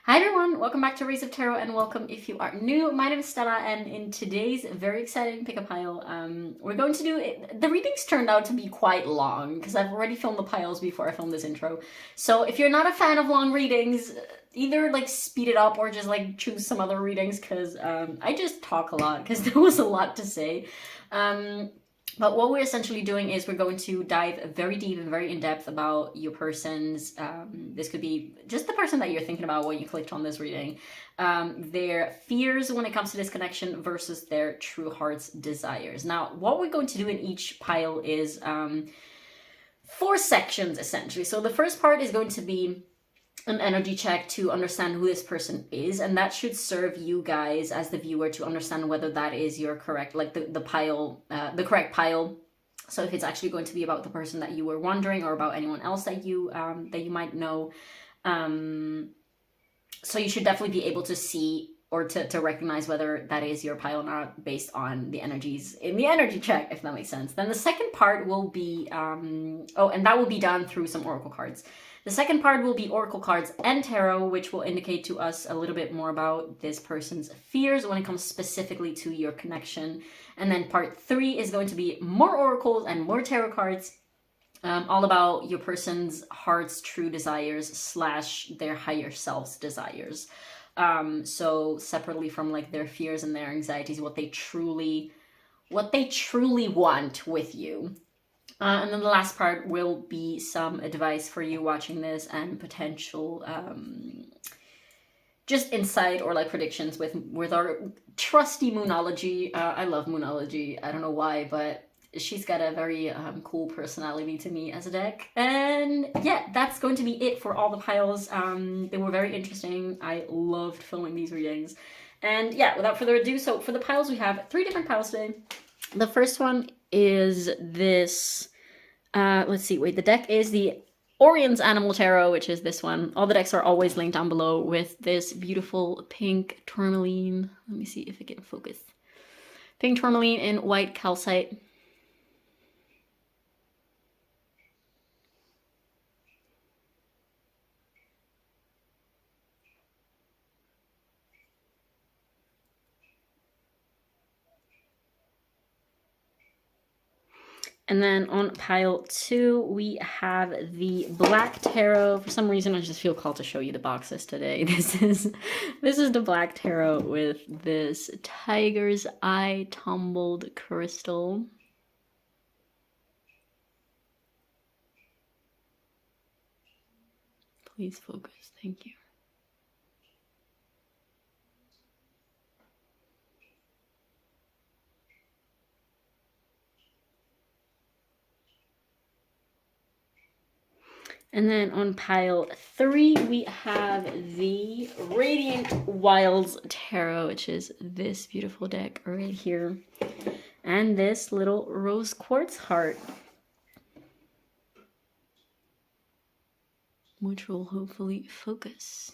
Hi everyone, welcome back to Rays of Tarot and welcome if you are new. My name is Stella and in today's very exciting pick-up pile, we're going to do it. The readings turned out to be quite long because I've already filmed the piles before I filmed this intro. So if you're not a fan of long readings, either like speed it up or just like choose some other readings because I just talk a lot because there was a lot to say. But what we're essentially doing is we're going to dive very deep and very in-depth about your person's, this could be just the person that you're thinking about when you clicked on this reading, their fears when it comes to this connection versus their true heart's desires. Now, what we're going to do in each pile is 4 sections, essentially. So the first part is going to be an energy check to understand who this person is, and that should serve you guys as the viewer to understand whether that is your correct, like the pile, the correct pile. So if it's actually going to be about the person that you were wondering or about anyone else that you might know, so you should definitely be able to see or to recognize whether that is your pile or not based on the energies in the energy check, if that makes sense. Then the second part will be and that will be done through some oracle cards. The second part will be oracle cards and tarot, which will indicate to us a little bit more about this person's fears when it comes specifically to your connection. And then part 3 is going to be more oracles and more tarot cards, all about your person's heart's true desires / their higher self's desires. So separately from like their fears and their anxieties, what they truly want with you. And then the last part will be some advice for you watching this and potential just insight or like predictions with our trusty moonology. I love moonology. I don't know why, but she's got a very cool personality to me as a deck. And yeah, that's going to be it for all the piles. They were very interesting. I loved filming these readings. And yeah, without further ado, so for the piles, we have 3 different piles today. The first one is this, let's see, wait, the deck is the Oriens Animal Tarot, which is this one. All the decks are always linked down below with this beautiful pink tourmaline. Let me see if it can focus. Pink tourmaline in white calcite. And then on pile 2, we have the Black Tarot. For some reason, I just feel called to show you the boxes today. This is the Black Tarot with this tiger's eye tumbled crystal. Please focus. Thank you. And then on pile 3, we have the Radiant Wilds Tarot, which is this beautiful deck right here. And this little rose quartz heart, which will hopefully focus.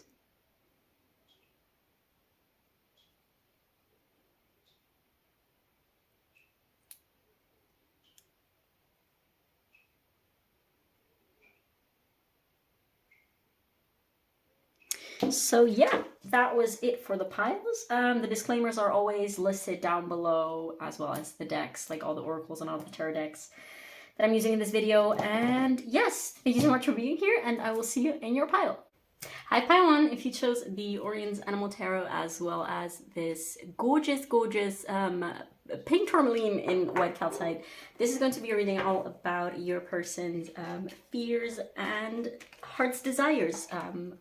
So yeah, that was it for the piles. The disclaimers are always listed down below, as well as the decks, like all the oracles and all the tarot decks that I'm using in this video. And yes, thank you so much for being here, and I will see you in your pile. Hi pile 1, if you chose the Oriens Animal Tarot as well as this gorgeous pink tourmaline in white calcite, this is going to be a reading all about your person's fears and heart's desires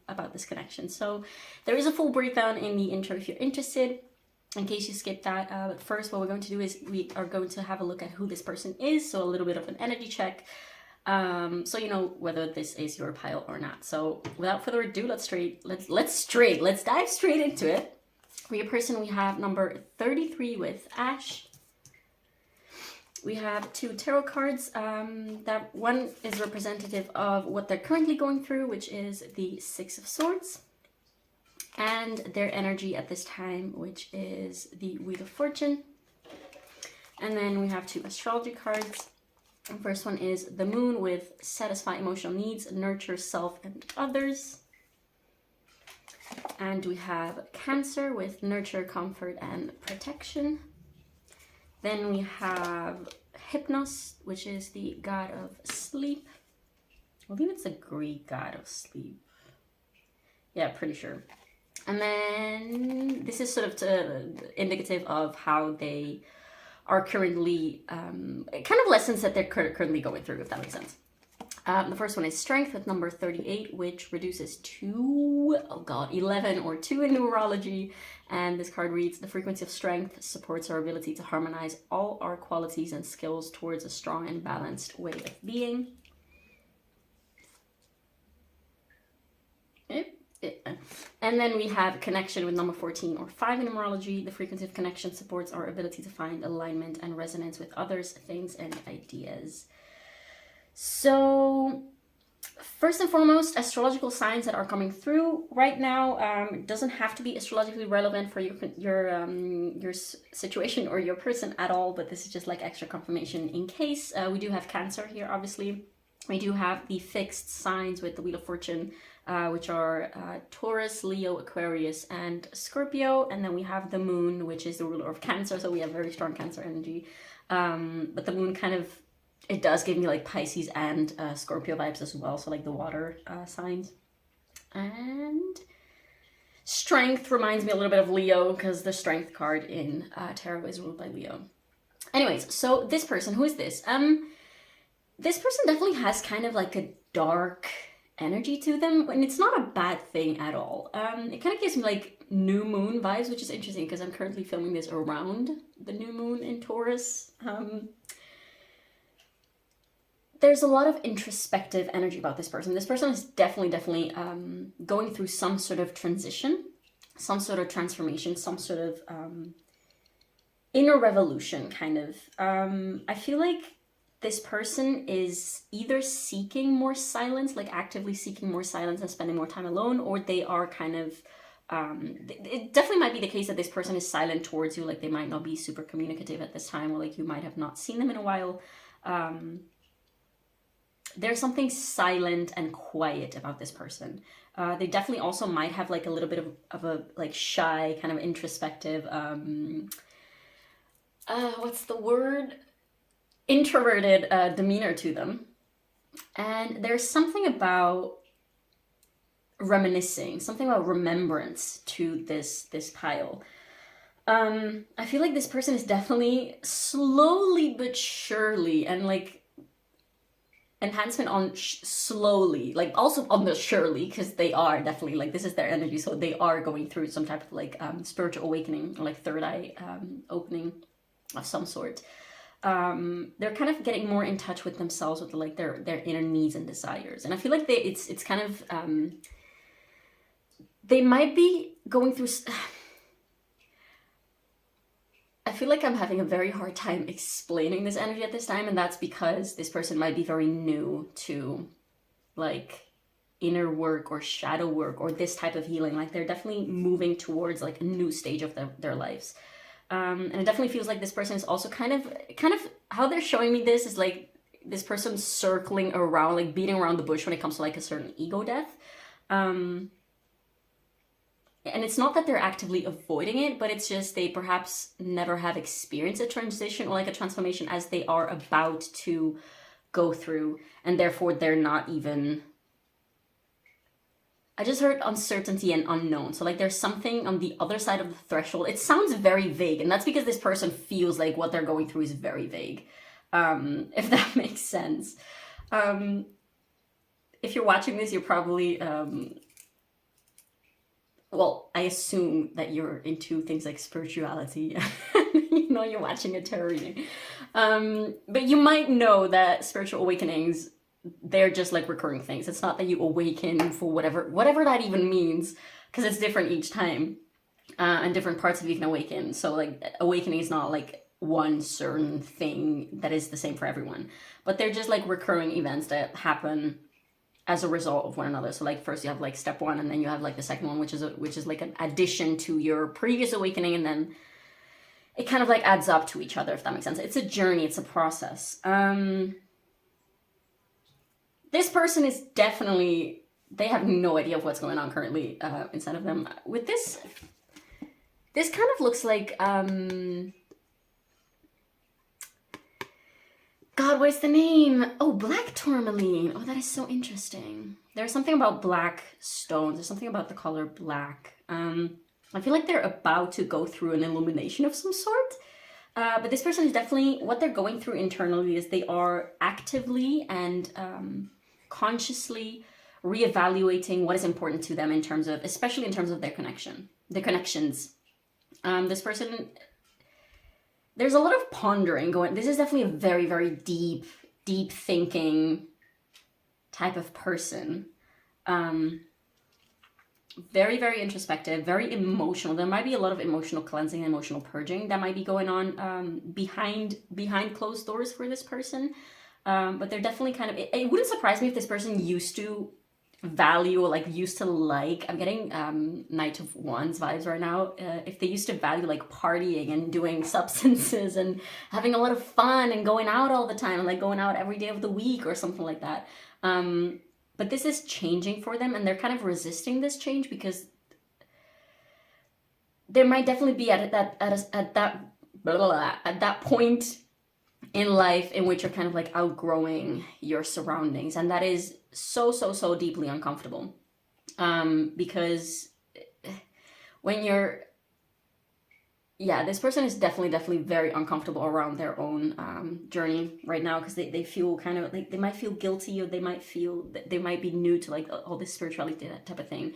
about this connection. So there is a full breakdown in the intro if you're interested, in case you skipped that. But first, what we're going to do is we are going to have a look at who this person is, so a little bit of an energy check, so you know whether this is your pile or not. So without further ado, let's dive straight into it. For your person, we have number 33 with Ash. We have 2 tarot cards. That one is representative of what they're currently going through, which is the 6 of Swords, and their energy at this time, which is the Wheel of Fortune. And then we have 2 astrology cards. The first one is the Moon with satisfy emotional needs, nurture self and others. And we have Cancer with nurture, comfort, and protection. Then we have Hypnos, which is the god of sleep. I believe it's the Greek god of sleep. Yeah, pretty sure. And then this is sort of indicative of how they are currently, kind of lessons that they're currently going through, if that makes sense. The first one is Strength with number 38, which reduces to, 11 or 2 in numerology. And this card reads, the frequency of strength supports our ability to harmonize all our qualities and skills towards a strong and balanced way of being. And then we have Connection with number 14 or 5 in numerology. The frequency of connection supports our ability to find alignment and resonance with others, things, and ideas. So, first and foremost, astrological signs that are coming through right now. It doesn't have to be astrologically relevant for your situation or your person at all, but this is just like extra confirmation in case. We do have Cancer here, obviously. We do have the fixed signs with the Wheel of Fortune, which are Taurus, Leo, Aquarius, and Scorpio. And then we have the Moon, which is the ruler of Cancer, so we have very strong Cancer energy. But the Moon kind of, it does give me like Pisces and Scorpio vibes as well, so like the water signs. And Strength reminds me a little bit of Leo, because the Strength card in tarot is ruled by Leo. Anyways, so this person, who is this? This person definitely has kind of like a dark energy to them, and it's not a bad thing at all. It kind of gives me like new moon vibes, which is interesting because I'm currently filming this around the new moon in Taurus. There's a lot of introspective energy about this person. This person is definitely going through some sort of transition, some sort of transformation, some sort of inner revolution, kind of. I feel like this person is either seeking more silence, like actively seeking more silence and spending more time alone, or they are kind of, it definitely might be the case that this person is silent towards you, like they might not be super communicative at this time, or like you might have not seen them in a while. There's something silent and quiet about this person. They definitely also might have like a little bit of a like shy, kind of introspective, what's the word? Introverted demeanor to them. And there's something about reminiscing, something about remembrance to this pile. I feel like this person is definitely slowly but surely, and like enhancement on slowly, like also on the surely, because they are definitely like, this is their energy, so they are going through some type of like spiritual awakening, or like third eye opening of some sort. They're kind of getting more in touch with themselves, with like their inner needs and desires. And I feel like it's kind of, they might be going through, I feel like I'm having a very hard time explaining this energy at this time, and that's because this person might be very new to like inner work or shadow work or this type of healing. Like they're definitely moving towards like a new stage of their lives. And it definitely feels like this person is also kind of how they're showing me this is like this person circling around, like beating around the bush when it comes to like a certain ego death. And it's not that they're actively avoiding it, but it's just they perhaps never have experienced a transition or like a transformation as they are about to go through, and therefore they're not even, I just heard uncertainty and unknown. So like there's something on the other side of the threshold. It sounds very vague, and that's because this person feels like what they're going through is very vague. If that makes sense. If you're watching this, you're probably, well, I assume that you're into things like spirituality. You know, you're watching a tarot reading. But you might know that spiritual awakenings, they're just like recurring things. It's not that you awaken for whatever that even means, because it's different each time, and different parts of you can awaken. So like awakening is not like one certain thing that is the same for everyone, but they're just like recurring events that happen as a result of one another. So like first you have like step one, and then you have like the second one, which is like an addition to your previous awakening, and then it kind of like adds up to each other, if that makes sense. It's a journey, it's a process. This person is definitely they have no idea of what's going on currently inside of them. With this kind of looks like, God, what is the name? Oh, black tourmaline. Oh, that is so interesting. There's something about black stones. There's something about the color black. I feel like they're about to go through an illumination of some sort. But this person is definitely, what they're going through internally is they are actively and consciously reevaluating what is important to them in terms of, especially in terms of their connections. This person, there's a lot of pondering going. This is definitely a very, very deep thinking type of person. Very, very introspective, very emotional. There might be a lot of emotional cleansing and emotional purging that might be going on behind closed doors for this person. But they're definitely kind of, it wouldn't surprise me if this person used to value, or like used to like, I'm getting Knight of Wands vibes right now, if they used to value like partying and doing substances and having a lot of fun and going out all the time, and like going out every day of the week or something like that. But this is changing for them, and they're kind of resisting this change because there might definitely be at that point in life in which you're kind of like outgrowing your surroundings, and that is so deeply uncomfortable. Because when you're, this person is definitely very uncomfortable around their own journey right now, because they feel kind of like they might feel guilty, or they might feel that they might be new to like all this spirituality, that type of thing.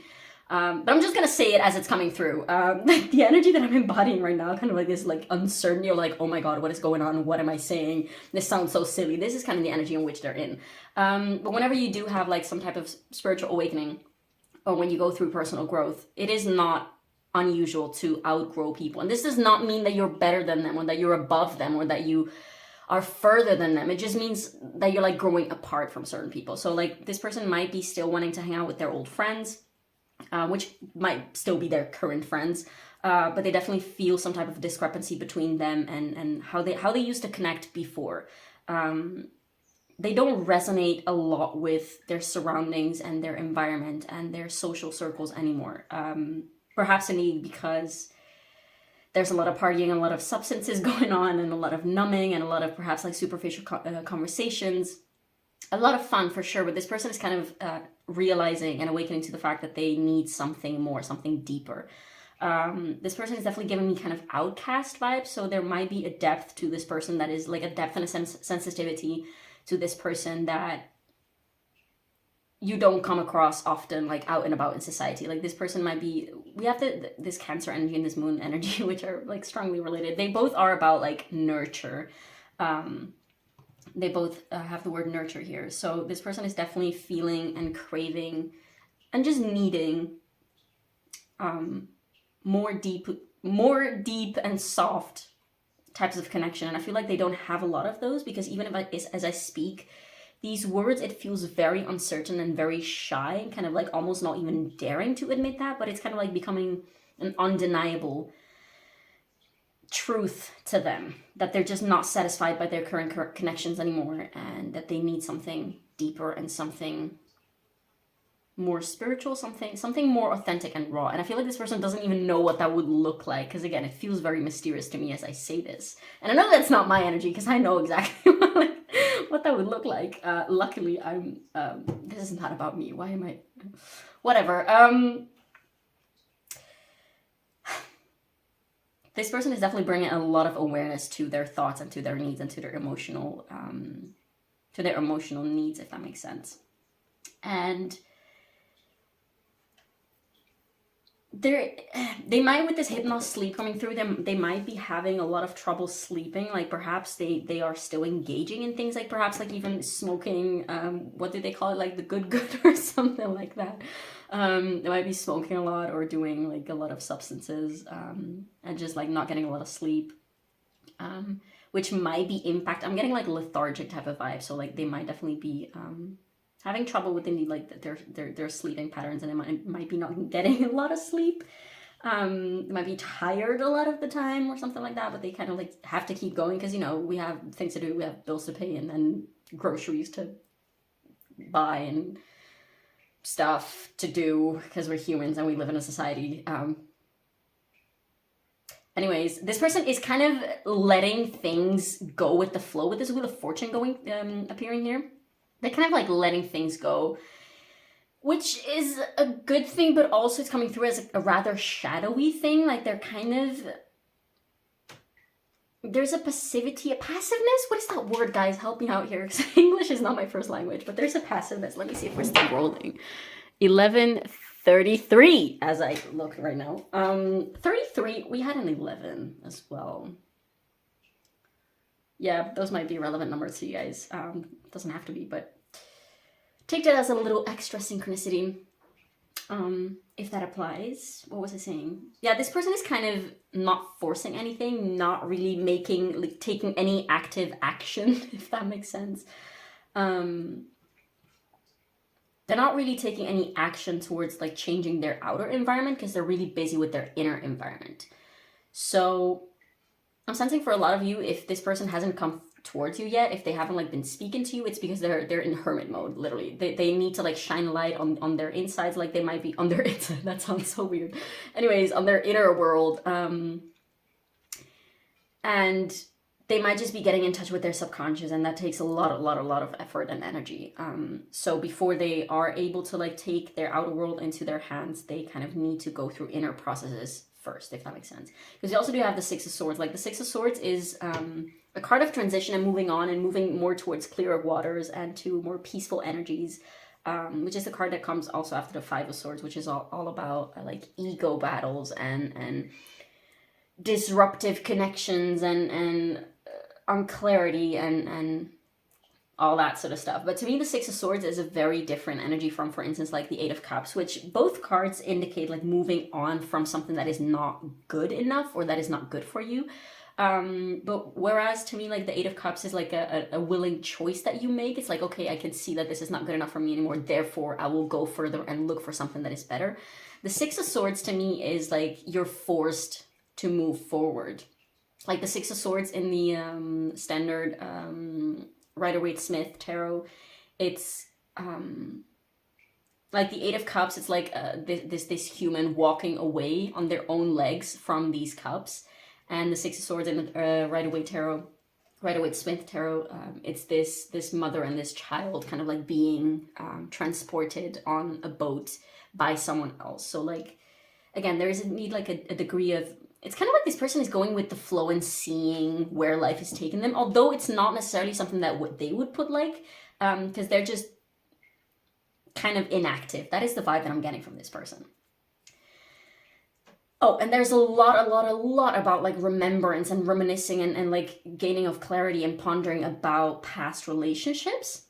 But I'm just gonna say it as it's coming through. The energy that I'm embodying right now, kind of like this like uncertainty, or like, oh my god, what is going on? What am I saying? This sounds so silly. This is kind of the energy in which they're in. But whenever you do have like some type of spiritual awakening, or when you go through personal growth, it is not unusual to outgrow people. And this does not mean that you're better than them, or that you're above them, or that you are further than them. It just means that you're like growing apart from certain people. So like this person might be still wanting to hang out with their old friends, which might still be their current friends, but they definitely feel some type of discrepancy between them and how they used to connect before. They don't resonate a lot with their surroundings and their environment and their social circles anymore. Perhaps indeed because there's a lot of partying and a lot of substances going on, and a lot of numbing, and a lot of perhaps like superficial conversations. A lot of fun for sure, but this person is kind of realizing and awakening to the fact that they need something more, something deeper. This person is definitely giving me kind of outcast vibes, so there might be a depth to this person that is like a depth and a sensitivity to this person that you don't come across often, like out and about in society. Like this person might be, we have this Cancer energy and this Moon energy, which are like strongly related. They both are about like nurture. They both have the word nurture here. So this person is definitely feeling and craving and just needing more deep and soft types of connection. And I feel like they don't have a lot of those, because even if as I speak these words, it feels very uncertain and very shy, and kind of like almost not even daring to admit that, but it's kind of like becoming an undeniable truth to them, that they're just not satisfied by their current connections anymore, and that they need something deeper and something more spiritual, something more authentic and raw. And I feel like this person doesn't even know what that would look like, because again, it feels very mysterious to me as I say this, and I know that's not my energy, because I know exactly what that would look like. Luckily, I'm this is not about me. Why am I whatever. This person is definitely bringing a lot of awareness to their thoughts and to their needs and to their emotional needs, if that makes sense. And they might, with this hypnos sleep coming through them, they might be having a lot of trouble sleeping. Like perhaps they are still engaging in things, like perhaps like even smoking, what do they call it, like the good or something like that. They might be smoking a lot or doing like a lot of substances, and just like not getting a lot of sleep, which might be I'm getting like lethargic type of vibe. So like they might definitely be having trouble with like their sleeping patterns, and it might be not getting a lot of sleep. They might be tired a lot of the time or something like that, but they kind of like have to keep going, because you know we have things to do, we have bills to pay, and then groceries to buy, and stuff to do because we're humans and we live in a society. Anyways, this person is kind of letting things go with the flow with this Wheel of Fortune going, appearing here. They're kind of like letting things go, which is a good thing, but also it's coming through as a rather shadowy thing. Like they're kind of, there's a passivity, a passiveness. What is that word, guys? Help me out here, because English is not my first language, but there's a passiveness. Let me see if we're still rolling. 11:33 as I look right now. 33, we had an 11 as well. Yeah, those might be relevant numbers to you guys. Doesn't have to be, but take that as a little extra synchronicity. If that applies. What was I saying? Yeah, this person is kind of not forcing anything, not really making, like, taking any active action, if that makes sense. They're not really taking any action towards like changing their outer environment because they're really busy with their inner environment. So I'm sensing for a lot of you, if this person hasn't come towards you yet, if they haven't like been speaking to you, it's because they're in hermit mode, literally. They need to like shine light on their insides, like they might be on their inside. That sounds so weird. Anyways, on their inner world. And they might just be getting in touch with their subconscious, and that takes a lot of effort and energy. So before they are able to like take their outer world into their hands, they kind of need to go through inner processes first, if that makes sense. Because you also do have the Six of Swords. Like the Six of Swords is a card of transition and moving on and moving more towards clearer waters and to more peaceful energies, which is the card that comes also after the Five of Swords, which is all about like ego battles and disruptive connections and unclarity and all that sort of stuff. But to me, the Six of Swords is a very different energy from, for instance, like the Eight of Cups, which both cards indicate like moving on from something that is not good enough or that is not good for you. But whereas to me, like the Eight of Cups is like a willing choice that you make. It's like, okay, I can see that this is not good enough for me anymore, therefore I will go further and look for something that is better. The Six of Swords to me is like you're forced to move forward. Like the Six of Swords in the standard Rider-Waite-Smith tarot, it's like the Eight of Cups, it's like this human walking away on their own legs from these cups. And the Six of Swords in the Rider-Waite-Smith tarot, it's this mother and this child kind of like being transported on a boat by someone else. So like, again, there is a need like a degree of, it's kind of like this person is going with the flow and seeing where life is taking them, although it's not necessarily something that they would put like, because they're just kind of inactive. That is the vibe that I'm getting from this person. Oh, and there's a lot about like remembrance and reminiscing and like gaining of clarity and pondering about past relationships.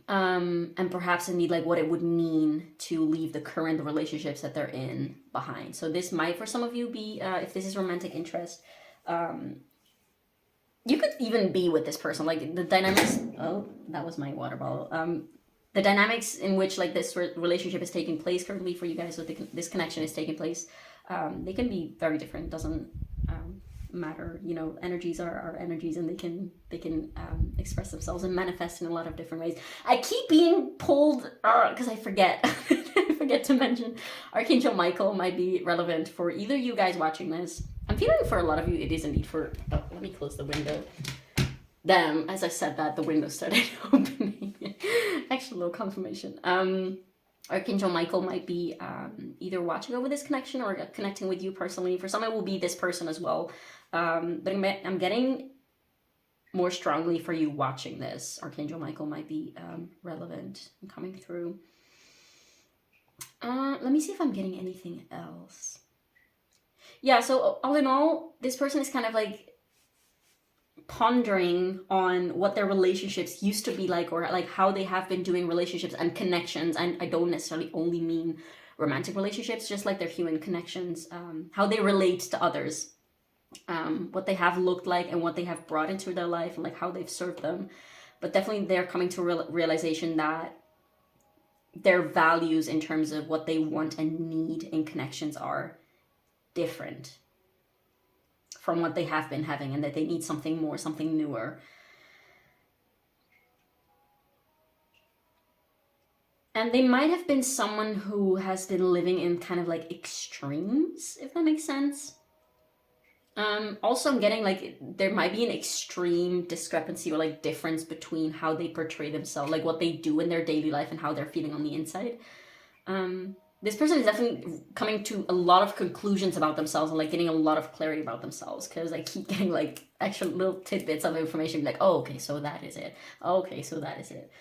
And perhaps indeed like what it would mean to leave the current relationships that they're in behind. So this might for some of you be, if this is romantic interest, you could even be with this person, like the dynamics, oh, that was my water bottle. The dynamics in which like this relationship is taking place currently for you guys, so this connection is taking place, they can be very different. It doesn't matter, you know, energies are energies, and they can express themselves and manifest in a lot of different ways. I keep being pulled because I forget I forget to mention Archangel Michael might be relevant for either you guys watching this. I'm feeling for a lot of you it is indeed for, oh, let me close the window. Damn, as I said that, the window started opening. Actually, a little confirmation. Archangel Michael might be either watching over this connection or connecting with you personally. For some, it will be this person as well. But I'm getting more strongly for you watching this. Archangel Michael might be relevant and coming through. Let me see if I'm getting anything else. Yeah, so all in all, this person is kind of like pondering on what their relationships used to be like, or like how they have been doing relationships and connections. And I don't necessarily only mean romantic relationships, just like their human connections, how they relate to others, what they have looked like and what they have brought into their life, and like how they've served them. But definitely they're coming to realization that their values in terms of what they want and need in connections are different from what they have been having, and that they need something more, something newer. And they might have been someone who has been living in kind of like extremes, if that makes sense. Also, I'm getting like there might be an extreme discrepancy or like difference between how they portray themselves, like what they do in their daily life and how they're feeling on the inside. This person is definitely coming to a lot of conclusions about themselves and like getting a lot of clarity about themselves, because I keep getting like extra little tidbits of information, like, oh, okay, so that is it. Oh, okay, so that is it.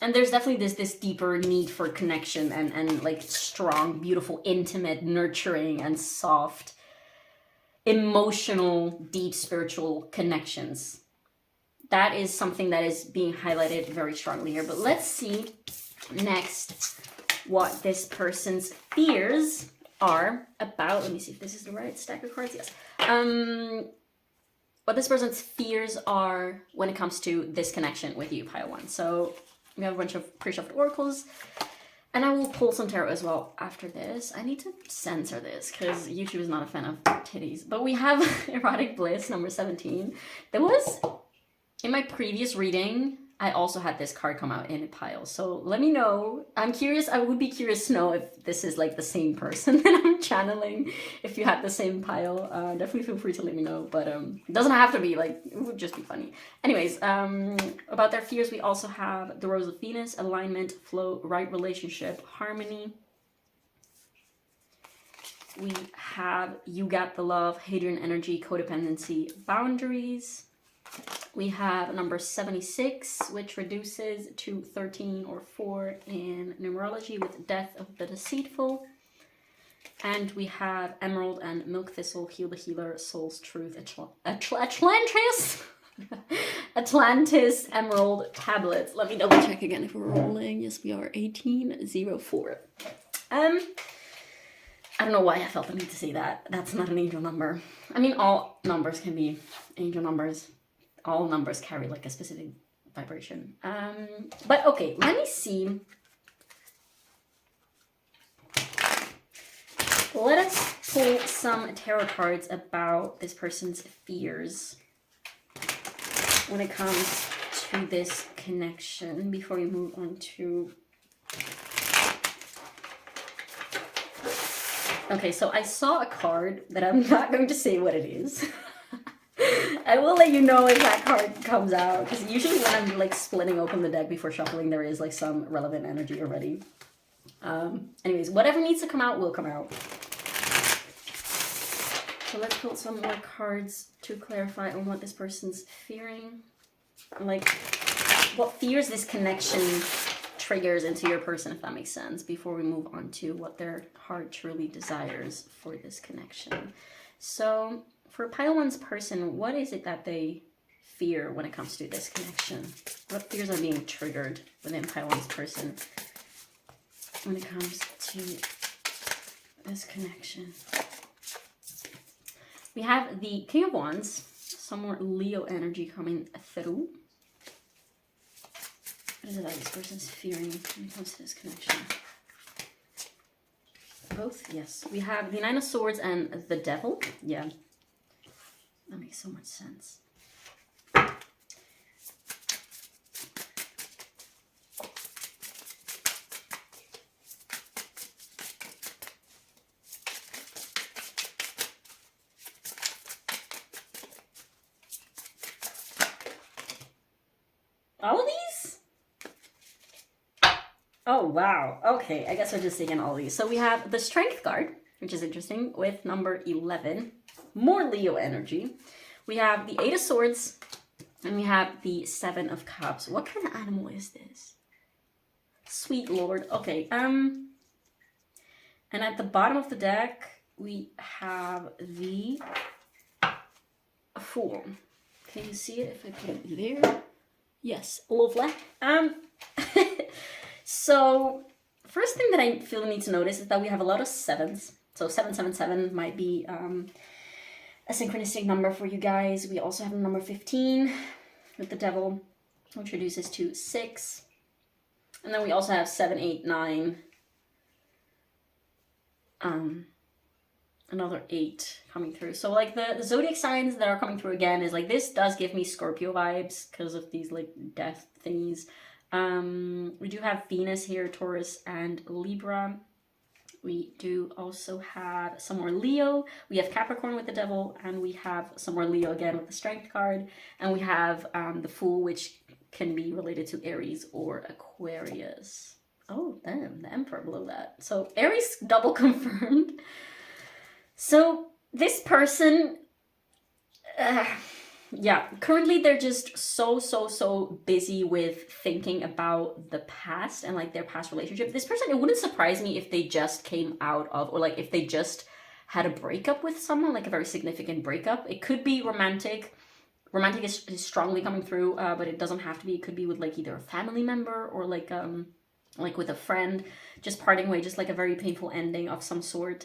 And there's definitely this deeper need for connection and like strong, beautiful, intimate, nurturing, and soft, emotional, deep spiritual connections. That is something that is being highlighted very strongly here. But let's see next what this person's fears are about. Let me see if this is the right stack of cards. Yes. What this person's fears are when it comes to this connection with you, pile one. So we have a bunch of pre-shuffled oracles, and I will pull some tarot as well after this. I need to censor this because YouTube is not a fan of titties. But we have Erotic Bliss number 17. There was, in my previous reading, I also had this card come out in a pile. So let me know. I'm curious. I would be curious to know if this is like the same person that I'm channeling. If you had the same pile, definitely feel free to let me know. But it doesn't have to be, like, it would just be funny. Anyways, about their fears, we also have the Rose of Venus, alignment, flow, right relationship, harmony. We have You Got the Love, Hadrian energy, codependency, boundaries. We have number 76, which reduces to 13 or 4 in numerology, with death of the deceitful. And we have Emerald and Milk Thistle, Heal the Healer, Soul's Truth, Atlantis! Atlantis, Emerald, Tablets. Let me double check again if we're rolling. Yes, we are. 1804. I don't know why I felt the need to say that. That's not an angel number. I mean, all numbers can be angel numbers. All numbers carry like a specific vibration. But okay, let me see. Let us pull some tarot cards about this person's fears when it comes to this connection before we move on to... Okay, so I saw a card that I'm not going to say what it is. I will let you know if that card comes out, because usually when I'm like splitting open the deck before shuffling, there is like some relevant energy already. Anyways, whatever needs to come out will come out. So let's pull some more cards to clarify on what this person's fearing. Like, what fears this connection triggers into your person, if that makes sense, before we move on to what their heart truly desires for this connection. So for pile one's person, what is it that they fear when it comes to this connection? What fears are being triggered within pile one's person when it comes to this connection? We have the King of Wands, some more Leo energy coming through. What is it that this person's fearing when it comes to this connection? Both? Yes. We have the Nine of Swords and the Devil. Yeah. That makes so much sense. All of these? Oh, wow. Okay, I guess I'll just take in all these. So we have the Strength card, which is interesting, with number 11. More Leo energy. We have the Eight of Swords, and we have the Seven of Cups. What kind of animal is this? Sweet Lord. Okay, and at the bottom of the deck, we have the Fool. Can you see it if I put it there? Yes, lovely. So, first thing that I feel the need to notice is that we have a lot of sevens. So 777 might be a synchronistic number for you guys. We also have the number 15 with the Devil, which reduces to 6. And then we also have 7, 8, 9. another 8 coming through. So like the zodiac signs that are coming through again is like, this does give me Scorpio vibes because of these like death thingies. We do have Venus here, Taurus and Libra. We do also have some more Leo. We have Capricorn with the Devil, and we have some more Leo again with the Strength card. And we have the Fool, which can be related to Aries or Aquarius. Oh, damn, the Emperor below that. So Aries double confirmed. So this person, yeah, currently they're just so busy with thinking about the past and like their past relationship. This person, it wouldn't surprise me if they just came out of, or like if they just had a breakup with someone, like a very significant breakup. It could be romantic. Romantic is strongly coming through, but it doesn't have to be. It could be with like either a family member or like with a friend, just parting way, just like a very painful ending of some sort.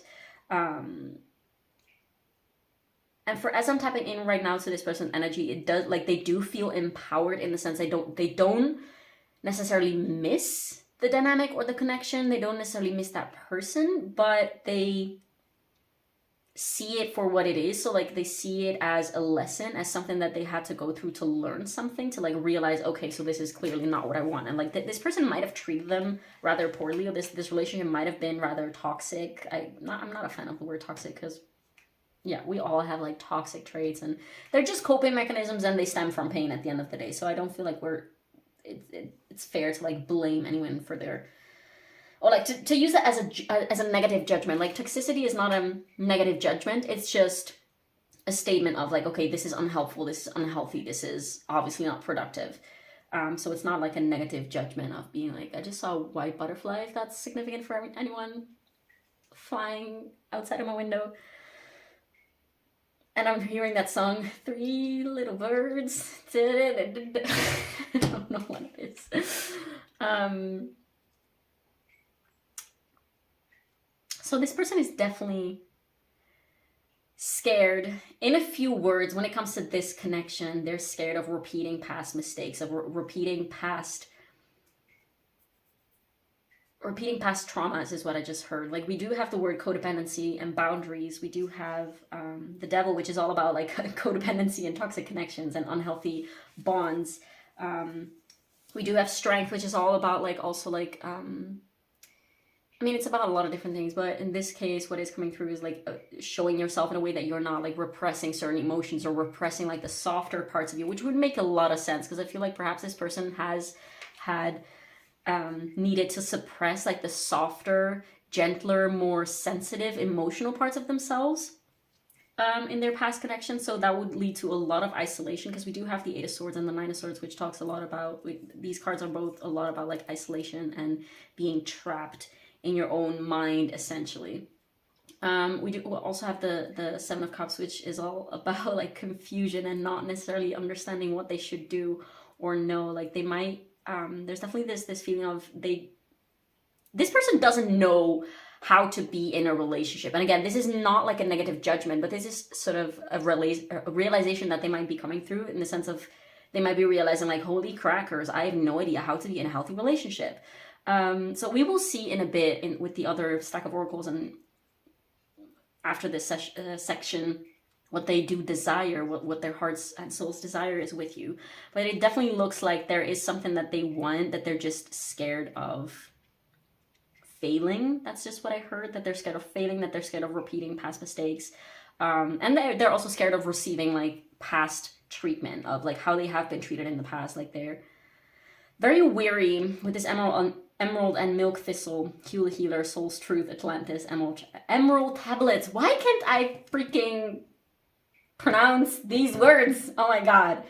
And for as I'm tapping in right now to this person's energy, it does, like, they do feel empowered in the sense they don't necessarily miss the dynamic or the connection. They don't necessarily miss that person, but they see it for what it is. So like they see it as a lesson, as something that they had to go through to learn something, to like realize, okay, so this is clearly not what I want. And like this person might have treated them rather poorly, or this relationship might have been rather toxic. I'm not a fan of the word toxic, because yeah, we all have like toxic traits, and they're just coping mechanisms, and they stem from pain at the end of the day. So I don't feel like it's fair to like blame anyone for their, or like to use it as a negative judgment. Like toxicity is not a negative judgment. It's just a statement of like, okay, this is unhelpful, this is unhealthy, this is obviously not productive. So it's not like a negative judgment of being like, I just saw a white butterfly, if that's significant for anyone, flying outside of my window. And I'm hearing that song, Three Little Birds. I don't know what it is. So this person is definitely scared. In a few words, when it comes to this connection, they're scared of repeating past mistakes, of repeating past traumas is what I just heard. Like, we do have the word codependency and boundaries. We do have the Devil, which is all about like codependency and toxic connections and unhealthy bonds. We do have Strength, which is all about like also like I mean, it's about a lot of different things, but in this case, what is coming through is like showing yourself in a way that you're not like repressing certain emotions or repressing like the softer parts of you, which would make a lot of sense, because I feel like perhaps this person has had needed to suppress like the softer, gentler, more sensitive, emotional parts of themselves in their past connections. So that would lead to a lot of isolation, because we do have the Eight of Swords and the Nine of Swords, which talks a lot about, these cards are both a lot about like isolation and being trapped in your own mind, essentially. We'll also have the Seven of Cups, which is all about like confusion and not necessarily understanding what they should do or know. Like they might, there's definitely this feeling of this person doesn't know how to be in a relationship. And again, this is not like a negative judgment, but this is sort of a realization that they might be coming through, in the sense of they might be realizing like, holy crackers, I have no idea how to be in a healthy relationship. So we will see in a bit with the other stack of oracles and after this section what they do desire, what their hearts and souls desire is with you. But it definitely looks like there is something that they want, that they're just scared of failing. That's just what I heard, that they're scared of failing, that they're scared of repeating past mistakes. And they're also scared of receiving like past treatment, of like how they have been treated in the past. Like they're very weary with this Emerald and Milk Thistle, Heal Healer, Soul's Truth, Atlantis, Emerald Tablets. Why can't I freaking pronounce these words? Oh my god.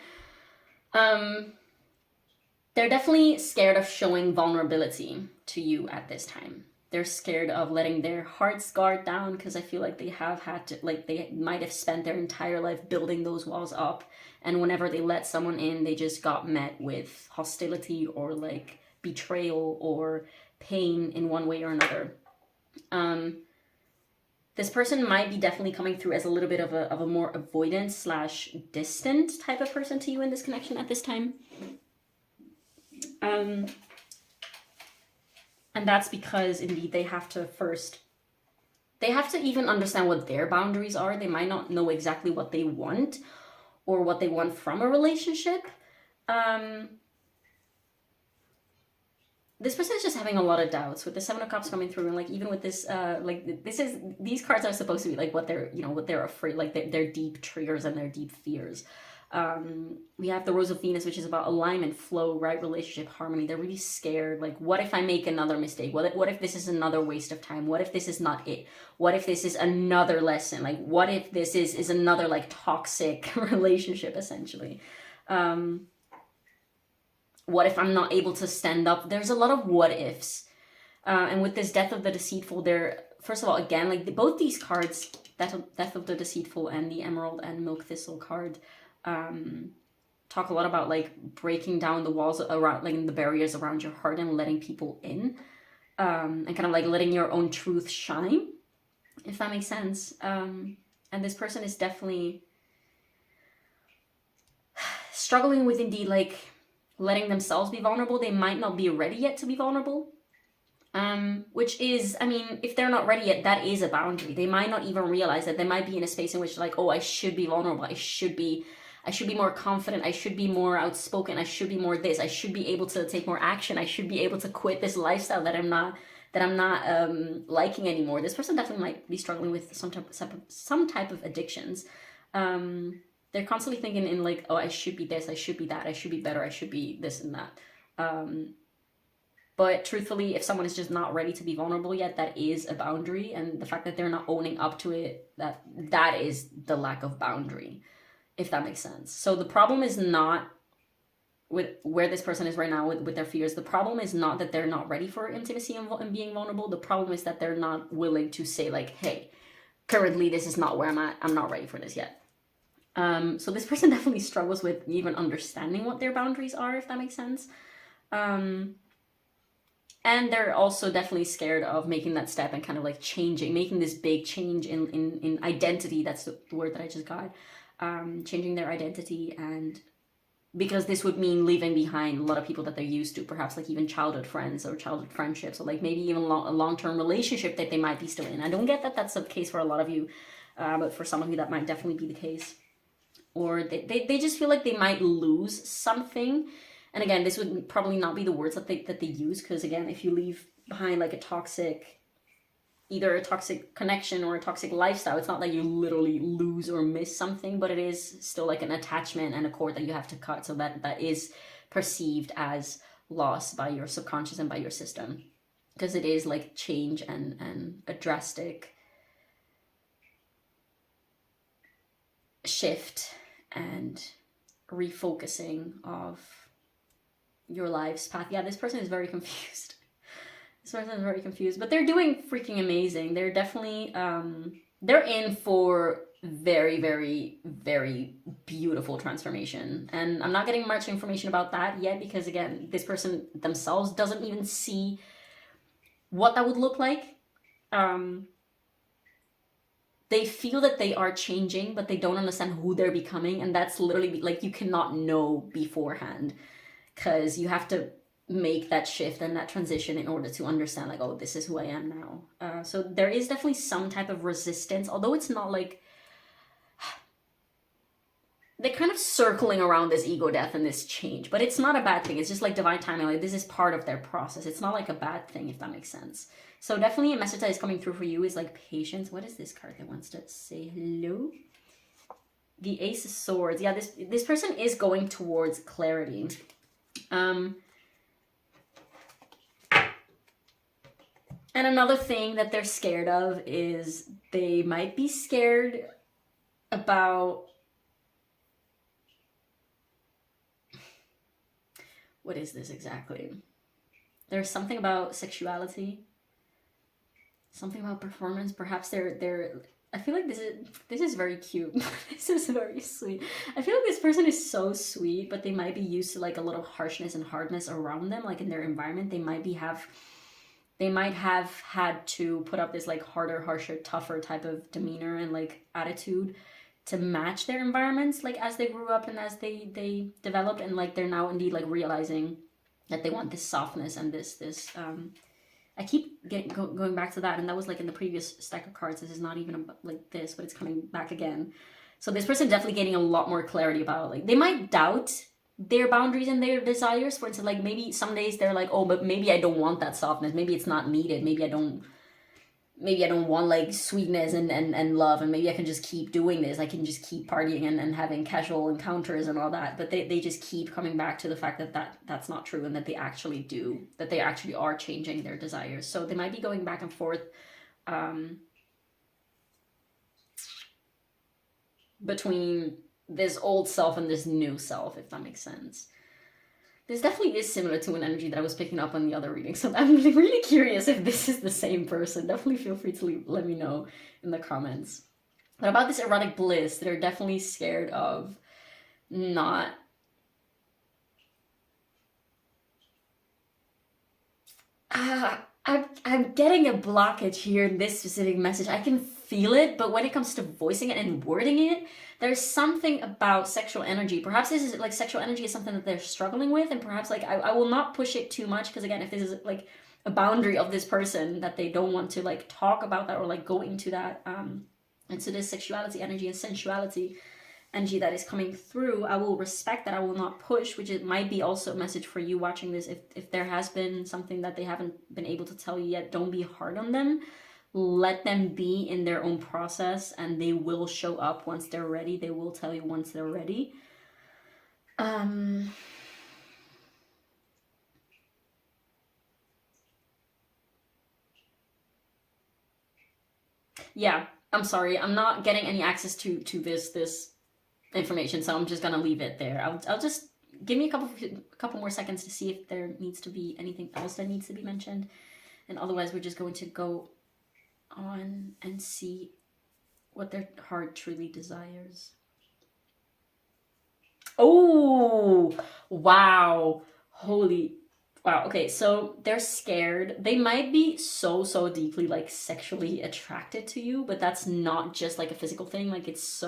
They're definitely scared of showing vulnerability to you at this time. They're scared of letting their heart's guard down, because I feel like they have had to, like they might have spent their entire life building those walls up, and whenever they let someone in, they just got met with hostility or like betrayal or pain in one way or another. This person might be definitely coming through as a little bit of a more avoidant / distant type of person to you in this connection at this time. And that's because indeed they have to first they have to even understand what their boundaries are. They might not know exactly what they want or what they want from a relationship. This person is just having a lot of doubts with the Seven of Cups coming through, and like even with this, like these cards are supposed to be like what they're, you know, what they're afraid, like their deep triggers and their deep fears. We have the Rose of Venus, which is about alignment, flow, right relationship, harmony. They're really scared. Like, what if I make another mistake? What if this is another waste of time? What if this is not it? What if this is another lesson? Like, what if this is another like toxic relationship, essentially? What if I'm not able to stand up? There's a lot of what ifs. And with this Death of the Deceitful, there, first of all, again, like both these cards, Death of the Deceitful and the Emerald and Milk Thistle card, talk a lot about like breaking down the walls around, like the barriers around your heart and letting people in, and kind of like letting your own truth shine, if that makes sense. And this person is definitely struggling with indeed like letting themselves be vulnerable. They might not be ready yet to be vulnerable. Which is, I mean, if they're not ready yet, that is a boundary. They might not even realize that. They might be in a space in which like, oh, I should be vulnerable. I should be more confident. I should be more outspoken. I should be more this. I should be able to take more action. I should be able to quit this lifestyle that I'm not liking anymore. This person definitely might be struggling with some type of addictions. They're constantly thinking in like, oh, I should be this, I should be that, I should be better, I should be this and that. But truthfully, if someone is just not ready to be vulnerable yet, that is a boundary. And the fact that they're not owning up to it, that is the lack of boundary, if that makes sense. So the problem is not with where this person is right now with their fears. The problem is not that they're not ready for intimacy and being vulnerable. The problem is that they're not willing to say like, hey, currently this is not where I'm at. I'm not ready for this yet. So this person definitely struggles with even understanding what their boundaries are, if that makes sense. And they're also definitely scared of making that step and kind of like making this big change in identity. That's the word that I just got. Changing their identity, and because this would mean leaving behind a lot of people that they're used to, perhaps like even childhood friends or childhood friendships, or like maybe even a long-term relationship that they might be still in. I don't get that that's the case for a lot of you, but for some of you that might definitely be the case. Or they just feel like they might lose something. And again, this would probably not be the words that they use, because again, if you leave behind like either a toxic connection or a toxic lifestyle, it's not that you literally lose or miss something, but it is still like an attachment and a cord that you have to cut, so that is perceived as loss by your subconscious and by your system, because it is like change and a drastic shift and refocusing of your life's path. Yeah, this person is very confused. This person is very confused, but they're doing freaking amazing. They're definitely, they're in for very, very, very beautiful transformation. And I'm not getting much information about that yet, because again, this person themselves doesn't even see what that would look like. They feel that they are changing, but they don't understand who they're becoming. And that's literally like, you cannot know beforehand, because you have to make that shift and that transition in order to understand like, oh, this is who I am now. So there is definitely some type of resistance, although it's not like, they're kind of circling around this ego death and this change, but it's not a bad thing. It's just like divine timing. Like, this is part of their process. It's not like a bad thing, if that makes sense. So definitely a message that is coming through for you is like patience. What is this card that wants to say hello? The Ace of Swords. Yeah, this person is going towards clarity. And another thing that they're scared of is they might be scared about, what is this exactly? There's something about sexuality, something about performance. Perhaps they're I feel like this is very cute. This is very sweet. I feel like this person is so sweet, but they might be used to like a little harshness and hardness around them, like in their environment. They might have had to put up this like harder, harsher, tougher type of demeanor and like attitude to match their environments, like as they grew up and as they developed, and like they're now indeed like realizing that they want this softness and this I keep going back to that, and that was like in the previous stack of cards. This is not even about, like this, but it's coming back again. So this person definitely getting a lot more clarity about, like, they might doubt their boundaries and their desires. For instance, like maybe some days they're like, oh, but maybe I don't want that softness. Maybe it's not needed. Maybe I don't want like sweetness and love, and maybe I can just keep doing this. I can just keep partying and having casual encounters and all that. But they just keep coming back to the fact that that's not true, and that they actually do, that they actually are changing their desires. So they might be going back and forth between this old self and this new self, if that makes sense. This definitely is similar to an energy that I was picking up on the other reading. So I'm really curious if this is the same person. Definitely feel free to let me know in the comments. But about this erotic bliss, they're definitely scared of not... I'm getting a blockage here in this specific message. I can feel it, but when it comes to voicing it and wording it, there's something about sexual energy. Perhaps this is like sexual energy is something that they're struggling with, and perhaps like I will not push it too much, because again, if this is like a boundary of this person that they don't want to like talk about that, or like go into that into this sexuality energy and sensuality energy that is coming through, I will respect that. I will not push, which it might be also a message for you watching this. If there has been something that they haven't been able to tell you yet, don't be hard on them. Let them be in their own process, and they will show up once they're ready. They will tell you once they're ready. Yeah, I'm sorry. I'm not getting any access to this information, so I'm just gonna leave it there. I'll just give me a couple more seconds to see if there needs to be anything else that needs to be mentioned, and otherwise we're just going to go on and see what their heart truly desires. Oh, wow. Holy, wow. Okay, so they're scared. They might be so deeply like sexually attracted to you, but that's not just like a physical thing. Like it's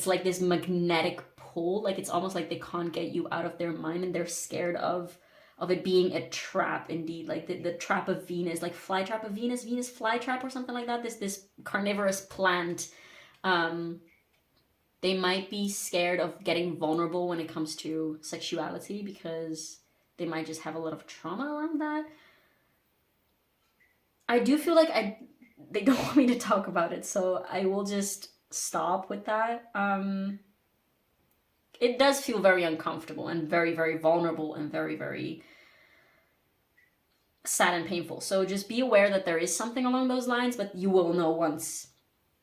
like this magnetic pull. Like it's almost like they can't get you out of their mind, and they're scared of it being a trap, indeed, like the trap of Venus, like fly trap of Venus flytrap or something like that, this carnivorous plant. They might be scared of getting vulnerable when it comes to sexuality, because they might just have a lot of trauma around that. I do feel like they don't want me to talk about it, so I will just stop with that. It does feel very uncomfortable and very vulnerable and very sad and painful. So just be aware that there is something along those lines, but you will know once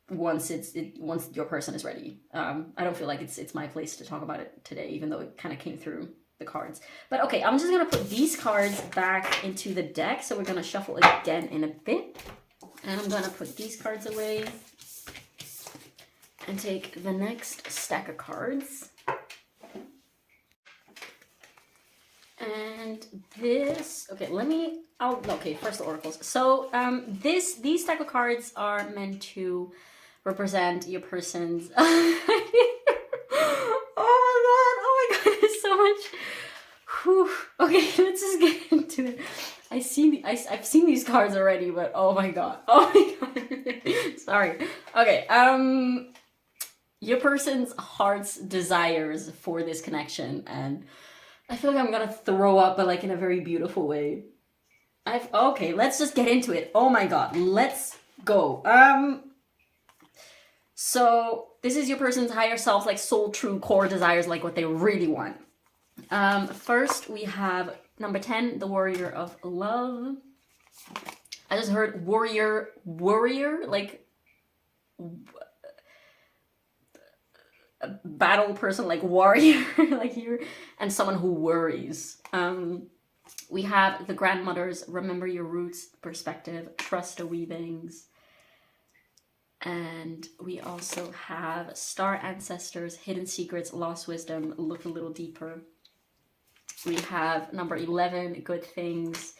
your person is ready. I don't feel like it's my place to talk about it today, even though it kind of came through the cards. But okay, I'm just gonna put these cards back into the deck. So we're gonna shuffle again in a bit, and I'm gonna put these cards away and take the next stack of cards. And this, okay, first the oracles. So these stack of cards are meant to represent your person's oh my god, it's so much. Whew. Okay, let's just get into it. I've seen these cards already, but oh my god. Sorry. Okay, your person's heart's desires for this connection, and I feel like I'm gonna throw up, but like in a very beautiful way. Okay, let's just get into it. Oh my god, let's go. So this is your person's higher self, like soul, true, core desires, like what they really want. First we have number 10, the warrior of love. I just heard warrior, like a battle person, like warrior, like you, and someone who worries. We have the grandmothers, remember your roots, perspective, trust the weavings. And we also have star ancestors, hidden secrets, lost wisdom, look a little deeper. We have number 11, good things.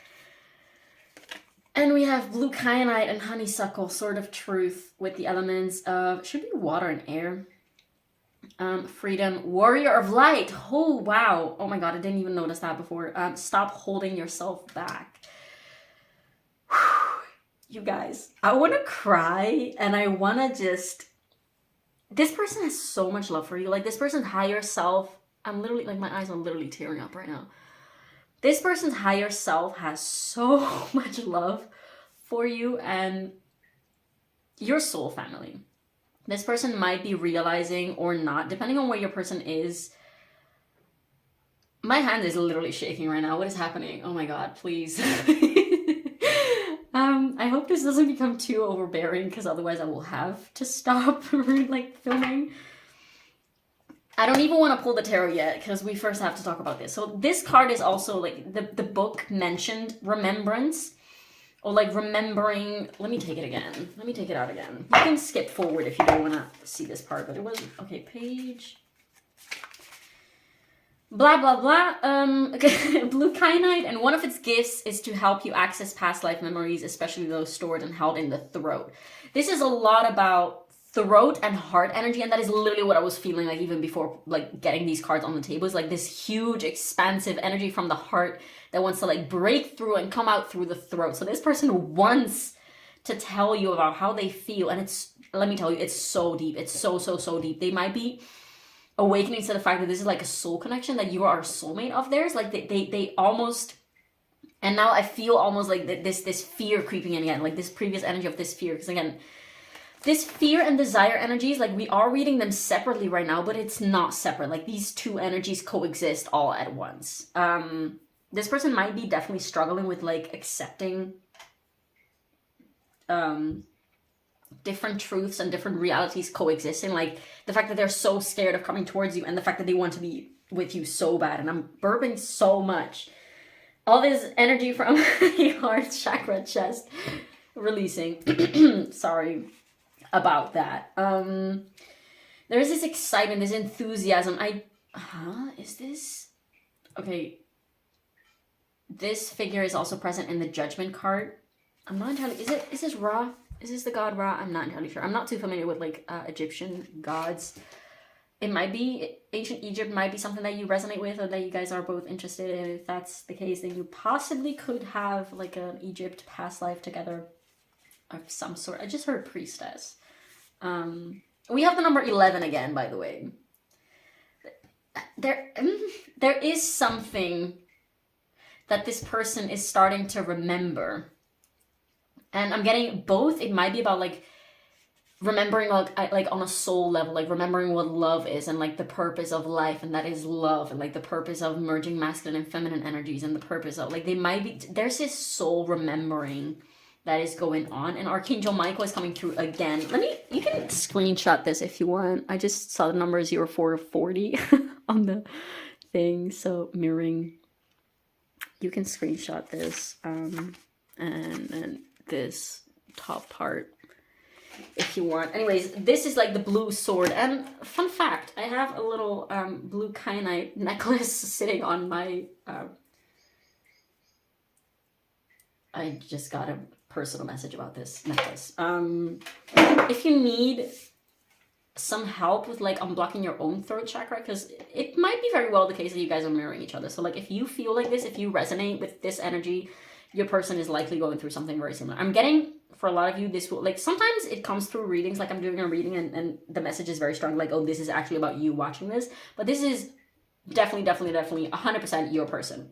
And we have blue kyanite and honeysuckle, sword of truth, with the elements of, should be water and air. Freedom, warrior of light. Oh wow, oh my god, I didn't even notice that before. Stop holding yourself back. you guys, I want to cry and I want to just, this person has so much love for you. Like this person's higher self, I'm literally, like my eyes are literally tearing up right now. This person's higher self has so much love for you and your soul family. This person might be realizing or not, depending on where your person is. My hand is literally shaking right now. What is happening? Oh my God, please. I hope this doesn't become too overbearing because otherwise I will have to stop like filming. I don't even want to pull the tarot yet because we first have to talk about this. So this card is also like the book mentioned remembrance or like remembering. Let me take it again. Let me take it out again. You can skip forward if you don't want to see this part, but it was, okay, page. Blah, blah, blah. Blue kyanite, and one of its gifts is to help you access past life memories, especially those stored and held in the throat. This is a lot about throat and heart energy, and that is literally what I was feeling like even before like getting these cards on the table. Is like this huge expansive energy from the heart that wants to like break through and come out through the throat. So this person wants to tell you about how they feel, and it's, let me tell you, it's so deep. It's so deep. They might be awakening to the fact that this is like a soul connection, that you are a soulmate of theirs. Like they almost, and now I feel almost like this fear creeping in again, like this previous energy of this fear. Because again, this fear and desire energies, like we are reading them separately right now, but it's not separate. Like these two energies coexist all at once. This person might be definitely struggling with like accepting different truths and different realities coexisting, like the fact that they're so scared of coming towards you and the fact that they want to be with you so bad. And I'm burping so much. All this energy from the heart chakra chest releasing. Sorry about that. There's this excitement, this enthusiasm. Is this okay? This figure is also present in the Judgment card. I'm not entirely, is this Ra? Is this the god Ra? I'm not entirely sure. I'm not too familiar with like Egyptian gods. It might be, ancient Egypt might be something that you resonate with or that you guys are both interested in. If that's the case, then you possibly could have like an Egypt past life together of some sort. I just heard priestess. We have the number 11 again, by the way. There is something that this person is starting to remember. And I'm getting both. It might be about like remembering like on a soul level, like remembering what love is and like the purpose of life, and that is love, and like the purpose of merging masculine and feminine energies, and the purpose of like, they might be, there's this soul remembering that is going on. And Archangel Michael is coming through again. You can screenshot this if you want. I just saw the number 0440 on the thing, so mirroring. You can screenshot this and then this top part if you want. Anyways, this is like the blue sword. And fun fact, I have a little blue kyanite necklace sitting on my I just got a personal message about this necklace. If you need some help with like unblocking your own throat chakra, because it might be very well the case that you guys are mirroring each other. So like if you feel like this, if you resonate with this energy, your person is likely going through something very similar. I'm getting, for a lot of you, this will, like, sometimes it comes through readings, like I'm doing a reading and the message is very strong, like, oh, this is actually about you watching this. But this is definitely 100% your person.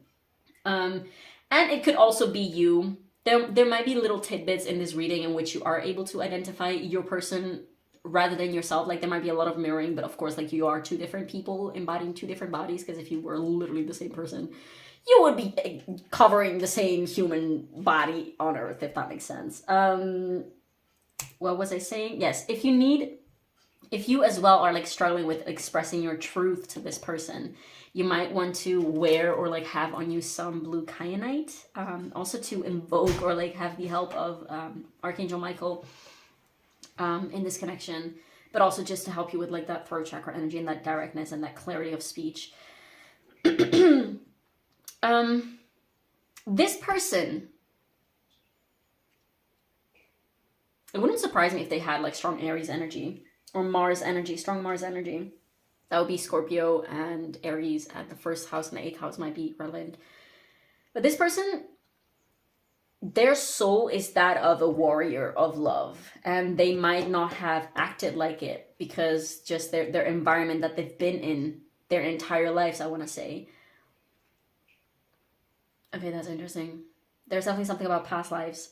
And it could also be you. There might be little tidbits in this reading in which you are able to identify your person rather than yourself. Like there might be a lot of mirroring, but of course, like you are two different people embodying two different bodies, because if you were literally the same person, you would be covering the same human body on Earth, if that makes sense. What was I saying? Yes, if you as well are like struggling with expressing your truth to this person, you might want to wear or like have on you some blue kyanite, also to invoke or like have the help of Archangel Michael in this connection, but also just to help you with like that throat chakra energy and that directness and that clarity of speech. This person, it wouldn't surprise me if they had like strong Aries energy or Mars energy, strong Mars energy. That would be Scorpio and Aries at the first house, and the 8th house might be relevant. But this person, their soul is that of a warrior of love, and they might not have acted like it because just their environment that they've been in their entire lives, I want to say. Okay, that's interesting. There's definitely something about past lives.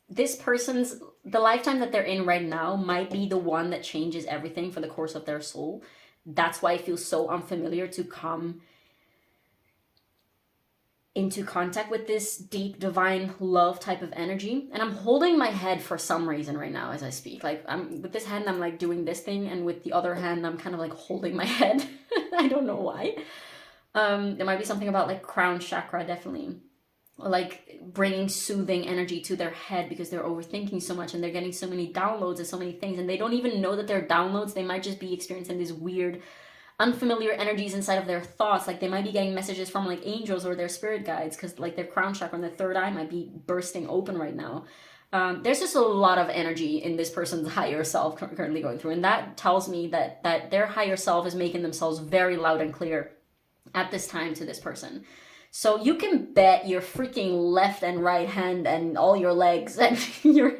This person's, the lifetime that they're in right now might be the one that changes everything for the course of their soul. That's why it feels so unfamiliar to come into contact with this deep divine love type of energy. And I'm holding my head for some reason right now as I speak. Like, I'm with this hand, I'm like doing this thing, and with the other hand I'm kind of like holding my head. I don't know why. There might be something about like crown chakra, definitely, or like bringing soothing energy to their head because they're overthinking so much and they're getting so many downloads and so many things, and they don't even know that they're downloads. They might just be experiencing these weird unfamiliar energies inside of their thoughts. Like, they might be getting messages from like angels or their spirit guides, because like their crown chakra and their third eye might be bursting open right now. There's just a lot of energy in this person's higher self currently going through, and that tells me that their higher self is making themselves very loud and clear at this time to this person. So you can bet your freaking left and right hand and all your legs and your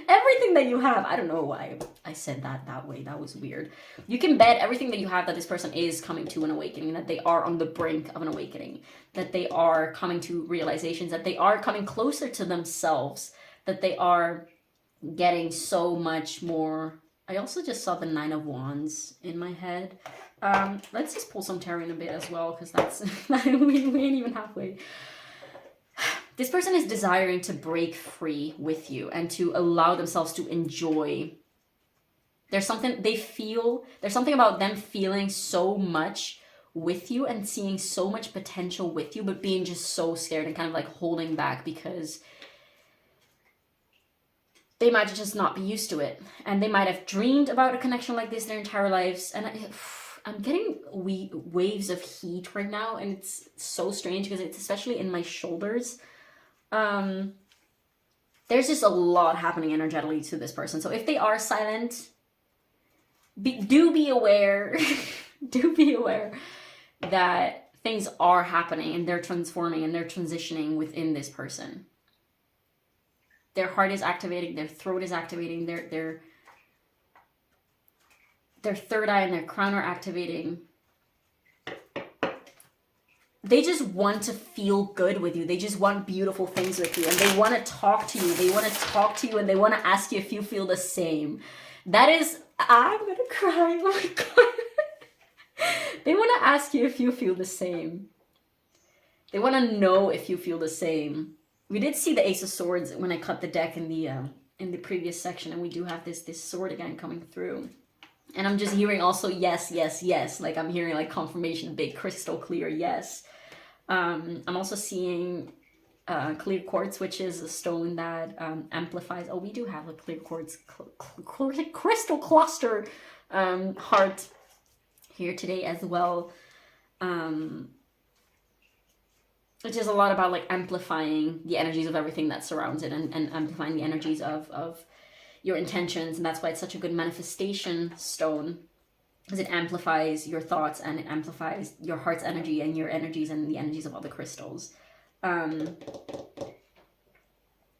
everything that you have. I don't know why I said that way. That was weird. You can bet everything that you have that this person is coming to an awakening, that they are on the brink of an awakening, that they are coming to realizations, that they are coming closer to themselves, that they are getting so much more. I also just saw the Nine of Wands in my head. Let's just pull some tarot in a bit as well, because that's we ain't even halfway. This person is desiring to break free with you and to allow themselves to enjoy. There's something they feel, there's something about them feeling so much with you and seeing so much potential with you, but being just so scared and kind of like holding back because they might just not be used to it. And they might have dreamed about a connection like this their entire lives. And I'm getting waves of heat right now, and it's so strange because it's especially in my shoulders. There's just a lot happening energetically to this person. So if they are silent, do be aware, do be aware that things are happening and they're transforming and they're transitioning within this person. Their heart is activating, their throat is activating, their third eye and their crown are activating. They just want to feel good with you. They just want beautiful things with you, and they want to talk to you. They want to talk to you, and they want to ask you if you feel the same. That is, I'm gonna cry. Oh my god. They want to ask you if you feel the same. They want to know if you feel the same. We did see the Ace of Swords when I cut the deck in the previous section, and we do have this sword again coming through. And I'm just hearing also yes, yes, yes. Like, I'm hearing like confirmation, big crystal clear yes. I'm also seeing clear quartz, which is a stone that amplifies. Oh, we do have a clear quartz crystal cluster heart here today as well. Which is a lot about like amplifying the energies of everything that surrounds it, and amplifying the energies of your intentions. And that's why it's such a good manifestation stone, because it amplifies your thoughts and it amplifies your heart's energy and your energies and the energies of other crystals.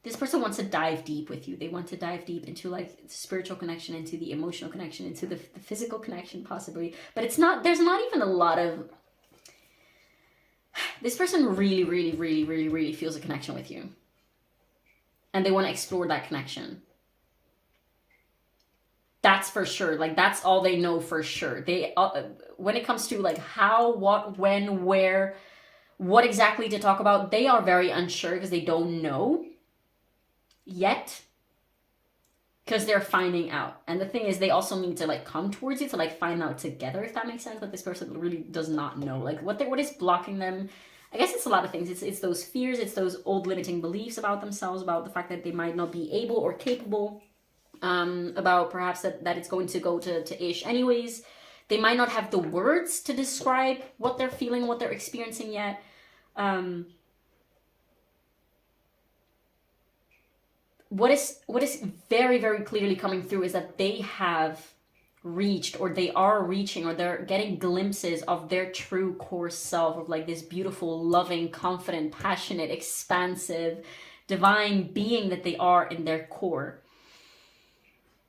This person wants to dive deep with you. They want to dive deep into like the spiritual connection, into the emotional connection, into the physical connection possibly. But it's not, there's not even a lot of, this person really, really, really, really, really feels a connection with you. And they want to explore that connection. That's for sure. Like, that's all they know for sure. They, when it comes to like how, what, when, where, what exactly to talk about, they are very unsure because they don't know yet, because they're finding out. And the thing is, they also need to like come towards you to like find out together, if that makes sense. But this person really does not know like what is blocking them. I guess it's a lot of things. It's those fears, it's those old limiting beliefs about themselves, about the fact that they might not be able or capable, about perhaps that it's going to go to ish anyways. They might not have the words to describe what they're feeling, what they're experiencing yet. What is very, very clearly coming through is that they have reached, or they are reaching, or they're getting glimpses of their true core self, of like this beautiful, loving, confident, passionate, expansive, divine being that they are in their core.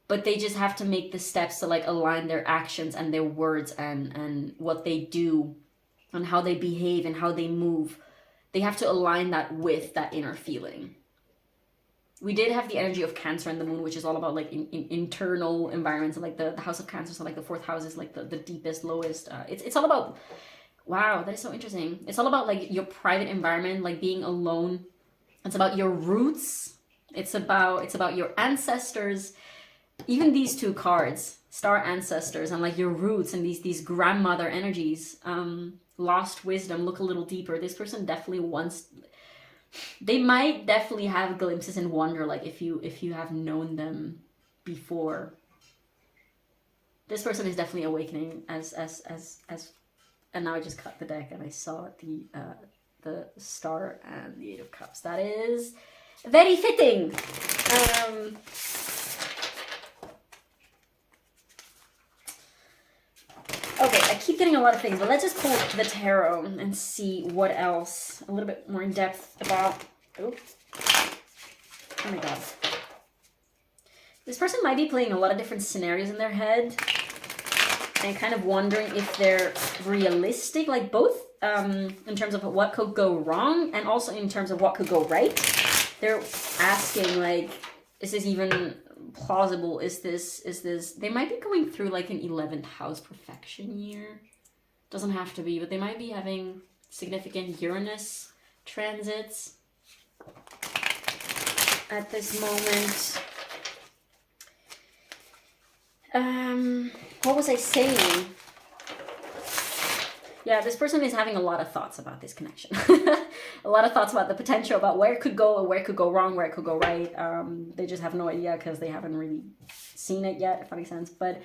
But they just have to make the steps to like align their actions and their words and what they do and how they behave and how they move. They have to align that with that inner feeling. We did have the energy of Cancer and the moon, which is all about like internal environments, and like the house of Cancer, so like the fourth house is like the deepest, lowest. It's all about, wow, that is so interesting. It's all about like your private environment, like being alone. It's about your roots. It's about your ancestors. Even these two cards, star ancestors and like your roots and these grandmother energies, lost wisdom, look a little deeper. This person definitely wants, they might definitely have glimpses and wonder, like if you have known them before. This person is definitely awakening as and now I just cut the deck and I saw the star and the 8 of Cups. That is very fitting. Okay, I keep getting a lot of things, but let's just pull the tarot and see what else, a little bit more in depth about, oh my god. This person might be playing a lot of different scenarios in their head and kind of wondering if they're realistic, like both in terms of what could go wrong and also in terms of what could go right. They're asking like, is this even plausible? Is this they might be going through like an 11th house perfection year. Doesn't have to be, but they might be having significant Uranus transits at this moment. What was I saying? Yeah, this person is having a lot of thoughts about this connection. A lot of thoughts about the potential, about where it could go, or where it could go wrong, where it could go right. They just have no idea because they haven't really seen it yet, if that makes sense. But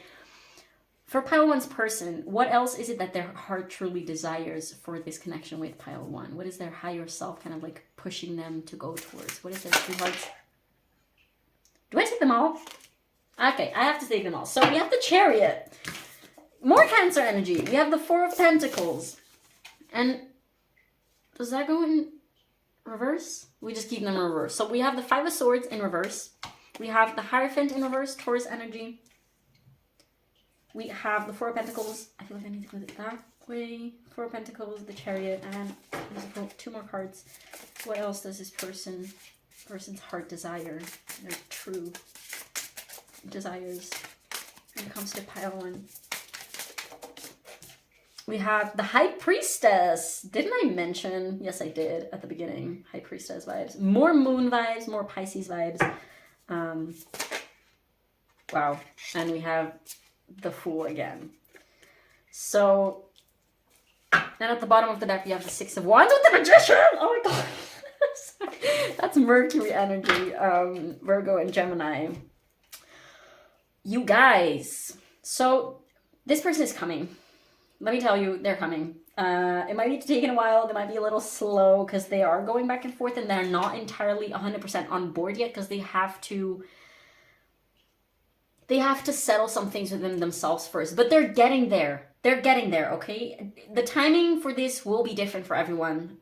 for Pile 1's person, what else is it that their heart truly desires for this connection with Pile 1? What is their higher self kind of like pushing them to go towards? What is their true heart? Do I take them all? Okay, I have to take them all. So we have the Chariot. More Cancer energy. We have the 4 of Pentacles. And does that go in reverse? We just keep them in reverse. So we have the 5 of Swords in reverse. We have the Hierophant in reverse, Taurus energy. We have the 4 of Pentacles. I feel like I need to put it that way. 4 of Pentacles, the Chariot, and let's pull 2 more cards. What else does this person's heart desire? Their true desires when it comes to Pile 1. We have the High Priestess. Didn't I mention? Yes, I did at the beginning. High Priestess vibes. More Moon vibes, more Pisces vibes. Wow. And we have the Fool again. So, and at the bottom of the deck, we have the 6 of Wands with the Magician. Oh my god. That's Mercury energy. Virgo and Gemini. You guys. So, this person is coming. Let me tell you, they're coming. It might be taking a while. They might be a little slow because they are going back and forth and they're not entirely 100% on board yet because they have to settle some things within themselves first. But they're getting there. They're getting there, okay? The timing for this will be different for everyone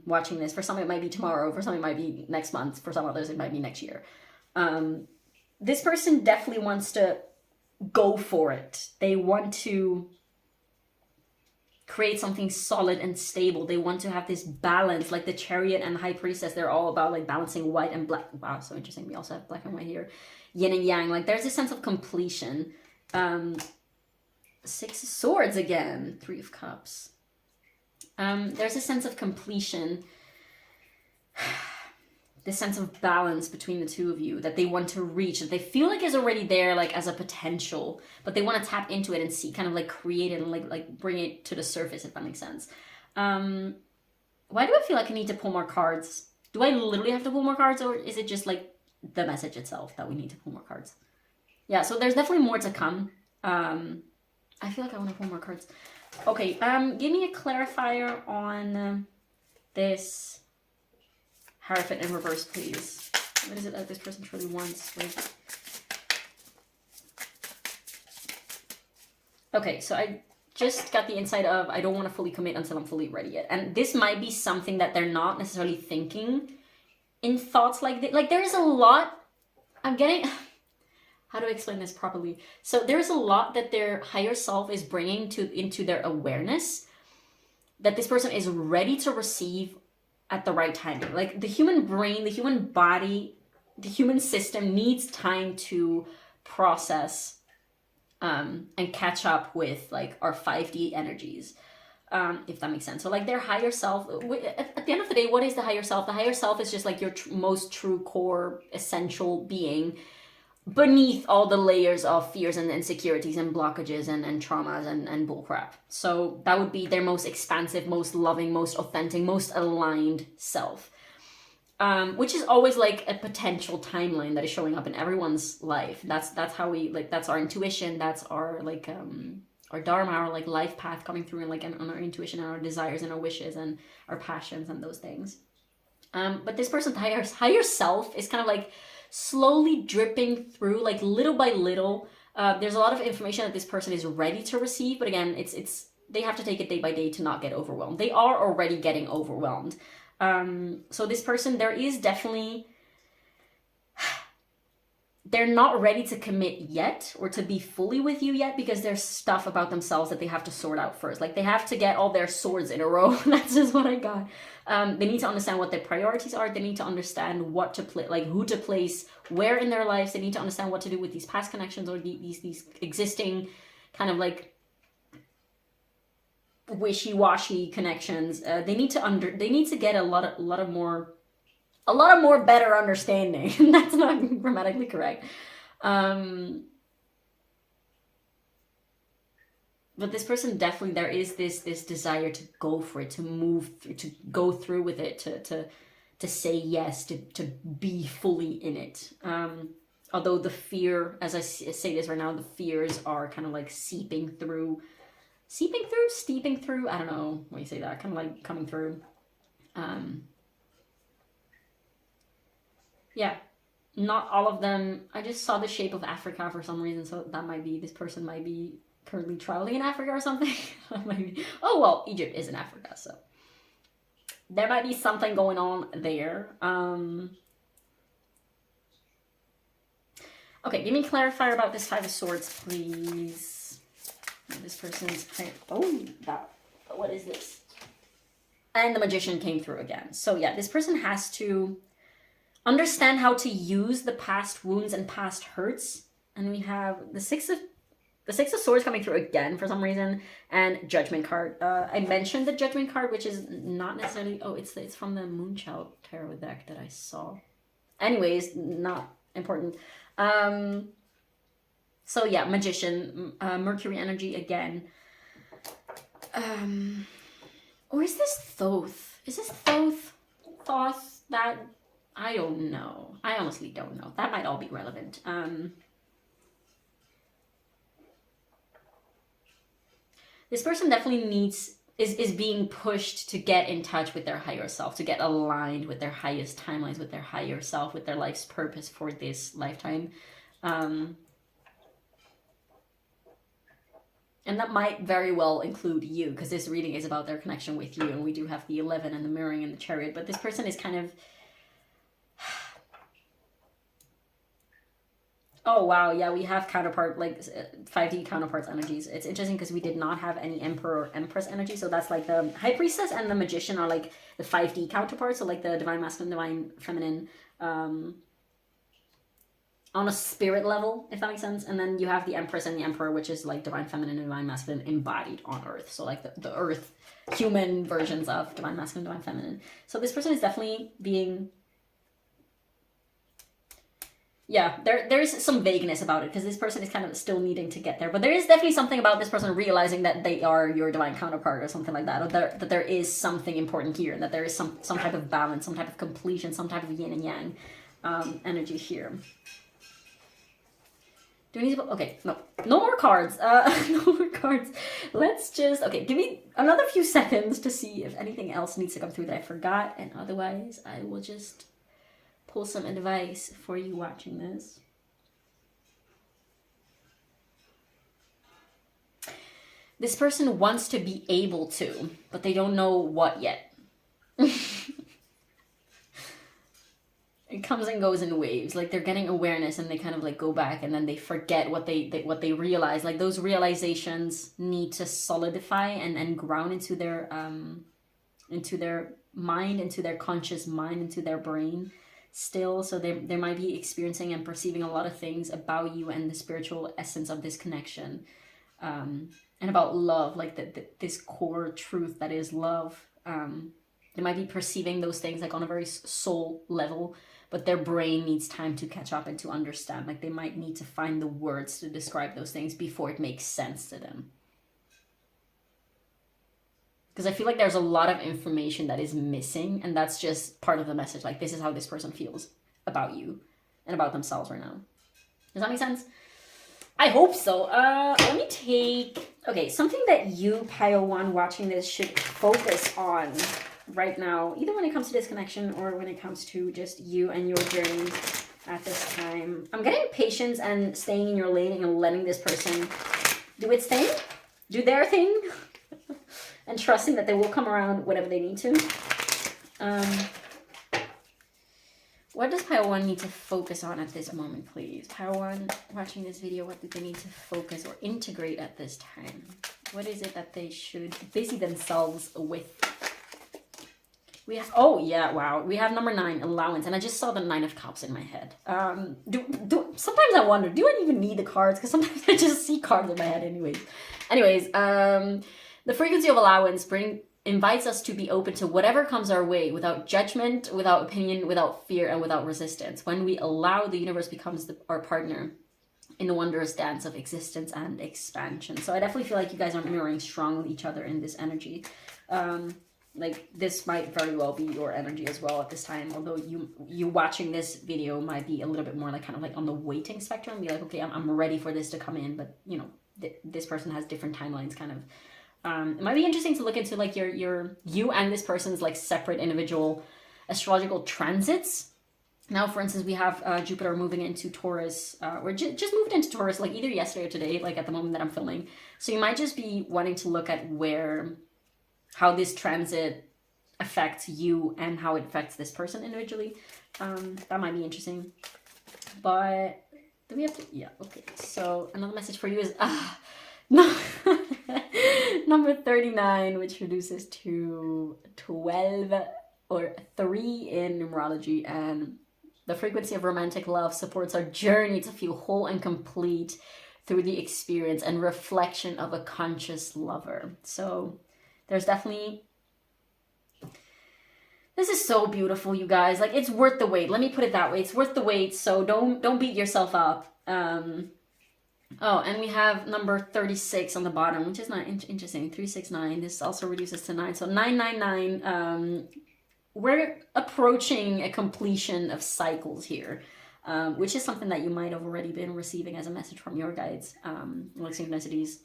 watching this. For some, it might be tomorrow. For some, it might be next month. For some others, it might be next year. This person definitely wants to go for it. They want to create something solid and stable. They want to have this balance, like the Chariot and the High Priestess. They're all about like balancing white and black. Wow, so interesting. We also have black and white here. Yin and yang. Like there's a sense of completion. 6 of Swords again. 3 of Cups. There's a sense of completion. This sense of balance between the two of you that they want to reach, that they feel like is already there, like as a potential, but they want to tap into it and see, kind of like create it and like bring it to the surface, if that makes sense. Why do I feel like I need to pull more cards? Do I literally have to pull more cards, or is it just like the message itself that we need to pull more cards? Yeah, so there's definitely more to come. I feel like I want to pull more cards. Okay, give me a clarifier on this Hierophant in reverse, please. What is it that this person truly wants? Okay, so I just got the insight of I don't want to fully commit until I'm fully ready yet. And this might be something that they're not necessarily thinking in thoughts like this. Like there's a lot, I'm getting, how do I explain this properly? So there's a lot that their higher self is bringing into their awareness that this person is ready to receive at the right timing. Like the human brain, the human body, the human system needs time to process and catch up with like our 5D energies, if that makes sense. So like their higher self, at the end of the day, what is the higher self? The higher self is just like your most true core essential being beneath all the layers of fears and insecurities and blockages and traumas and bullcrap. So that would be their most expansive, most loving, most authentic, most aligned self. Which is always like a potential timeline that is showing up in everyone's life. That's how we, like, that's our intuition, that's our like our dharma, our like life path coming through, and like on our intuition and our desires and our wishes and our passions and those things. But this person's higher self is kind of like slowly dripping through, like little by little. There's a lot of information that this person is ready to receive, but again, it's they have to take it day by day to not get overwhelmed. They are already getting overwhelmed. So this person, there is definitely, they're not ready to commit yet or to be fully with you yet, because there's stuff about themselves that they have to sort out first. Like they have to get all their swords in a row. That's just what I got. They need to understand what their priorities are. They need to understand what to play, like who to place where in their lives. They need to understand what to do with these past connections or these existing kind of like wishy-washy connections. They need to get a lot more better understanding. That's not grammatically correct. But this person, definitely there is this desire to go for it, to move through, to go through with it, to say yes, to be fully in it. Although the fear, as I say this right now, the fears are kind of like steeping through, I don't know when you say that, kind of like coming through. Yeah, not all of them. I just saw the shape of Africa for some reason, so that might be, this person might be currently traveling in Africa or something. Oh well, Egypt is in Africa, so there might be something going on there. Okay, give me a clarifier about this Five of Swords, please. This person's what is this? And the Magician came through again. So yeah, this person has to understand how to use the past wounds and past hurts. And we have the Six of Swords coming through again for some reason, and Judgment card. I mentioned the Judgment card, which is not necessarily, it's from the Moonchild tarot deck that I saw. Anyways, not important. So yeah, Magician, Mercury energy again. Or is this Thoth? Is this Thoth? That, I don't know. I honestly don't know. That might all be relevant. This person definitely is being pushed to get in touch with their higher self, to get aligned with their highest timelines, with their higher self, with their life's purpose for this lifetime. And that might very well include you, because this reading is about their connection with you, and we do have the 11 and the mirroring and the Chariot, but this person is kind of... Oh wow, yeah, we have counterpart, like 5D counterparts energies. It's interesting because we did not have any Emperor or Empress energy, so that's like the High Priestess and the Magician are like the 5D counterparts, so like the Divine Masculine, Divine Feminine, on a spirit level, if that makes sense. And then you have the Empress and the Emperor, which is like Divine Feminine and Divine Masculine embodied on Earth, so like the Earth human versions of Divine Masculine, Divine Feminine. So this person is definitely being... Yeah, there's some vagueness about it, because this person is kind of still needing to get there. But there is definitely something about this person realizing that they are your divine counterpart or something like that. Or that there is something important here, and that there is some type of balance, some type of completion, some type of yin and yang energy here. Do we need to... Okay, no more cards. No more cards. Let's just... Okay, give me another few seconds to see if anything else needs to come through that I forgot. And otherwise, I will just... pull some advice for you watching this. This person wants to be able to, but they don't know what yet. it comes and goes in waves. Like they're getting awareness and they kind of like go back and then they forget what they realize. Like those realizations need to solidify and ground into their mind, into their conscious mind, into their brain still. So they might be experiencing and perceiving a lot of things about you and the spiritual essence of this connection, and about love, like this core truth that is love. They might be perceiving those things like on a very soul level, but their brain needs time to catch up and to understand. Like they might need to find the words to describe those things before it makes sense to them. Because I feel like there's a lot of information that is missing, and that's just part of the message. Like, this is how this person feels about you and about themselves right now. Does that make sense? I hope so. Let me take... Okay, something that you, Pile 1, watching this should focus on right now, either when it comes to this connection or when it comes to just you and your journey at this time. I'm getting patience and staying in your lane and letting this person do its thing, do their thing. And trusting that they will come around whenever they need to. What does Pile 1 need to focus on at this moment, please? Pile 1 watching this video, what do they need to focus or integrate at this time? What is it that they should busy themselves with? We have, oh yeah, wow. We have number 9, allowance. And I just saw the 9 of Cups in my head. Sometimes I wonder, do I even need the cards? Because sometimes I just see cards in my head anyways. The frequency of allowance invites us to be open to whatever comes our way without judgment, without opinion, without fear, and without resistance. When we allow, the universe becomes our partner in the wondrous dance of existence and expansion. So I definitely feel like you guys are mirroring strong with each other in this energy. Like this might very well be your energy as well at this time. Although you watching this video might be a little bit more like kind of like on the waiting spectrum. Be like, okay, I'm ready for this to come in. But you know, this person has different timelines kind of. It might be interesting to look into like you and this person's like separate individual astrological transits. Now, for instance, we have Jupiter moving into Taurus, or just moved into Taurus like either yesterday or today, like at the moment that I'm filming. So you might just be wanting to look at how this transit affects you and how it affects this person individually. That might be interesting. But do we have to? Yeah, okay. So another message for you is no. Number 39, which reduces to 12 or 3 in numerology, and the frequency of romantic love supports our journey to feel whole and complete through the experience and reflection of a conscious lover. So there's definitely, this is so beautiful, you guys. Like, it's worth the wait. Let me put it that way. It's worth the wait. So don't beat yourself up. Oh, and we have number 36 on the bottom, which is not interesting. 369. This also reduces to 9. So 999. We're approaching a completion of cycles here, which is something that you might have already been receiving as a message from your guides, like synchronicities.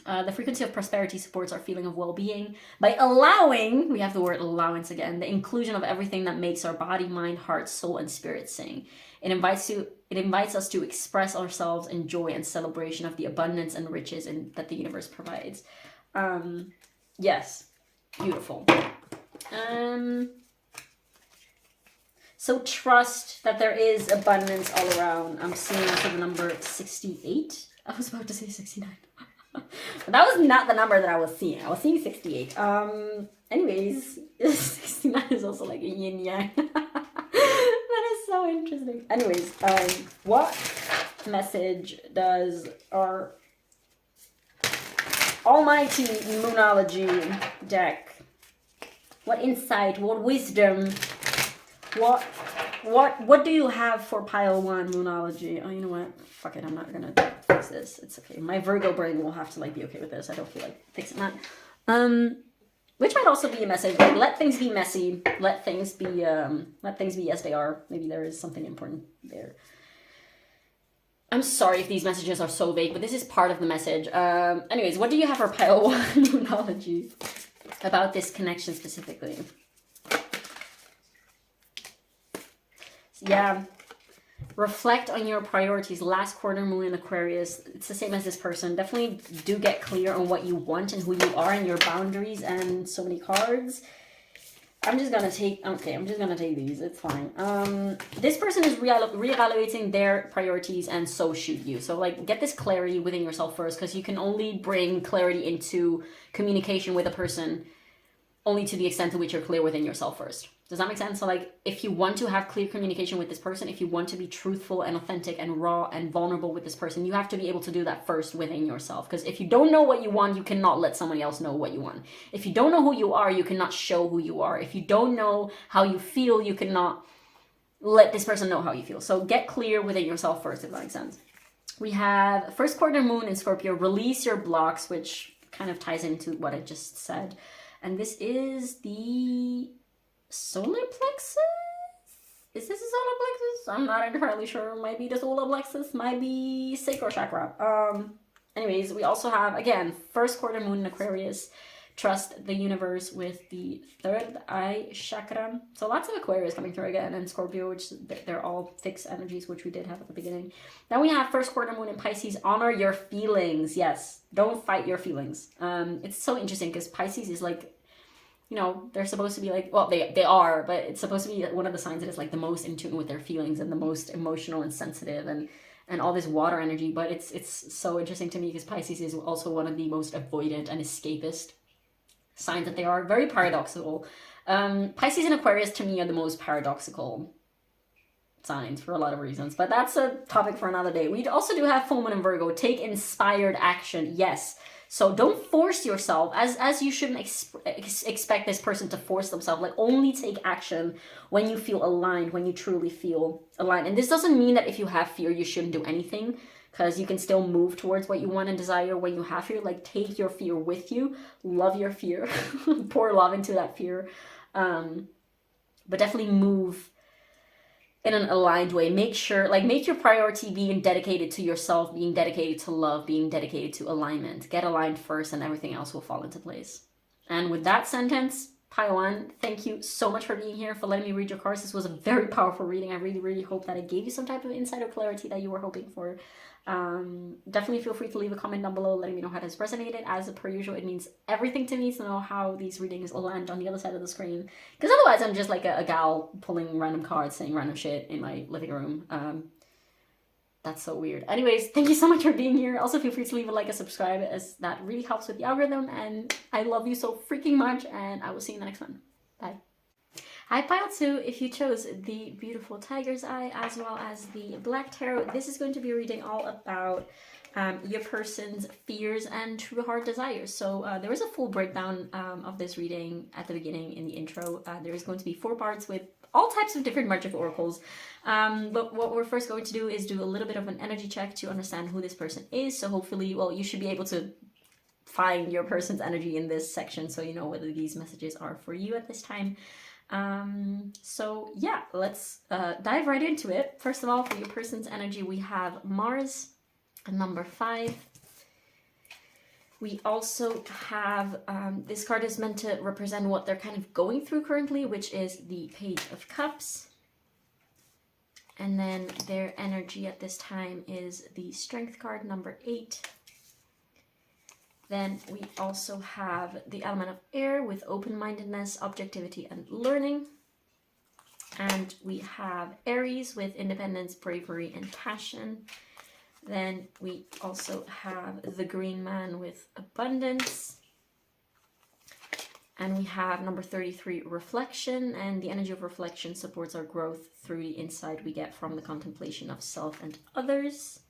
The frequency of prosperity supports our feeling of well-being by allowing, we have the word allowance again, the inclusion of everything that makes our body, mind, heart, soul, and spirit sing. It invites us to express ourselves in joy and celebration of the abundance and riches that the universe provides. Yes, beautiful. So trust that there is abundance all around. I'm seeing also the number 68. I was about to say 69. But that was not the number that I was seeing. I was seeing 68. Anyways, 69 is also like a yin yang. That is so interesting. Anyways, what message does our almighty moonology deck, what insight, what wisdom, what do you have for pile 1 moonology? Oh, you know what? Fuck it, I'm not gonna fix this. It's okay. My Virgo brain will have to like be okay with this. I don't feel like fixing that. Which might also be a message. Like, let things be messy. Let things be as they are. Maybe there is something important there. I'm sorry if these messages are so vague, but this is part of the message. Anyways, what do you have for pile 1 moonology about this connection specifically? Yeah. Reflect on your priorities. Last quarter moon in Aquarius. It's the same as this person. Definitely do get clear on what you want and who you are and your boundaries and so many cards. I'm just gonna take, okay, I'm just gonna take these, it's fine. This person is reevaluating their priorities, and so should you. So like, get this clarity within yourself first, because you can only bring clarity into communication with a person only to the extent to which you're clear within yourself first. Does that make sense? So like, if you want to have clear communication with this person, if you want to be truthful and authentic and raw and vulnerable with this person, you have to be able to do that first within yourself. Because if you don't know what you want, you cannot let somebody else know what you want. If you don't know who you are, you cannot show who you are. If you don't know how you feel, you cannot let this person know how you feel. So get clear within yourself first, if that makes sense. We have first quarter moon in Scorpio, release your blocks, which kind of ties into what I just said. And this is the solar plexus? Is this a solar plexus? I'm not entirely sure. Might be the solar plexus, might be sacral chakra. Anyways, we also have, again, first quarter moon in Aquarius. Trust the universe with the third eye chakra. So lots of Aquarius coming through again, and Scorpio, which they're all fixed energies, which we did have at the beginning. Then we have first quarter moon in Pisces. Honor your feelings. Yes, don't fight your feelings. It's so interesting because Pisces is like, you know, they're supposed to be like, well, they are, but it's supposed to be one of the signs that is like the most in tune with their feelings and the most emotional and sensitive and all this water energy. But it's so interesting to me because Pisces is also one of the most avoidant and escapist signs that they are. Very paradoxical. Pisces and Aquarius to me are the most paradoxical signs for a lot of reasons, but that's a topic for another day. We also do have full moon in Virgo. Take inspired action. Yes. So don't force yourself, as you shouldn't expect this person to force themselves. Like, only take action when you feel aligned, when you truly feel aligned. And this doesn't mean that if you have fear, you shouldn't do anything, because you can still move towards what you want and desire when you have fear. Like, take your fear with you, love your fear, pour love into that fear, but definitely move in an aligned way. Make sure, like, make your priority being dedicated to yourself, being dedicated to love, being dedicated to alignment. Get aligned first and everything else will fall into place. And with that sentence, Pile 1, thank you so much for being here, for letting me read your cards. This was a very powerful reading. I really, really hope that it gave you some type of insight or clarity that you were hoping for. Definitely feel free to leave a comment down below letting me know how this resonated. As per usual, it means everything to me to know how these readings will land on the other side of the screen, because otherwise I'm just like a gal pulling random cards saying random shit in my living room. That's so weird. Anyways, thank you so much for being here. Also feel free to leave a like and subscribe, as that really helps with the algorithm, and I love you so freaking much, and I will see you in the next one. Bye. Hi Pile 2, if you chose the beautiful Tiger's Eye as well as the Black Tarot, this is going to be a reading all about your person's fears and true heart desires. So there is a full breakdown of this reading at the beginning in the intro. There is going to be 4 parts with all types of different magic oracles. But what we're first going to do is do a little bit of an energy check to understand who this person is. So hopefully, well, you should be able to find your person's energy in this section so you know whether these messages are for you at this time. So yeah, let's dive right into it. First of all, for your person's energy, we have Mars at number 5. We also have, this card is meant to represent what they're kind of going through currently, which is the Page of Cups. And then their energy at this time is the Strength card, number 8. Then we also have the element of air with open-mindedness, objectivity, and learning. And we have Aries with independence, bravery, and passion. Then we also have the Green Man with abundance. And we have number 33, reflection. And the energy of reflection supports our growth through the insight we get from the contemplation of self and others.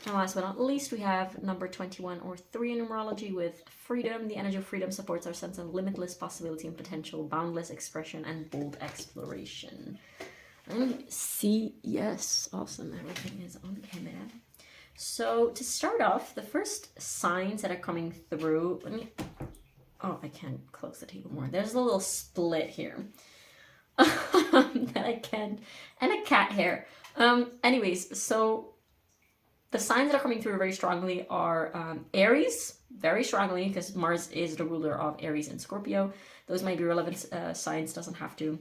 And last but not least, we have number 21 or 3 in numerology with freedom. The energy of freedom supports our sense of limitless possibility and potential, boundless expression, and bold exploration. See, yes, awesome. Everything is on camera. So to start off, the first signs that are coming through, oh, I can't close the table more. There's a little split here that I can't, and a cat hair. Anyways, so the signs that are coming through very strongly are Aries, very strongly, because Mars is the ruler of Aries and Scorpio. Those might be relevant signs, doesn't have to.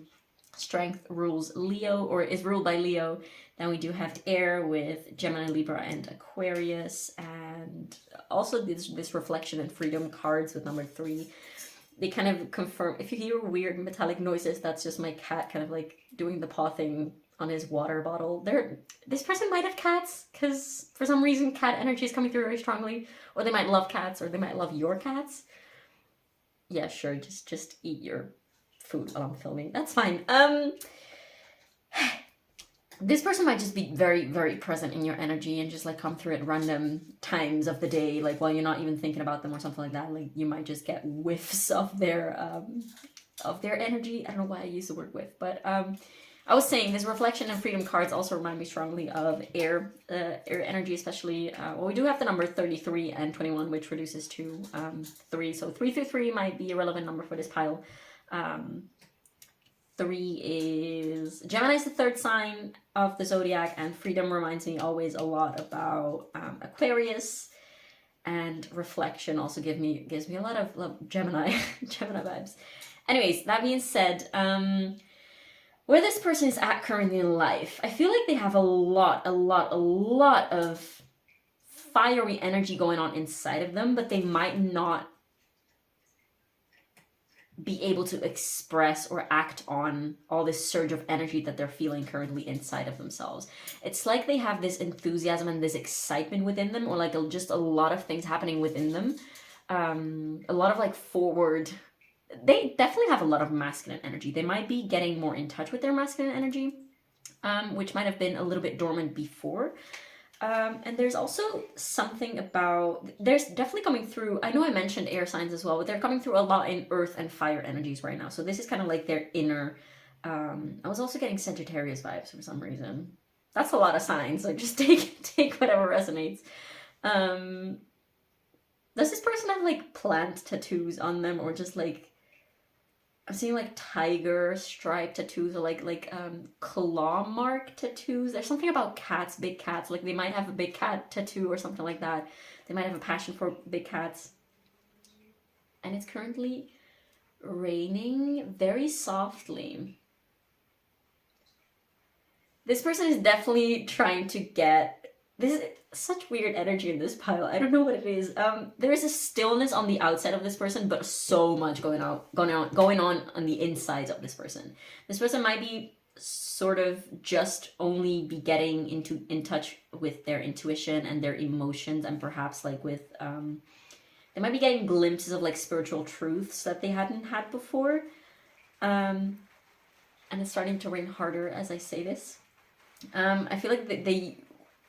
Strength rules Leo, or is ruled by Leo. Then we do have air with Gemini, Libra, and Aquarius. And also this reflection and freedom cards with number 3. they kind of confirm, if you hear weird metallic noises, that's just my cat kind of like doing the paw thing on his water bottle. This person might have cats, because for some reason cat energy is coming through very strongly, or they might love cats, or they might love your cats. Yeah, sure, just eat your food while I'm filming. That's fine. This person might just be very, very present in your energy and just like come through at random times of the day, like while you're not even thinking about them or something like that. Like you might just get whiffs of their energy. I don't know why I use the word whiff, but I was saying this reflection and freedom cards also remind me strongly of air energy, especially. Well, we do have the number 33 and 21, which reduces to 3. So 3 through 3 might be a relevant number for this pile. 3 is Gemini is the third sign of the zodiac, and freedom reminds me always a lot about Aquarius, and reflection also gives me a lot of Gemini Gemini vibes. Anyways, that being said, where this person is at currently in life, I feel like they have a lot of fiery energy going on inside of them, but they might not be able to express or act on all this surge of energy that they're feeling currently inside of themselves. It's like they have this enthusiasm and this excitement within them, or like just a lot of things happening within them. A lot of like forward. They definitely have a lot of masculine energy. They might be getting more in touch with their masculine energy, which might have been a little bit dormant before. And there's also something about, there's definitely coming through, I know I mentioned air signs as well, but they're coming through a lot in earth and fire energies right now. So this is kind of like their inner, I was also getting Sagittarius vibes for some reason. That's a lot of signs, so just take whatever resonates. Does this person have like plant tattoos on them, or just like, I'm seeing like tiger stripe tattoos, or like claw mark tattoos. There's something about cats, big cats. Like they might have a big cat tattoo or something like that. They might have a passion for big cats. And it's currently raining very softly. This person is definitely trying to get, this is such weird energy in this pile. I don't know what it is. There is a stillness on the outside of this person, but so much going on the insides of this person. This person might be sort of just only be getting in touch with their intuition and their emotions, and perhaps like with they might be getting glimpses of like spiritual truths that they hadn't had before. And it's starting to rain harder as I say this. I feel like they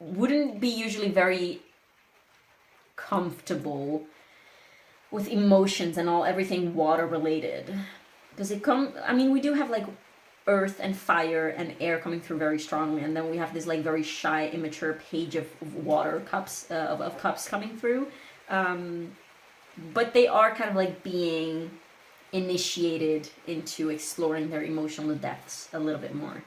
wouldn't be usually very comfortable with emotions and everything water related, because we do have like earth and fire and air coming through very strongly, and then we have this like very shy, immature page of water cups of cups coming through, but they are kind of like being initiated into exploring their emotional depths a little bit more.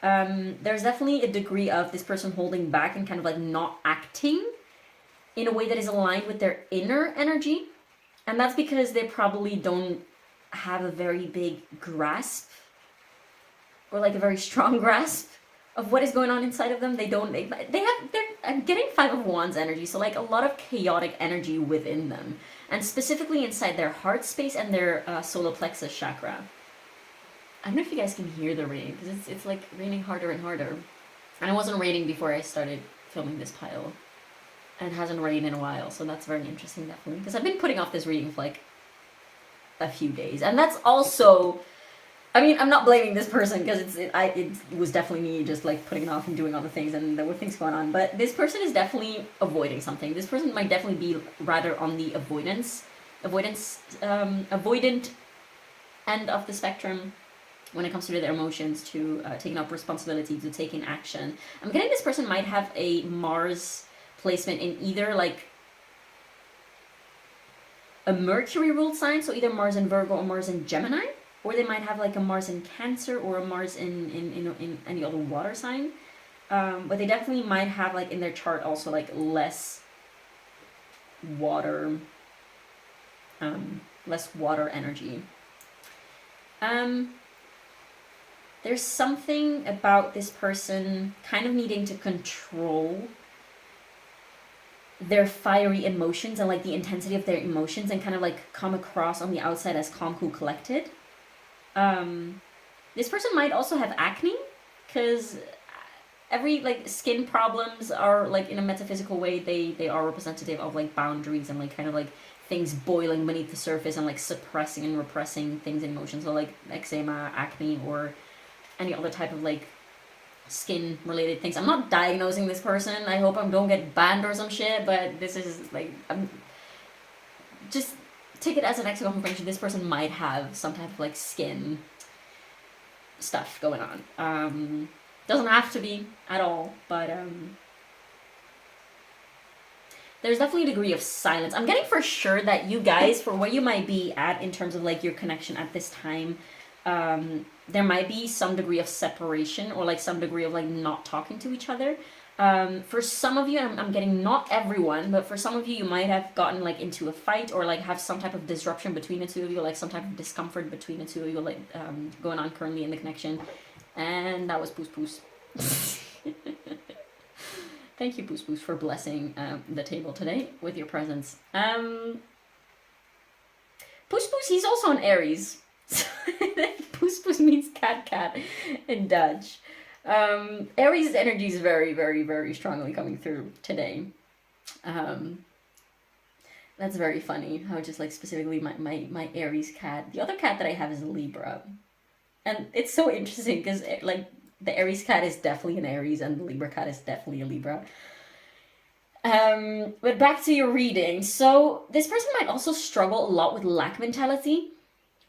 There's definitely a degree of this person holding back and kind of like not acting in a way that is aligned with their inner energy. And that's because they probably don't have a very big grasp, or like a very strong grasp of what is going on inside of them. I'm getting 5 of Wands energy, so like a lot of chaotic energy within them, and specifically inside their heart space and their solar plexus chakra. I don't know if you guys can hear the rain, because it's like raining harder and harder. And it wasn't raining before I started filming this pile. And it hasn't rained in a while, so that's very interesting, definitely. Because I've been putting off this reading for like a few days. And that's also, I mean, I'm not blaming this person, because it was definitely me just like putting it off and doing other things, and there were things going on. But this person is definitely avoiding something. This person might definitely be rather on the avoidant end of the spectrum when it comes to their emotions, to taking up responsibility, to taking action. I'm getting this person might have a Mars placement in either like a Mercury ruled sign, so either Mars in Virgo or Mars in Gemini, or they might have like a Mars in Cancer or a Mars in any other water sign. But they definitely might have like in their chart also like less water energy. There's something about this person kind of needing to control their fiery emotions and like the intensity of their emotions, and kind of like come across on the outside as calm, cool, collected. This person might also have acne, because every like skin problems are like, in a metaphysical way, they are representative of like boundaries and like kind of like things boiling beneath the surface and like suppressing and repressing things and emotions. So like eczema, acne, or any other type of like skin related things. I'm not diagnosing this person. I hope I don't get banned or some shit, but this is like, I'm just take it as an extra confirmation. This person might have some type of like skin stuff going on. Doesn't have to be at all, but there's definitely a degree of silence. I'm getting for sure that you guys, for where you might be at in terms of like your connection at this time, there might be some degree of separation, or like some degree of like not talking to each other. For some of you, I'm getting, not everyone, but for some of you, you might have gotten like into a fight, or like have some type of disruption between the two of you, like some type of discomfort between the two of you, like going on currently in the connection. And that was Poos Poos. Thank you, Poos Poos, for blessing the table today with your presence. Poos Poos, he's also an Aries. Poos Poos means cat in Dutch. Aries' energy is very, very, very strongly coming through today. That's very funny, how just like specifically my Aries cat. The other cat that I have is a Libra. And it's so interesting because like the Aries cat is definitely an Aries and the Libra cat is definitely a Libra. But back to your reading. So this person might also struggle a lot with lack mentality.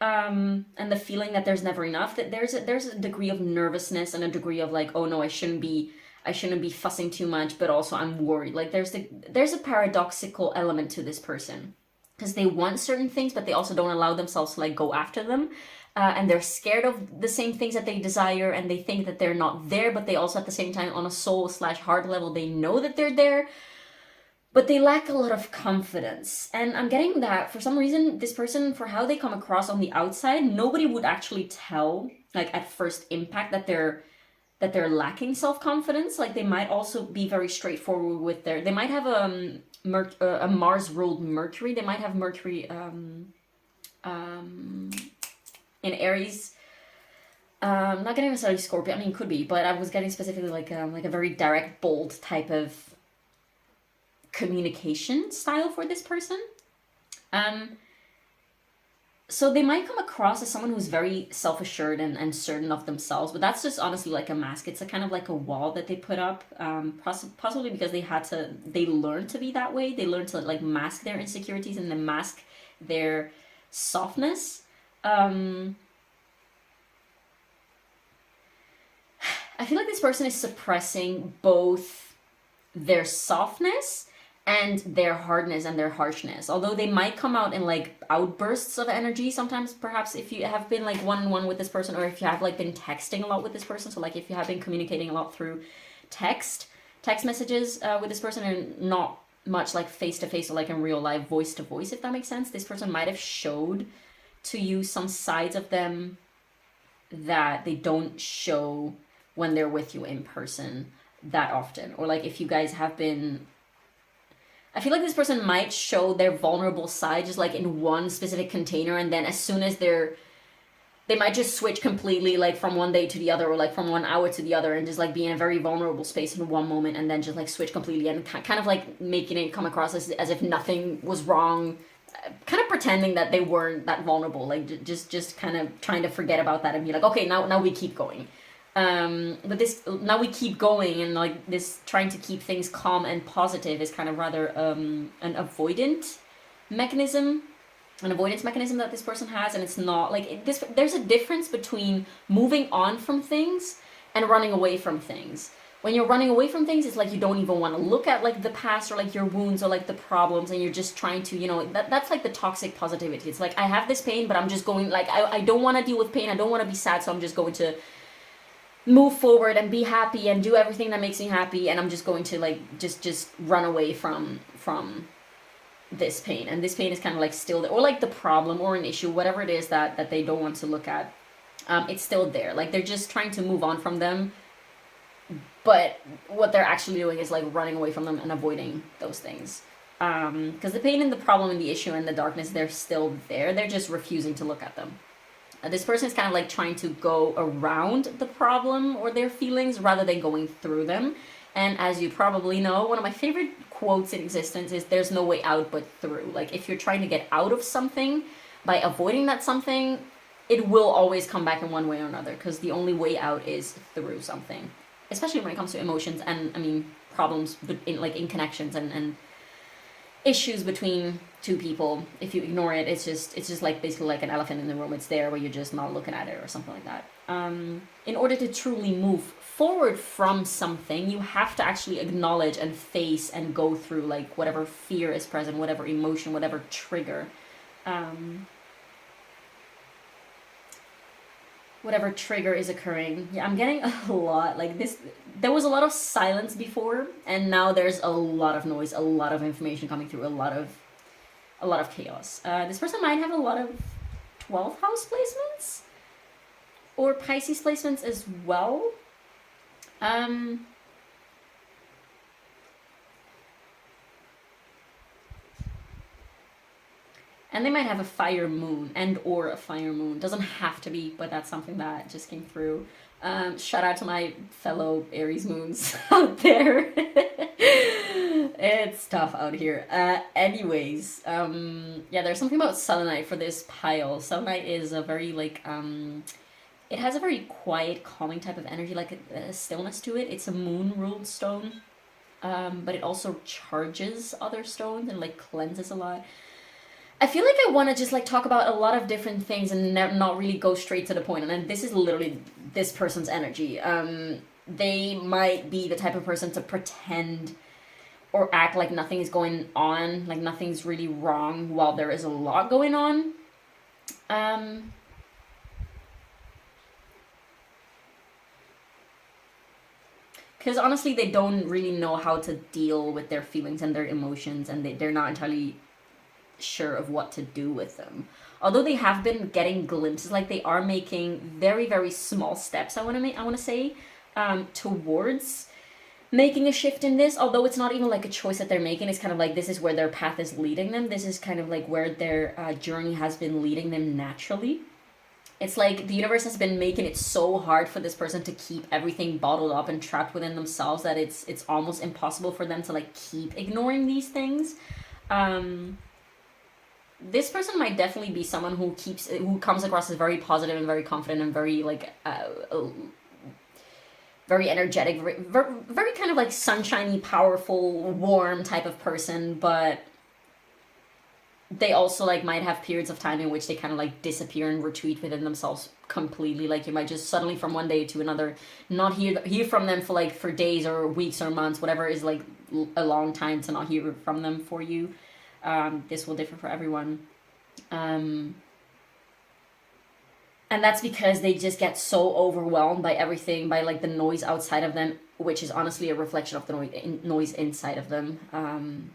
And the feeling that there's never enough, that there's a degree of nervousness and a degree of like, oh no, I shouldn't be fussing too much, but also I'm worried. Like there's a paradoxical element to this person, because they want certain things, but they also don't allow themselves to like go after them. And they're scared of the same things that they desire, and they think that they're not there, but they also at the same time on a soul/heart level, they know that they're there, but they lack a lot of confidence. And I'm getting that for some reason, this person, for how they come across on the outside, nobody would actually tell, like at first impact, that they're lacking self-confidence. Like they might also be very straightforward with they might have a Mars ruled Mercury. They might have Mercury in Aries. Not getting necessarily Scorpio. I mean, it could be, but I was getting specifically like a very direct, bold type of communication style for this person. So they might come across as someone who's very self-assured and certain of themselves, but that's just honestly like a mask. It's a kind of like a wall that they put up, possibly because they learned to be that way. They learned to like mask their insecurities and then mask their softness. I feel like this person is suppressing both their softness and their hardness and their harshness. Although they might come out in like outbursts of energy sometimes, perhaps if you have been like one-on-one with this person, or if you have like been texting a lot with this person. So like if you have been communicating a lot through text messages with this person, and not much like face-to-face or like in real life, voice-to-voice, if that makes sense. This person might have showed to you some sides of them that they don't show when they're with you in person that often. Or like if you guys have been, I feel like this person might show their vulnerable side just like in one specific container, and then as soon as they might just switch completely, like from one day to the other, or like from 1 hour to the other, and just like be in a very vulnerable space in one moment, and then just like switch completely, and kind of like making it come across as if nothing was wrong, kind of pretending that they weren't that vulnerable, like just kind of trying to forget about that and be like, okay, now we keep going. But this, now we keep going, and like this trying to keep things calm and positive is kind of rather an avoidance mechanism that this person has. And it's not like there's a difference between moving on from things and running away from things. When you're running away from things, it's like you don't even want to look at like the past or like your wounds or like the problems, and you're just trying to, that's like the toxic positivity. It's like, I have this pain, but I'm just going, like, I don't want to deal with pain, I don't want to be sad, so I'm just going to move forward and be happy and do everything that makes me happy, and I'm just going to like just run away from this pain. And this pain is kind of like still there, or like the problem or an issue, whatever it is that they don't want to look at. It's still there. Like they're just trying to move on from them but what they're actually doing is like running away from them and avoiding those things. Because the pain and the problem and the issue and the darkness, they're still there. They're just refusing to look at them. This person is kind of like trying to go around the problem or their feelings rather than going through them. And as you probably know, one of my favorite quotes in existence is there's no way out but through. Like if you're trying to get out of something by avoiding that something, it will always come back in one way or another, because the only way out is through something. Especially when it comes to emotions and, I mean, problems in connections and issues between two people. If you ignore it, it's just like basically like an elephant in the room. It's there where you're just not looking at it or something like that. In order to truly move forward from something, you have to actually acknowledge and face and go through like whatever fear is present, whatever emotion, whatever trigger. Whatever trigger is occurring. Yeah, I'm getting a lot like this. There was a lot of silence before, and now there's a lot of noise, a lot of information coming through, a lot of chaos. This person might have a lot of 12th house placements or Pisces placements as well. And they might have a fire moon or a fire moon. Doesn't have to be, but that's something that just came through. Shout out to my fellow Aries moons out there. It's tough out here. Anyways, yeah, there's something about selenite for this pile. Selenite is a very like, it has a very quiet, calming type of energy, like a stillness to it. It's a moon-ruled stone, but it also charges other stones and like cleanses a lot. I feel like I want to just like talk about a lot of different things and not really go straight to the point. And then this is literally this person's energy. They might be the type of person to pretend or act like nothing is going on, like nothing's really wrong while there is a lot going on. Because honestly, they don't really know how to deal with their feelings and their emotions, and they're not entirely sure of what to do with them. Although they have been getting glimpses, like they are making very, very small steps, I want to say, towards making a shift in this. Although it's not even like a choice that they're making. It's kind of like this is where their path is leading them. This is kind of like where their journey has been leading them naturally. It's like the universe has been making it so hard for this person to keep everything bottled up and trapped within themselves that it's almost impossible for them to like keep ignoring these things. This person might definitely be someone who comes across as very positive and very confident and very like very energetic, very kind of like sunshiny, powerful, warm type of person, but they also like might have periods of time in which they kind of like disappear and retreat within themselves completely. Like you might just suddenly from one day to another not hear from them for days or weeks or months, whatever is like a long time to not hear from them for you. This will differ for everyone. And that's because they just get so overwhelmed by everything, by like the noise outside of them, which is honestly a reflection of the noise inside of them,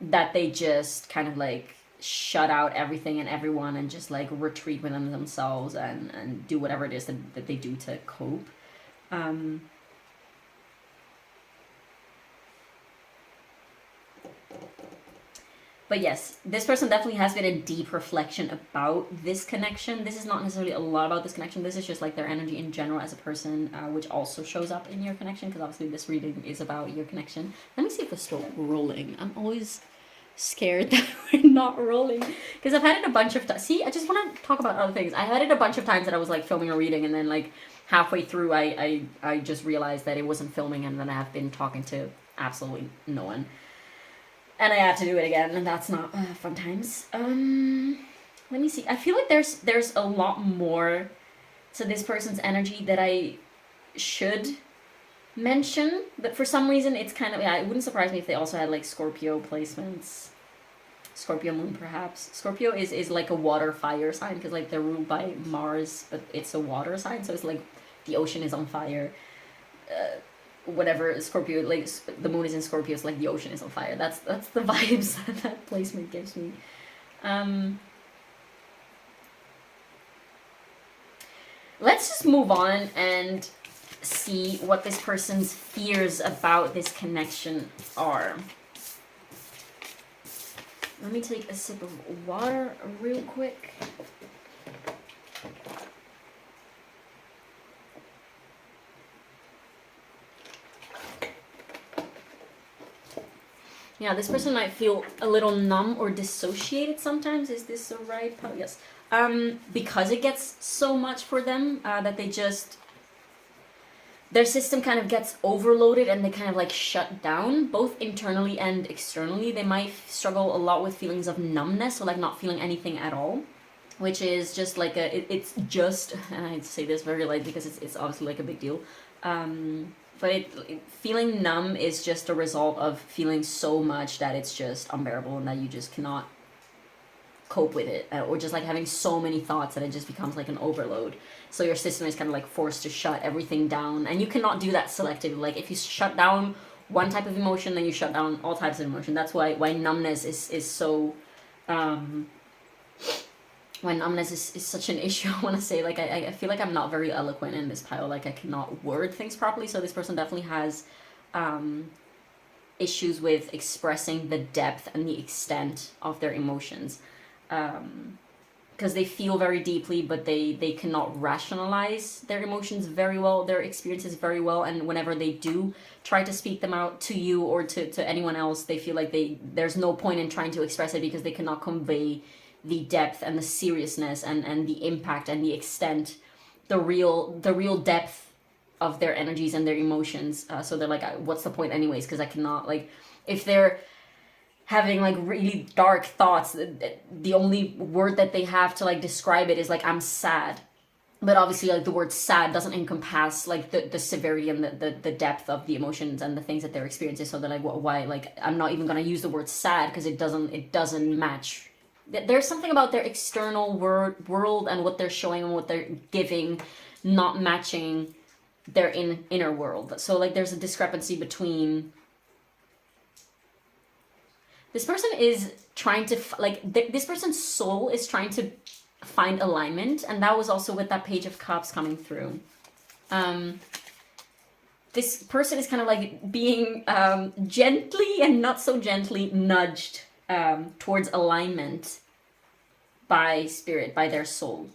that they just kind of like shut out everything and everyone and just like retreat within themselves and do whatever it is that they do to cope. But yes, this person definitely has been a deep reflection about this connection. This is not necessarily a lot about this connection. This is just like their energy in general as a person, which also shows up in your connection, because obviously this reading is about your connection. Let me see if we're still rolling. I'm always scared that we're not rolling, because I've had it a bunch of times. See, I just want to talk about other things. I had it a bunch of times that I was like filming a reading, and then like halfway through I just realized that it wasn't filming, and then I have been talking to absolutely no one. And I had to do it again, and that's not fun times. Let me see. I feel like there's a lot more to this person's energy that I should mention, but for some reason it's kind of, yeah, it wouldn't surprise me if they also had like Scorpio placements. Scorpio moon, perhaps. Scorpio is like a water fire sign, because like they're ruled by Mars, but it's a water sign, so it's like the ocean is on fire. Whatever Scorpio, like the moon is in Scorpio, it's like the ocean is on fire. That's the vibes that placement gives me. Let's just move on and see what this person's fears about this connection are. Let me take a sip of water real quick. Yeah, this person might feel a little numb or dissociated sometimes. Is this the right? Yes. Because it gets so much for them that they just, their system kind of gets overloaded and they kind of like shut down, both internally and externally. They might struggle a lot with feelings of numbness, or like not feeling anything at all, which is just like it's just, and I say this very lightly because it's obviously like a big deal. But feeling numb is just a result of feeling so much that it's just unbearable and that you just cannot cope with it, or just like having so many thoughts that it just becomes like an overload. So your system is kind of like forced to shut everything down, and you cannot do that selectively. Like if you shut down one type of emotion, then you shut down all types of emotion. That's why numbness is so why numbness is such an issue. I want to say, like, I feel like I'm not very eloquent in this pile. Like I cannot word things properly. So this person definitely has issues with expressing the depth and the extent of their emotions, because they feel very deeply, but they cannot rationalize their emotions very well, their experiences very well. And whenever they do try to speak them out to you or to anyone else, they feel like there's no point in trying to express it, because they cannot convey the depth and the seriousness and the impact and the extent, the real depth of their energies and their emotions. So they're like, what's the point anyways? Because I cannot, like, if they're having like really dark thoughts, the only word that they have to like describe it is like, I'm sad. But obviously, like, the word sad doesn't encompass like the severity and the depth of the emotions and the things that they're experiencing. So they're like, why? Like, I'm not even gonna use the word sad because it doesn't match. There's something about their external world and what they're showing and what they're giving not matching their inner world. So like there's a discrepancy between, this person is trying to this person's soul is trying to find alignment, and that was also with that Page of Cups coming through. This person is kind of like being gently and not so gently nudged towards alignment by spirit, by their soul.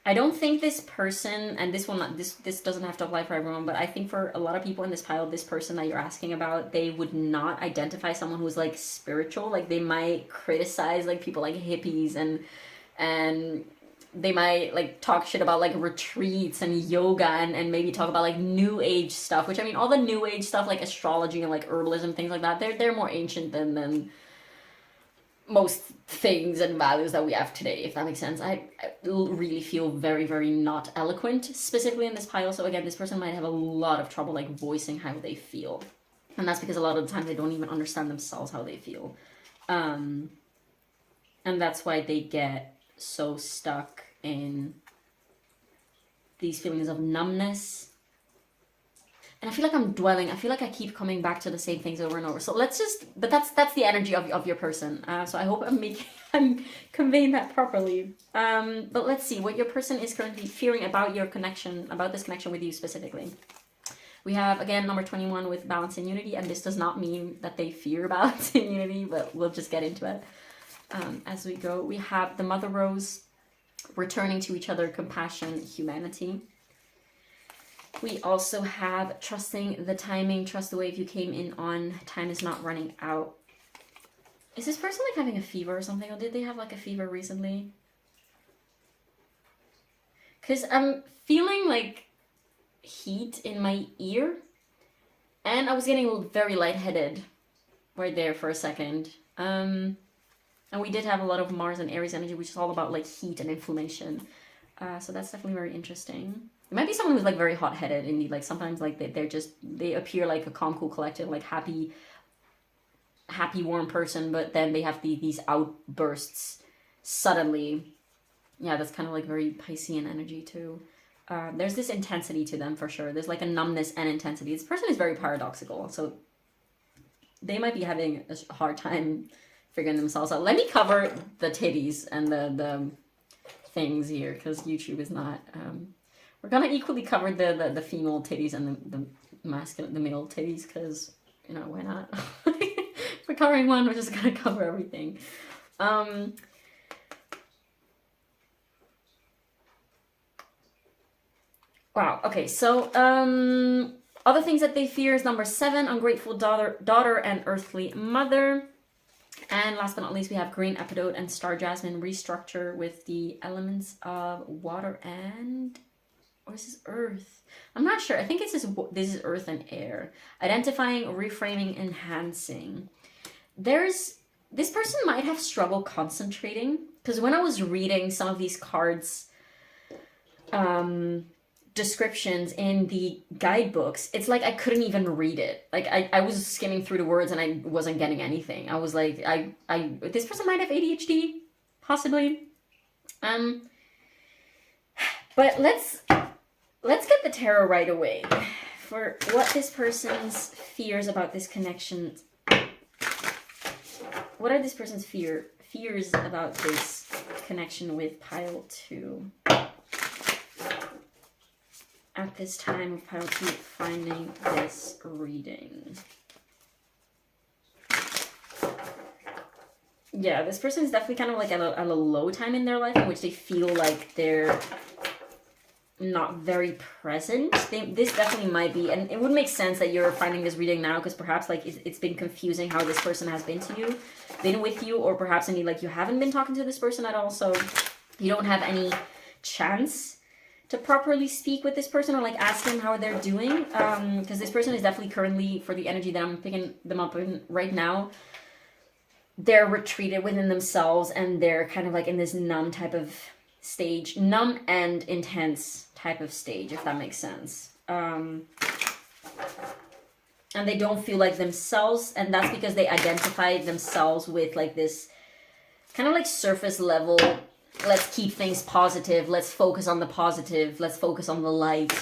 I don't think this person, and this doesn't have to apply for everyone, but I think for a lot of people in this pile, this person that you're asking about, they would not identify someone who's like spiritual. Like they might criticize like people like hippies, and they might like talk shit about like retreats and yoga, and maybe talk about like new age stuff, which I mean, all the new age stuff like astrology and like herbalism, things like that, they're more ancient than most things and values that we have today, if that makes sense. I really feel very, very not eloquent specifically in this pile. So again, this person might have a lot of trouble like voicing how they feel, and that's because a lot of the time they don't even understand themselves how they feel, and that's why they get so stuck in these feelings of numbness. And I feel like I'm dwelling. I feel like I keep coming back to the same things over and over. So let's just, but that's the energy of your person. So I hope I'm conveying that properly. But let's see what your person is currently fearing about your connection, about this connection with you specifically. We have, again, number 21 with balance and unity. And this does not mean that they fear balance and unity, but we'll just get into it as we go. We have the Mother Rose, returning to each other, compassion, humanity. We also have trusting the timing, trust the wave you came in on, time is not running out. Is this person like having a fever or something? Or did they have like a fever recently? Because I'm feeling like heat in my ear. And I was getting very lightheaded right there for a second. And we did have a lot of Mars and Aries energy, which is all about like heat and inflammation. So that's definitely very interesting. It might be someone who's like very hot-headed, and like sometimes like they appear like a calm, cool, collected, like happy, warm person, but then they have these outbursts suddenly. Yeah, that's kind of like very Piscean energy too. There's this intensity to them for sure. There's like a numbness and intensity. This person is very paradoxical, so they might be having a hard time figuring themselves out. Let me cover the titties and the things here because YouTube is not. We're gonna equally cover the female titties and the male titties because, you know, why not? If we're covering one, we're just gonna cover everything. Wow. Okay. So other things that they fear is number 7, ungrateful daughter and earthly mother. And last but not least, we have green epidote and star jasmine restructure with the elements of water and, or is this earth? I'm not sure. I think it's this is earth and air. Identifying, reframing, enhancing. This person might have struggled concentrating, because when I was reading some of these cards, descriptions in the guidebooks, it's like I couldn't even read it. Like I was skimming through the words and I wasn't getting anything. I was like, this person might have ADHD, possibly. But let's get the tarot right away for what this person's fears about this connection. What are this person's fears about this connection with pile 2? At this time of pile 2 finding this reading. Yeah, this person is definitely kind of like at a low time in their life in which they feel like they're not very present. This definitely might be, and it would make sense that you're finding this reading now because perhaps like it's been confusing how this person has been with you, or perhaps indeed like you haven't been talking to this person at all, so you don't have any chance to properly speak with this person or like ask them how they're doing, because this person is definitely currently, for the energy that I'm picking them up in right now, they're retreated within themselves and they're kind of like in this numb type of stage, numb and intense type of stage, if that makes sense. And they don't feel like themselves, and that's because they identify themselves with like this kind of like surface level, let's keep things positive, let's focus on the positive, let's focus on the light,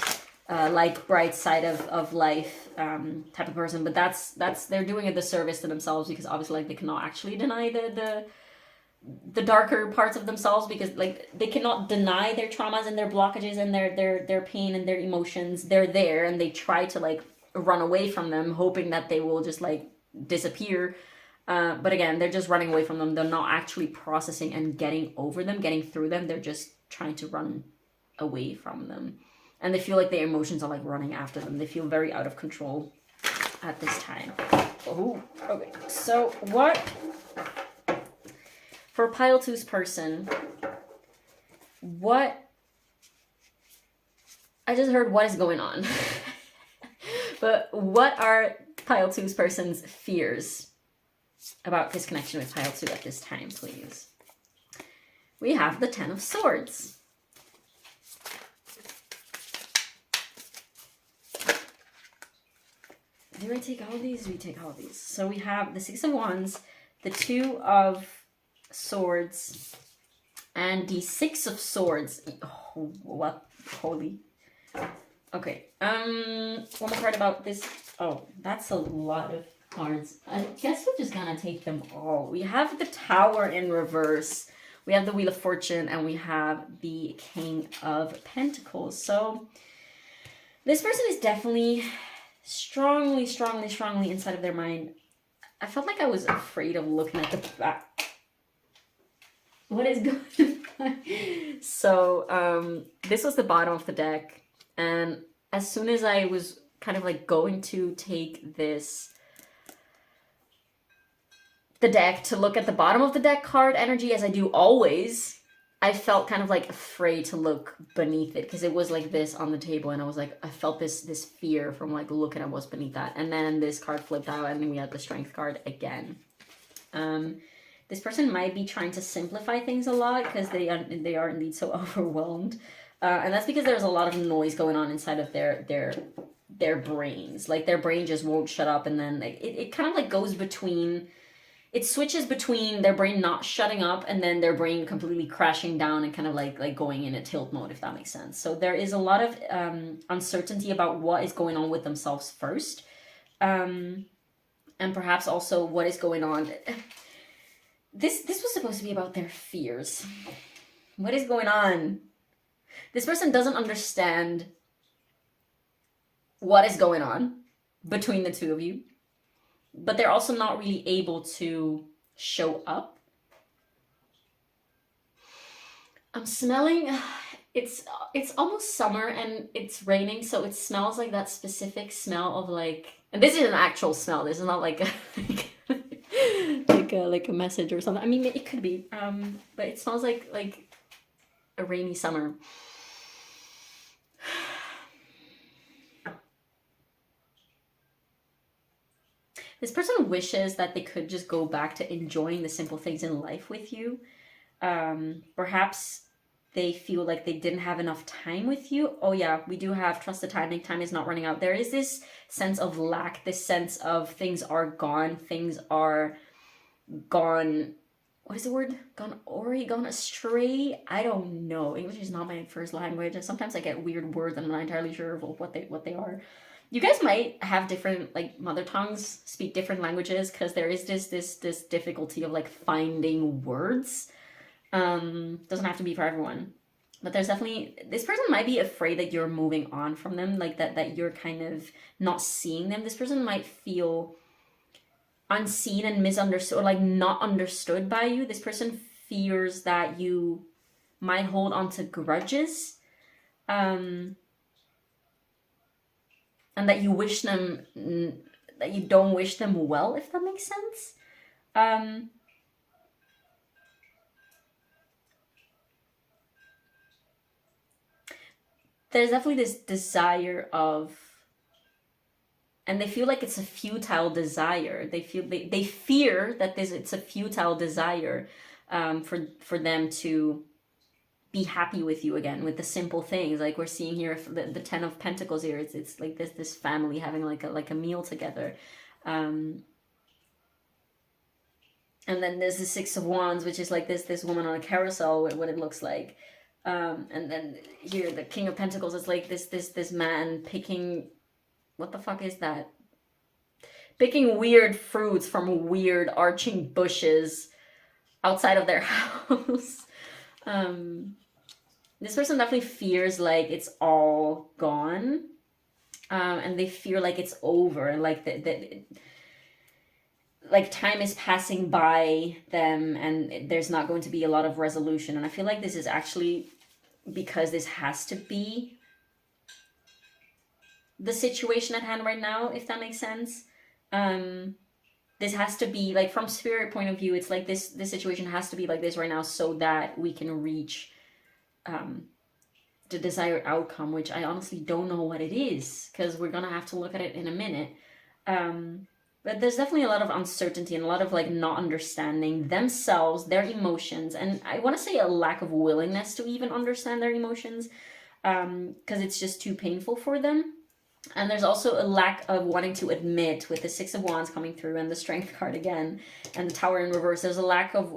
bright side of life type of person. But that's they're doing a disservice to themselves, because obviously like they cannot actually deny the darker parts of themselves, because like they cannot deny their traumas and their blockages and their pain and their emotions. They're there and they try to like run away from them, hoping that they will just like disappear. But again, they're just running away from them. They're not actually processing and getting over them, getting through them. They're just trying to run away from them. And they feel like their emotions are like running after them. They feel very out of control at this time. Oh, okay. So what, for pile 2's person, what, I just heard what is going on. But what are pile 2's person's fears about this connection with pile 2 at this time, please? We have the 10 of Swords. Do I take all of these? We take all of these. So we have the 6 of Wands, the 2 of Swords, and the 6 of Swords. Oh, what? Holy. Okay. One more card about this. Oh, that's a lot of cards. I guess we're just gonna take them all. We have the Tower in reverse, we have the Wheel of Fortune, and we have the King of Pentacles. So this person is definitely strongly inside of their mind. I felt like I was afraid of looking at the back. What is going on? So this was the bottom of the deck, and as soon as I was kind of like going to take the deck to look at the bottom of the deck card energy, as I do always, I felt kind of like afraid to look beneath it, because it was like this on the table, and I was like, I felt this fear from like looking at what's beneath that. And then this card flipped out, and then we had the Strength card again. This person might be trying to simplify things a lot, because they are indeed so overwhelmed, and that's because there's a lot of noise going on inside of their brains. Like their brain just won't shut up, and then like, it kind of like goes between. It switches between their brain not shutting up and then their brain completely crashing down and kind of like going in a tilt mode, if that makes sense. So there is a lot of uncertainty about what is going on with themselves first. And perhaps also what is going on. This was supposed to be about their fears. What is going on? This person doesn't understand what is going on between the two of you, but they're also not really able to show up. I'm smelling, it's almost summer and it's raining, so it smells like that specific smell of like, and this is an actual smell, this is not like like a message or something. I mean, it could be, but it smells like a rainy summer. This person wishes that they could just go back to enjoying the simple things in life with you. Perhaps they feel like they didn't have enough time with you. Oh yeah, we do have trust the timing. Time is not running out. There is this sense of lack, this sense of things are gone. Things are gone. What is the word? Gone astray? I don't know. English is not my first language, and sometimes I get weird words and I'm not entirely sure of what they are. You guys might have different like mother tongues, speak different languages, because there is this difficulty of like finding words. Doesn't have to be for everyone, but there's definitely, this person might be afraid that you're moving on from them, like that you're kind of not seeing them. This person might feel unseen and misunderstood, or like not understood by you. This person fears that you might hold on to grudges, and that you wish them, that you don't wish them well, if that makes sense. There's definitely this desire of, and they feel like it's a futile desire. They fear that it's a futile desire, for them to be happy with you again, with the simple things. Like we're seeing here, the 10 of Pentacles here. It's like this family having like a meal together, and then there's the 6 of Wands, which is like this woman on a carousel, what it looks like. And then here the King of Pentacles is like this man picking, what the fuck is that? Picking weird fruits from weird arching bushes outside of their house. This person definitely fears like it's all gone, and they fear like it's over, and like that like time is passing by them and there's not going to be a lot of resolution. And I feel like this is actually because this has to be the situation at hand right now, if that makes sense. This has to be like, from spirit point of view, it's like this situation has to be like this right now so that we can reach the desired outcome, which I honestly don't know what it is, because we're gonna have to look at it in a minute. But there's definitely a lot of uncertainty and a lot of like not understanding themselves, their emotions, and I want to say a lack of willingness to even understand their emotions, because it's just too painful for them. And there's also a lack of wanting to admit, with the 6 of Wands coming through and the Strength card again and the Tower in reverse. There's a lack of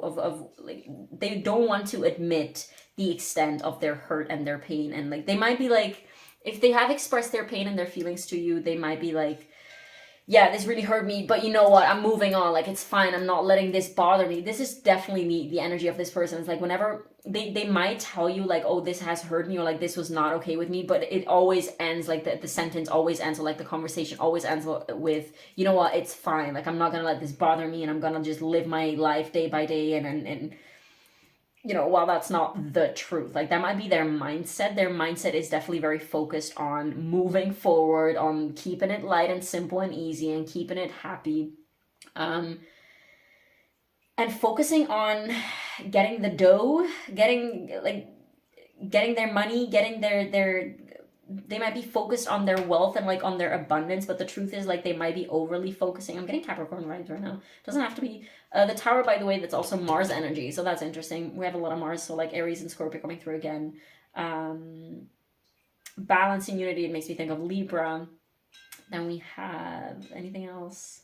like, they don't want to admit the extent of their hurt and their pain. And like, they might be like, if they have expressed their pain and their feelings to you, they might be like, yeah, this really hurt me, but you know what? I'm moving on. Like, it's fine. I'm not letting this bother me. This is definitely the energy of this person. It's like, whenever they might tell you like, oh, this has hurt me, or like this was not okay with me, but it always ends like the sentence always ends, or like the conversation always ends with, you know what? It's fine. Like, I'm not gonna let this bother me, and I'm gonna just live my life day by day. And you know, while that's not the truth, like that might be their mindset. Their mindset is definitely very focused on moving forward, on keeping it light and simple and easy, and keeping it happy, and focusing on getting the dough, getting their money, getting their they might be focused on their wealth and like on their abundance, but the truth is like they might be overly focusing. I'm getting Capricorn vibes right now. Doesn't have to be. The Tower, by the way, that's also Mars energy, so that's interesting. We have a lot of Mars, so like Aries and Scorpio coming through again. Balance and unity, it makes me think of Libra. Then we have anything else?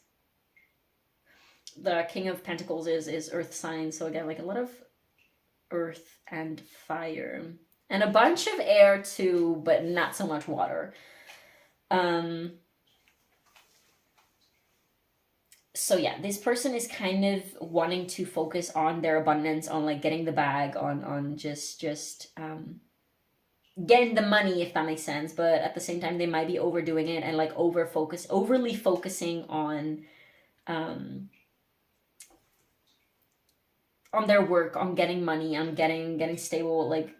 The King of Pentacles is Earth sign, so again, like a lot of earth and fire. And a bunch of air too, but not so much So yeah, this person is kind of wanting to focus on their abundance, on like getting the bag, on just getting the money, if that makes sense. But at the same time, they might be overdoing it and like overly focusing on their work, on getting money, on getting stable, like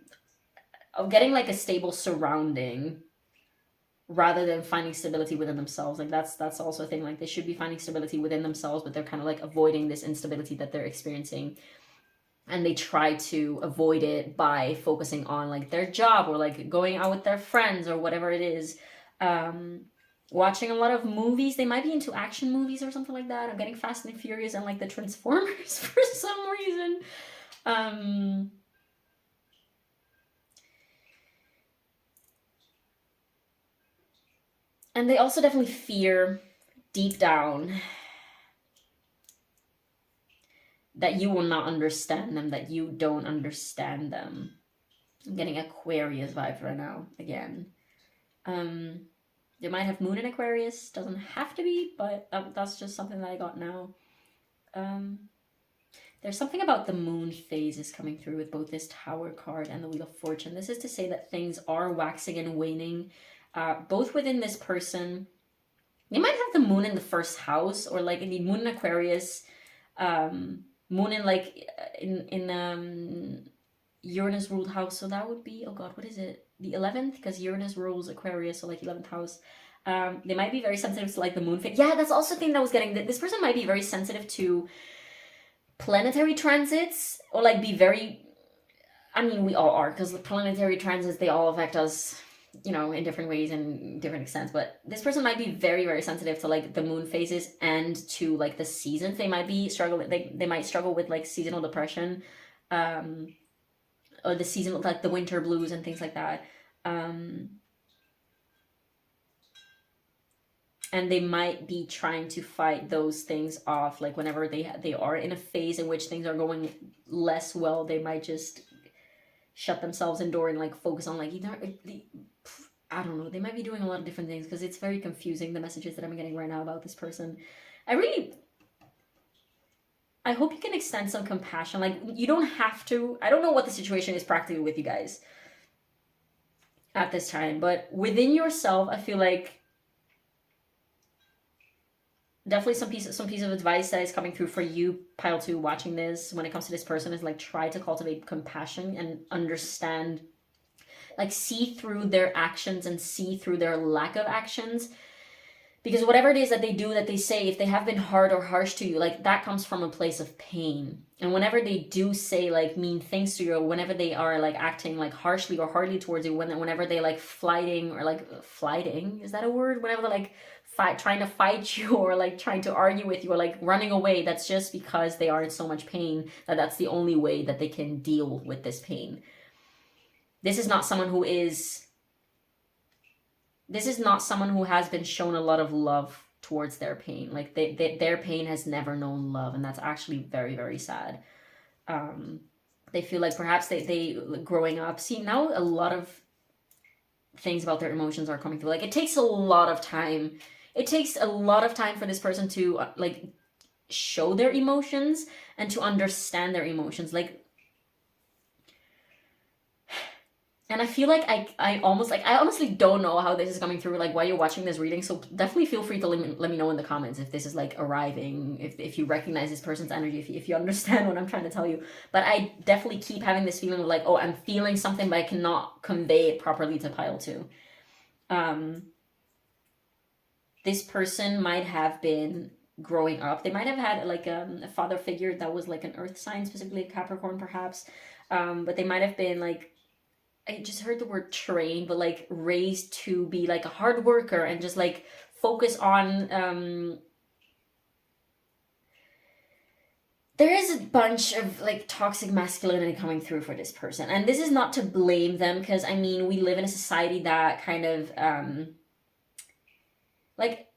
of getting like a stable surrounding, rather than finding stability within themselves. Like that's also a thing. Like they should be finding stability within themselves, but they're kind of like avoiding this instability that they're experiencing, and they try to avoid it by focusing on like their job, or like going out with their friends, or whatever it is. Watching a lot of movies. They might be into action movies or something like that. I'm getting Fast and Furious and like the Transformers for some reason. And they also definitely fear deep down that you will not understand them, that you don't understand them. I'm getting Aquarius vibes right now again. They might have moon in Aquarius. Doesn't have to be, but that's just something that I got now. There's something about the moon phases coming through with both this Tower card and the Wheel of Fortune. This is to say that things are waxing and waning, both within this person. They might have the moon in the first house, or like in the moon in Aquarius, moon in like in Uranus ruled house. So that would be, oh god, what is it? The 11th, because Uranus rules Aquarius, so like 11th house. They might be very sensitive to like the moon phase. Yeah, that's also the thing that was getting, this person might be very sensitive to planetary transits, or like be very, I mean, we all are, because the planetary transits, they all affect us, you know, in different ways and different extents. But this person might be very, very sensitive to like the moon phases and to like the seasons. They might be struggling, they might struggle with like seasonal depression, or the season, like the winter blues and things like that. And they might be trying to fight those things off. Like whenever they are in a phase in which things are going less well, they might just shut themselves indoor and like focus on like either, I don't know, they might be doing a lot of different things, because it's very confusing, the messages that I'm getting right now about this person. I hope you can extend some compassion. Like, you don't have to, I don't know what the situation is practically with you guys at this time, but within yourself, I feel like definitely some piece of advice that is coming through for you, pile 2, watching this, when it comes to this person, is like try to cultivate compassion and understand, like see through their actions and see through their lack of actions. Because whatever it is that they do, that they say, if they have been hard or harsh to you, like that comes from a place of pain. And whenever they do say like mean things to you, or whenever they are like acting like harshly or hardly towards you, whenever they like flighting, is that a word? Whenever they're like trying to fight you, or like trying to argue with you, or like running away, that's just because they are in so much pain that that's the only way that they can deal with this pain. This is not someone who has been shown a lot of love towards their pain. Like their pain has never known love, and that's actually very, very sad. They feel like perhaps they growing up, see now a lot of things about their emotions are coming through. Like it takes a lot of time. It takes a lot of time for this person to like show their emotions and to understand their emotions. Like, and I feel like I honestly don't know how this is coming through, like while you're watching this reading. So definitely feel free to let me know in the comments if this is like arriving, if you recognize this person's energy, if you understand what I'm trying to tell you. But I definitely keep having this feeling of like, oh, I'm feeling something, but I cannot convey it properly to pile 2. This person might have been growing up, they might have had like a father figure that was like an earth sign, specifically a Capricorn perhaps, but they might have been like, I just heard the word trained, but like raised to be like a hard worker and just like focus on, there is a bunch of like toxic masculinity coming through for this person. And this is not to blame them, because I mean, we live in a society that kind of, like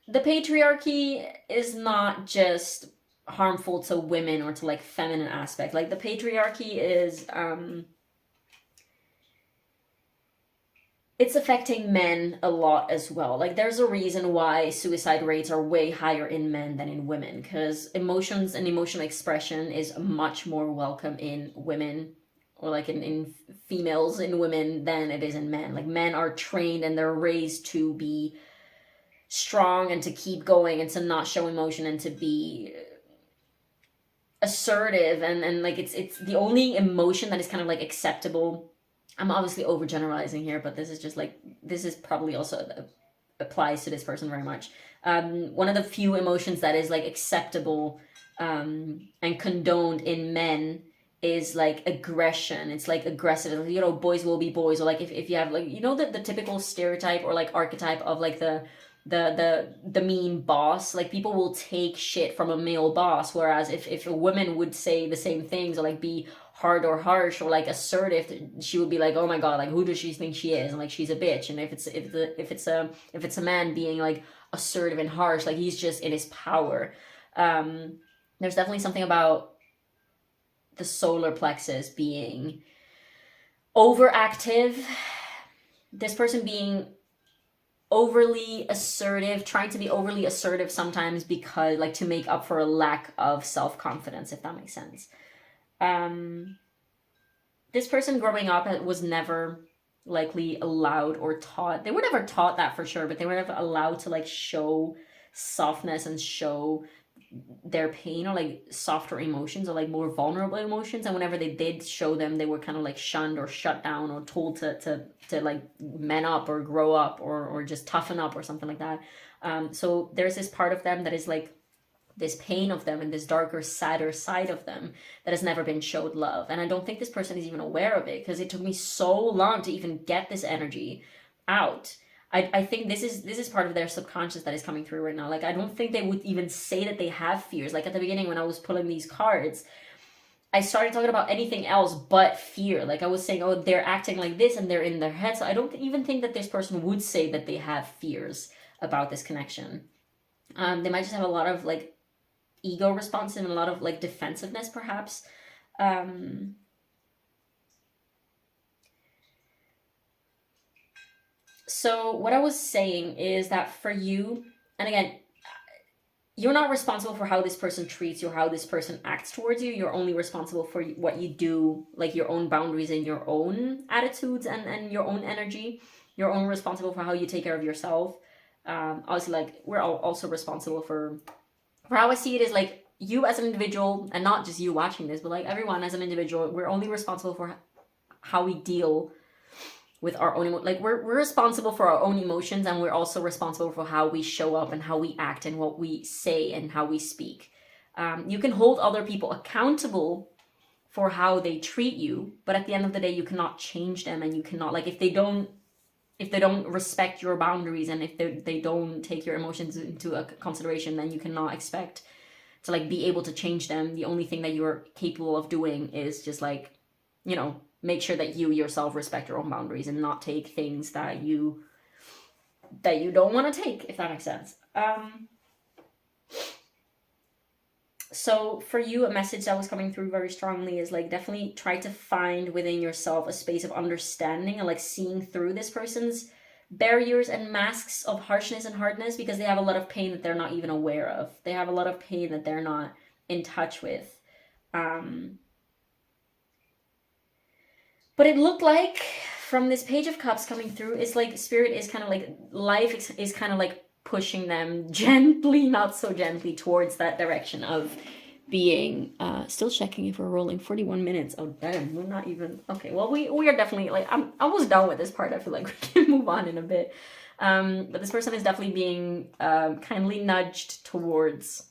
the patriarchy is not just harmful to women or to like feminine aspect. Like the patriarchy is, it's affecting men a lot as well. Like there's a reason why suicide rates are way higher in men than in women, because emotions and emotional expression is much more welcome in women, or like in females, in women, than it is in men. Like men are trained and they're raised to be strong and to keep going and to not show emotion and to be assertive, and like it's the only emotion that is kind of like acceptable. I'm obviously overgeneralizing here, but this is just like, this is probably also applies to this person very much. One of the few emotions that is like acceptable and condoned in men is like aggression. It's like aggressive, you know, boys will be boys, or like if you have like, you know, the typical stereotype or like archetype of like the mean boss. Like people will take shit from a male boss, whereas if a woman would say the same things, or like be hard or harsh or like assertive, she would be like, oh my god, like who does she think she is, and like she's a bitch. And if it's a man being like assertive and harsh, like he's just in his power. There's definitely something about the solar plexus being overactive, this person being overly assertive, trying to be overly assertive sometimes, because like to make up for a lack of self-confidence, if that makes sense. This person growing up was never likely allowed or taught, they were never taught that for sure, but they were never allowed to like show softness and show their pain, or like softer emotions, or like more vulnerable emotions. And whenever they did show them, they were kind of like shunned or shut down, or told to like man up or grow up, or just toughen up or something like that. So there's this part of them that is like this pain of them, and this darker, sadder side of them that has never been showed love. And I don't think this person is even aware of it, because it took me so long to even get this energy out. I think this is part of their subconscious that is coming through right now. Like I don't think they would even say that they have fears. Like at the beginning when I was pulling these cards, I started talking about anything else but fear. Like I was saying, oh, they're acting like this and they're in their head. So I don't even think that this person would say that they have fears about this connection. They might just have a lot of like ego response and a lot of like defensiveness, perhaps. So what I was saying is that for you, and again, you're not responsible for how this person treats you or how this person acts towards you. You're only responsible for what you do, like your own boundaries and your own attitudes and your own energy. You're only responsible for how you take care of yourself. Obviously, like we're all also responsible for how I see it is like you as an individual, and not just you watching this, but like everyone as an individual, we're only responsible for how we deal with our own like we're responsible for our own emotions, and we're also responsible for how we show up and how we act and what we say and how we speak. You can hold other people accountable for how they treat you, but at the end of the day, you cannot change them, and you cannot, like, if they don't respect your boundaries, and if they don't take your emotions into a consideration, then you cannot expect to like be able to change them. The only thing that you're capable of doing is just like, you know, make sure that you yourself respect your own boundaries and not take things that you don't want to take, if that makes sense. So for you, a message that was coming through very strongly is like, definitely try to find within yourself a space of understanding and like seeing through this person's barriers and masks of harshness and hardness, because they have a lot of pain that they're not even aware of. They have a lot of pain that they're not in touch with. But it looked like from this Page of Cups coming through, it's like Spirit is kind of like, life is kind of like pushing them gently, not so gently, towards that direction of being, still checking if we're rolling 41 minutes. Oh, damn, we're not even, okay, well, we are definitely, like, I'm almost done with this part. I feel like we can move on in a bit. But this person is definitely being kindly nudged towards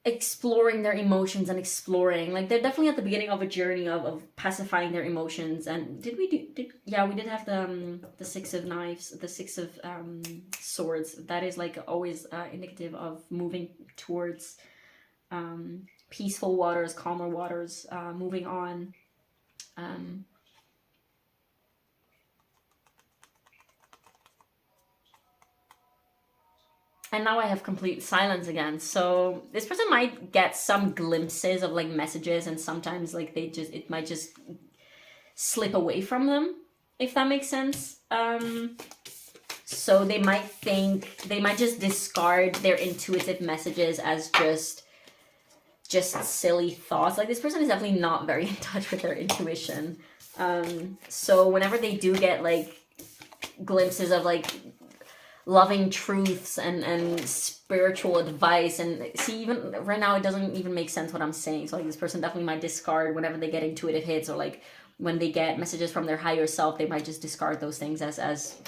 exploring their emotions and exploring, like, they're definitely at the beginning of a journey of pacifying their emotions. And we did have the Six of Knives, the Six of Swords. That is like always indicative of moving towards peaceful waters, calmer waters, moving on. And now I have complete silence again. So this person might get some glimpses of like messages, and sometimes like it might just slip away from them, if that makes sense. So they might just discard their intuitive messages as just silly thoughts. Like, this person is definitely not very in touch with their intuition. So whenever they do get like glimpses of like loving truths and spiritual advice, and see, even right now it doesn't even make sense what I'm saying. So like, this person definitely might discard whenever they get intuitive hits, or like when they get messages from their higher self, they might just discard those things as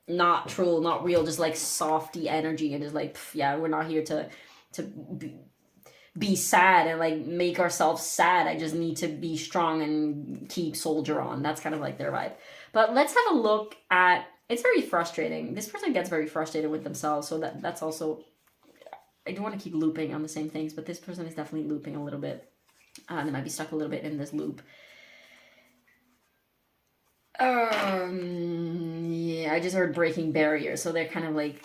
not true, not real, just like softy energy, and just like, yeah, we're not here to be sad and like make ourselves sad. I just need to be strong and keep soldier on. That's kind of like their vibe. But let's have a look at, it's very frustrating. This person gets very frustrated with themselves, so that's also, I don't want to keep looping on the same things, but this person is definitely looping a little bit. They might be stuck a little bit in this loop. Yeah, I just heard breaking barriers, so they're kind of like,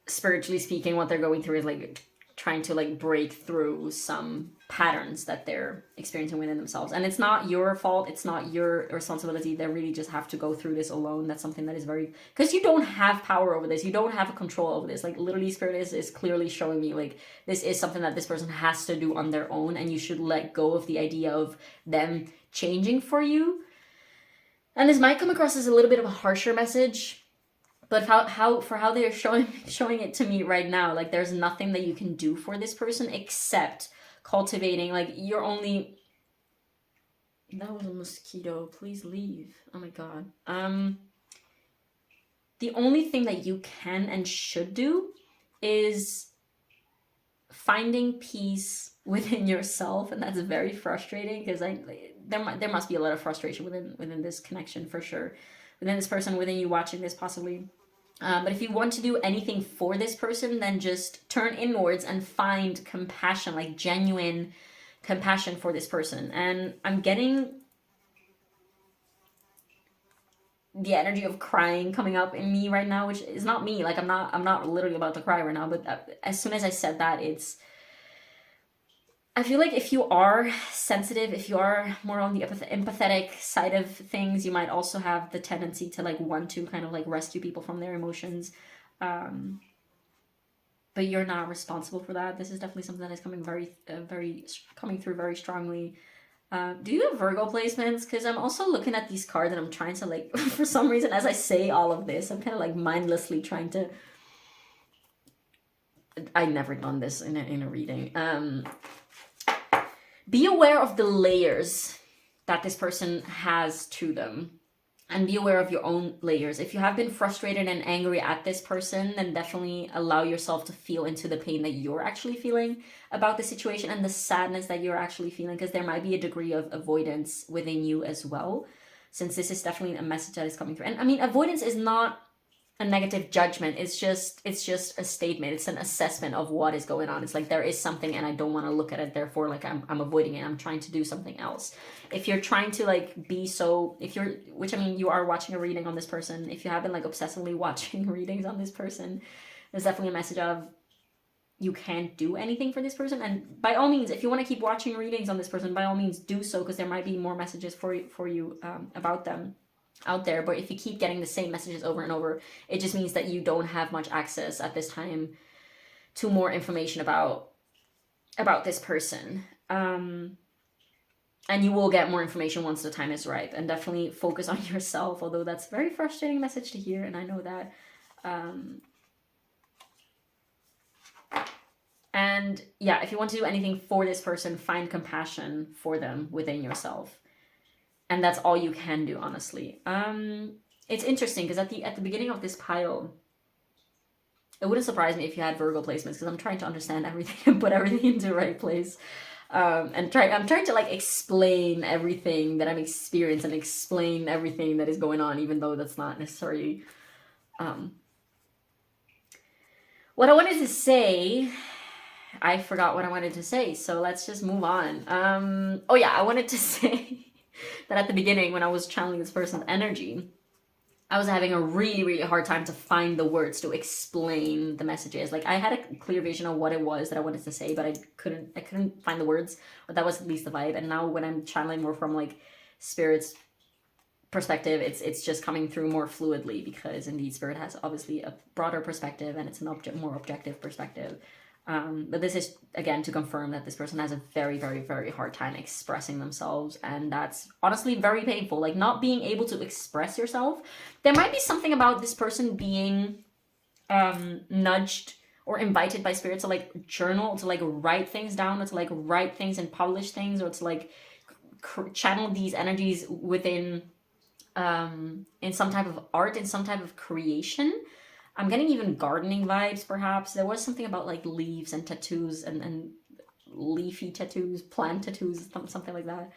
spiritually speaking, what they're going through is like trying to like break through some patterns that they're experiencing within themselves. And it's not your fault, it's not your responsibility. They really just have to go through this alone. That's something that is very, because you don't have power over this, you don't have control over this. Like, literally, Spirit is clearly showing me like this is something that this person has to do on their own, and you should let go of the idea of them changing for you. And this might come across as a little bit of a harsher message, but how they're showing it to me right now, like, there's nothing that you can do for this person except cultivating, like, you're only, that was a mosquito, please leave, oh my god. The only thing that you can and should do is finding peace within yourself, and that's very frustrating, because there must be a lot of frustration within this connection, for sure, within this person, within you watching this, possibly. But if you want to do anything for this person, then just turn inwards and find compassion, like genuine compassion for this person. And I'm getting the energy of crying coming up in me right now, which is not me. Like, I'm not literally about to cry right now, but as soon as I said that, I feel like if you are sensitive, if you are more on the empathetic side of things, you might also have the tendency to like want to kind of like rescue people from their emotions. But you're not responsible for that. This is definitely something that is coming coming through very strongly. Do you have Virgo placements? Because I'm also looking at these cards and I'm trying to like, for some reason, as I say all of this, I'm kind of like mindlessly trying to, I've never done this in a reading. Be aware of the layers that this person has to them, and be aware of your own layers. If you have been frustrated and angry at this person, then definitely allow yourself to feel into the pain that you're actually feeling about the situation, and the sadness that you're actually feeling, because there might be a degree of avoidance within you as well, since this is definitely a message that is coming through. And I mean, avoidance is not a negative judgment, it's just a statement, it's an assessment of what is going on. It's like, there is something and I don't want to look at it, therefore like I'm avoiding it, I'm trying to do something else. If you're trying to like be so, which I mean, you are watching a reading on this person, if you have been like obsessively watching readings on this person, there's definitely a message of you can't do anything for this person. And by all means, if you want to keep watching readings on this person, by all means do so, because there might be more messages for you about them out there. But if you keep getting the same messages over and over, it just means that you don't have much access at this time to more information about this person. And you will get more information once the time is ripe. And definitely focus on yourself, although that's a very frustrating message to hear, and I know that. And yeah, if you want to do anything for this person, find compassion for them within yourself. And that's all you can do, honestly. It's interesting, because at the beginning of this pile, it wouldn't surprise me if you had Virgo placements, because I'm trying to understand everything and put everything into the right place. I'm trying to like explain everything that I'm experiencing, and explain everything that is going on, even though that's not necessarily what I wanted to say. I forgot what I wanted to say, so let's just move on. Oh yeah, I wanted to say that at the beginning, when I was channeling this person's energy, I was having a really, really hard time to find the words to explain the messages. Like, I had a clear vision of what it was that I wanted to say, but I couldn't find the words, but that was at least the vibe. And now when I'm channeling more from like Spirit's perspective, it's just coming through more fluidly, because indeed Spirit has obviously a broader perspective and it's an more objective perspective. But this is, again, to confirm that this person has a very, very, very hard time expressing themselves, and that's honestly very painful. Like, not being able to express yourself. There might be something about this person being nudged or invited by Spirit to like journal, to like write things down, or to like write things and publish things, or to like channel these energies within in some type of art, in some type of creation. I'm getting even gardening vibes, perhaps. There was something about like leaves and tattoos and leafy tattoos, plant tattoos, something like that.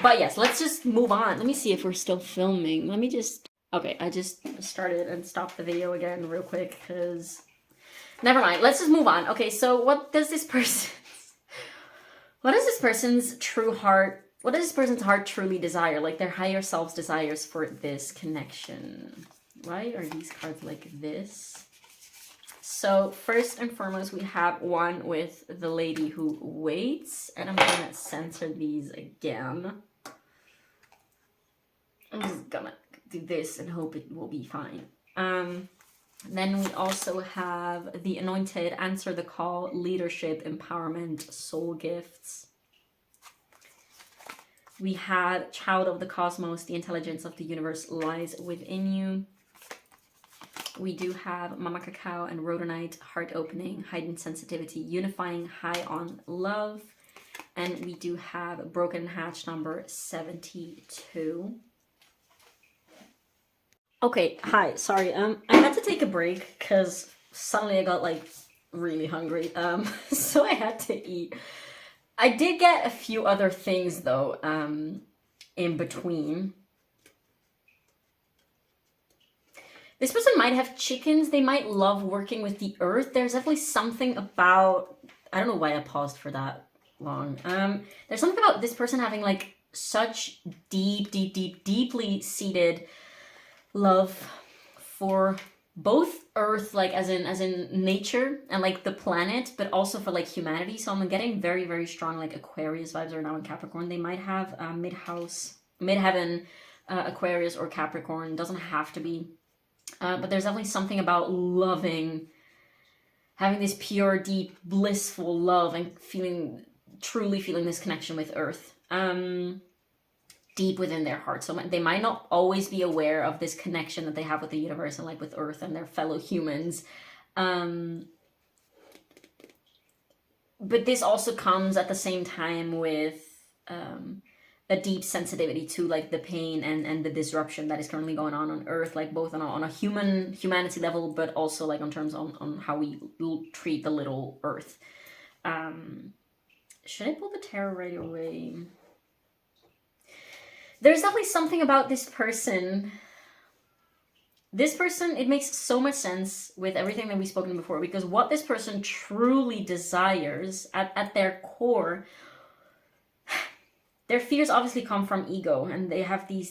But yes, let's just move on. Let me see if we're still filming. Let me just... Okay, I just started and stopped the video again real quick because... Never mind, let's just move on. Okay, so what does this person... What does this person's true heart... What does this person's heart truly desire? Like their higher self's desires for this connection. Why are these cards like this? So first and foremost, we have one with the lady who waits. And I'm going to censor these again. I'm just gonna do this and hope it will be fine. Then we also have the Anointed, Answer the Call, Leadership, Empowerment, Soul Gifts. We have Child of the Cosmos, the intelligence of the universe lies within you. We do have Mama Cacao and Rhodonite, Heart Opening, Heightened Sensitivity, Unifying, High on Love. And we do have Broken Hatch number 72. Okay, hi, sorry, I had to take a break because suddenly I got like really hungry, so I had to eat. I did get a few other things though, in between. This person might have chickens, they might love working with the earth. There's definitely something about, I don't know why I paused for that long. There's something about this person having like such deeply seated love for both earth, like as in nature and like the planet, but also for like humanity. So I'm getting very, very strong like Aquarius vibes right now in Capricorn. They might have midheaven Aquarius or Capricorn. Doesn't have to be, but there's definitely something about loving, having this pure, deep, blissful love and truly feeling this connection with earth. Deep within their heart. So they might not always be aware of this connection that they have with the universe and like with earth and their fellow humans. But this also comes at the same time with a deep sensitivity to like the pain and the disruption that is currently going on earth, like both on a humanity level, but also like on terms on how we treat the little earth. Should I pull the tarot right away? There's definitely something about this person. This person, it makes so much sense with everything that we've spoken before, because what this person truly desires at their core, their fears obviously come from ego, and they have these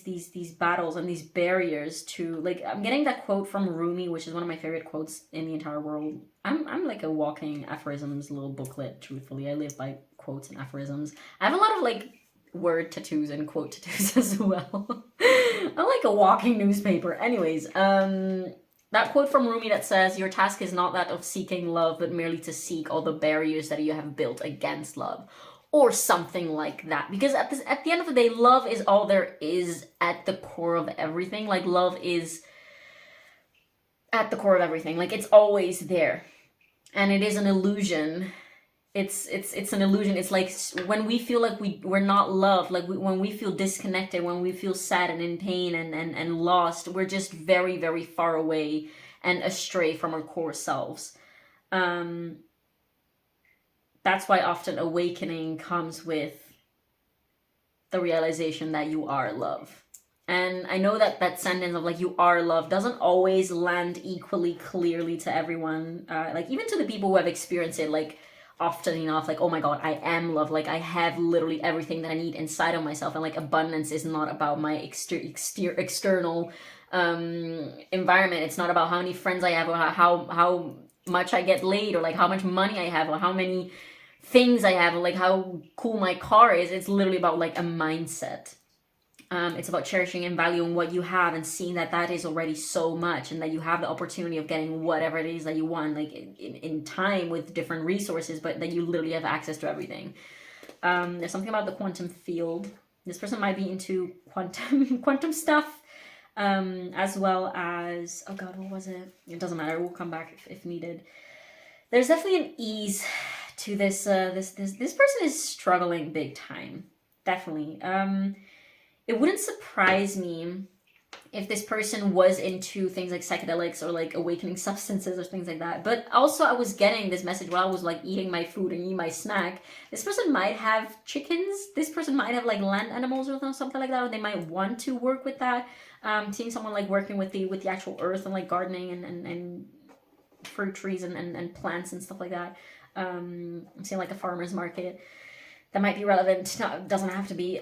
battles and these barriers to, like, I'm getting that quote from Rumi, which is one of my favorite quotes in the entire world. I'm like a walking aphorisms little booklet, truthfully. I live by quotes and aphorisms. I have a lot of like word tattoos and quote tattoos as well. I'm like a walking newspaper. Anyways, that quote from Rumi that says, your task is not that of seeking love, but merely to seek all the barriers that you have built against love, or something like that. Because at the end of the day, love is all there is at the core of everything. Like, love is at the core of everything. Like, it's always there, and it is an illusion. It's an illusion. It's like when we feel like we're not loved, like when we feel disconnected, when we feel sad and in pain and lost, we're just very, very far away and astray from our core selves. That's why often awakening comes with the realization that you are love. And I know that sentence of like, you are love, doesn't always land equally clearly to everyone. Like even to the people who have experienced it, like, often enough, like, oh my god, I am love, like I have literally everything that I need inside of myself, and like abundance is not about my external environment. It's not about how many friends I have, or how much I get laid, or like how much money I have, or how many things I have, like how cool my car is. It's literally about like a mindset. It's about cherishing and valuing what you have and seeing that that is already so much, and that you have the opportunity of getting whatever it is that you want, like in time with different resources, but that you literally have access to everything. There's something about the quantum field. This person might be into quantum stuff, as well as, oh god, what was it? It doesn't matter. We'll come back if needed. There's definitely an ease to this. This person is struggling big time. Definitely. It wouldn't surprise me if this person was into things like psychedelics or like awakening substances or things like that. But also I was getting this message while I was like eating my food and eating my snack. This person might have chickens. This person might have like land animals or something like that. Or they might want to work with that. Seeing someone like working with the actual earth and like gardening and fruit trees and plants and stuff like that. I'm seeing like a farmer's market. That might be relevant. No, doesn't have to be.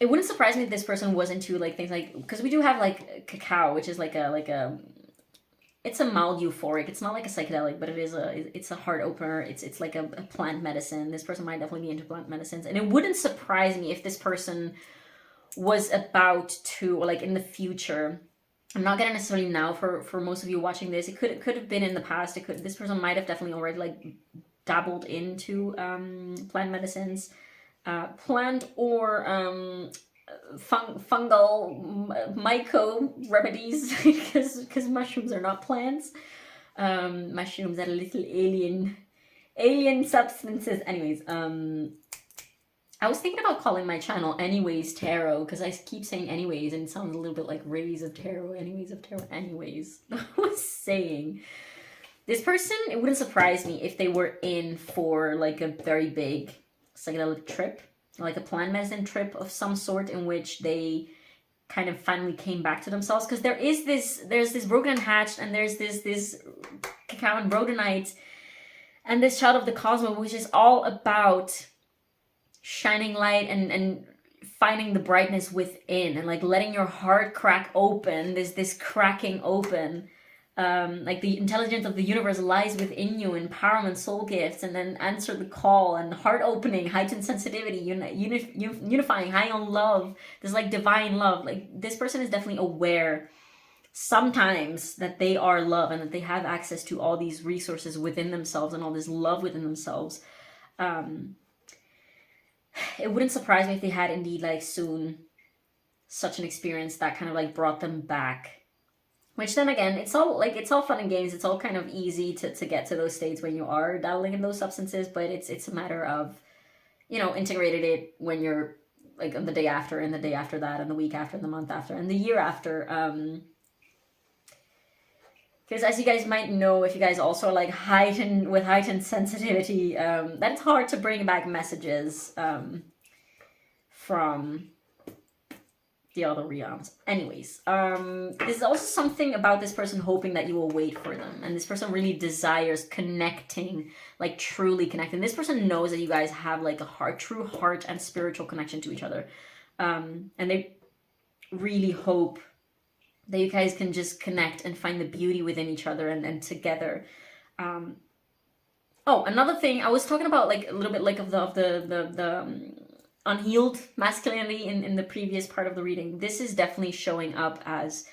It wouldn't surprise me if this person was into like things like, because we do have like cacao, which is like a it's a mild euphoric. It's not like a psychedelic, but it's a heart opener. It's like a plant medicine. This person might definitely be into plant medicines, and it wouldn't surprise me if this person was about to, or like in the future. I'm not gonna necessarily now for most of you watching this. It could have been in the past. This person might have definitely already like dabbled into plant medicines. Plant or fungal myco remedies, because mushrooms are not plants. Mushrooms are little alien substances. Anyways, I was thinking about calling my channel Anyways Tarot, because I keep saying anyways and it sounds a little bit like rays of tarot, anyways of tarot, anyways. I was saying, this person, it wouldn't surprise me if they were in for like a very big psychedelic trip, like a plant medicine trip of some sort, in which they kind of finally came back to themselves. Because there's this broken and hatched, and there's this cacao and rhodonite, and this child of the cosmos, which is all about shining light and finding the brightness within, and like letting your heart crack open. This cracking open. Like the intelligence of the universe lies within you, empowerment, soul gifts, and then answer the call, and heart opening, heightened sensitivity, unifying, high on love. There's like divine love. Like this person is definitely aware sometimes that they are love, and that they have access to all these resources within themselves and all this love within themselves. It wouldn't surprise me if they had indeed like soon such an experience that kind of like brought them back. Which then again, it's all fun and games. It's all kind of easy to get to those states when you are dabbling in those substances, but it's a matter of, integrating it when you're like on the day after, and the day after that, and the week after, and the month after, and the year after. Because as you guys might know, if you guys also are like heightened sensitivity, that's hard to bring back messages from the other realms. Anyways, there's also something about this person hoping that you will wait for them, and this person really desires connecting, like truly connecting. This person knows that you guys have like a true heart and spiritual connection to each other, and they really hope that you guys can just connect and find the beauty within each other and together. Oh, another thing I was talking about, like a little bit like of the unhealed masculinity in the previous part of the reading. This is definitely showing up as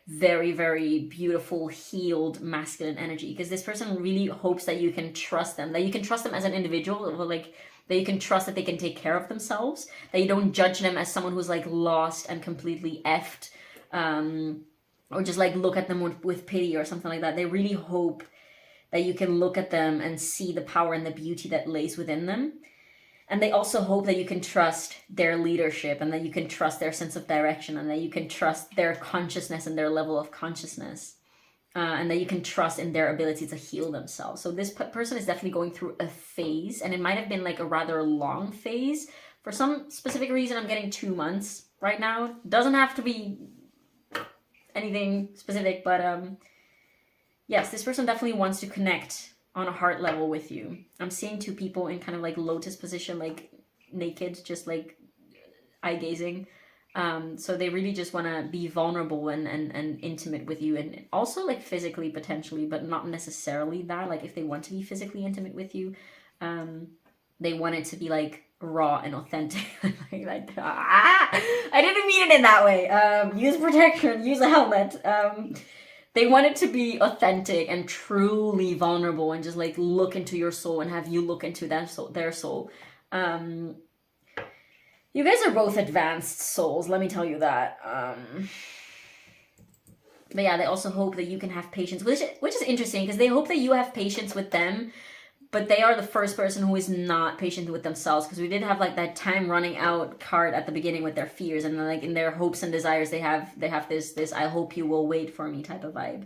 very, very beautiful, healed masculine energy, because this person really hopes that you can trust them, that you can trust them as an individual, or like that you can trust that they can take care of themselves, that you don't judge them as someone who's like lost and completely effed, or just like look at them with pity or something like that. They really hope that you can look at them and see the power and the beauty that lays within them. And they also hope that you can trust their leadership, and that you can trust their sense of direction, and that you can trust their consciousness and their level of consciousness, and that you can trust in their ability to heal themselves. So this person is definitely going through a phase, and it might have been like a rather long phase. For some specific reason, I'm getting 2 months right now. Doesn't have to be anything specific, but yes, this person definitely wants to connect on a heart level with you. I'm seeing 2 people in kind of like lotus position, like naked, just like eye gazing. So they really just want to be vulnerable and intimate with you, and also like physically potentially, but not necessarily that. Like if they want to be physically intimate with you, They want it to be like raw and authentic. I didn't mean it in that way. Use protection, use a helmet. They want it to be authentic and truly vulnerable and just like look into your soul and have you look into their soul. You guys are both advanced souls, let me tell you that. But yeah, they also hope that you can have patience, which is interesting because they hope that you have patience with them, but they are the first person who is not patient with themselves, because we did have like that time running out card at the beginning with their fears, and then like in their hopes and desires they have this I hope you will wait for me type of vibe.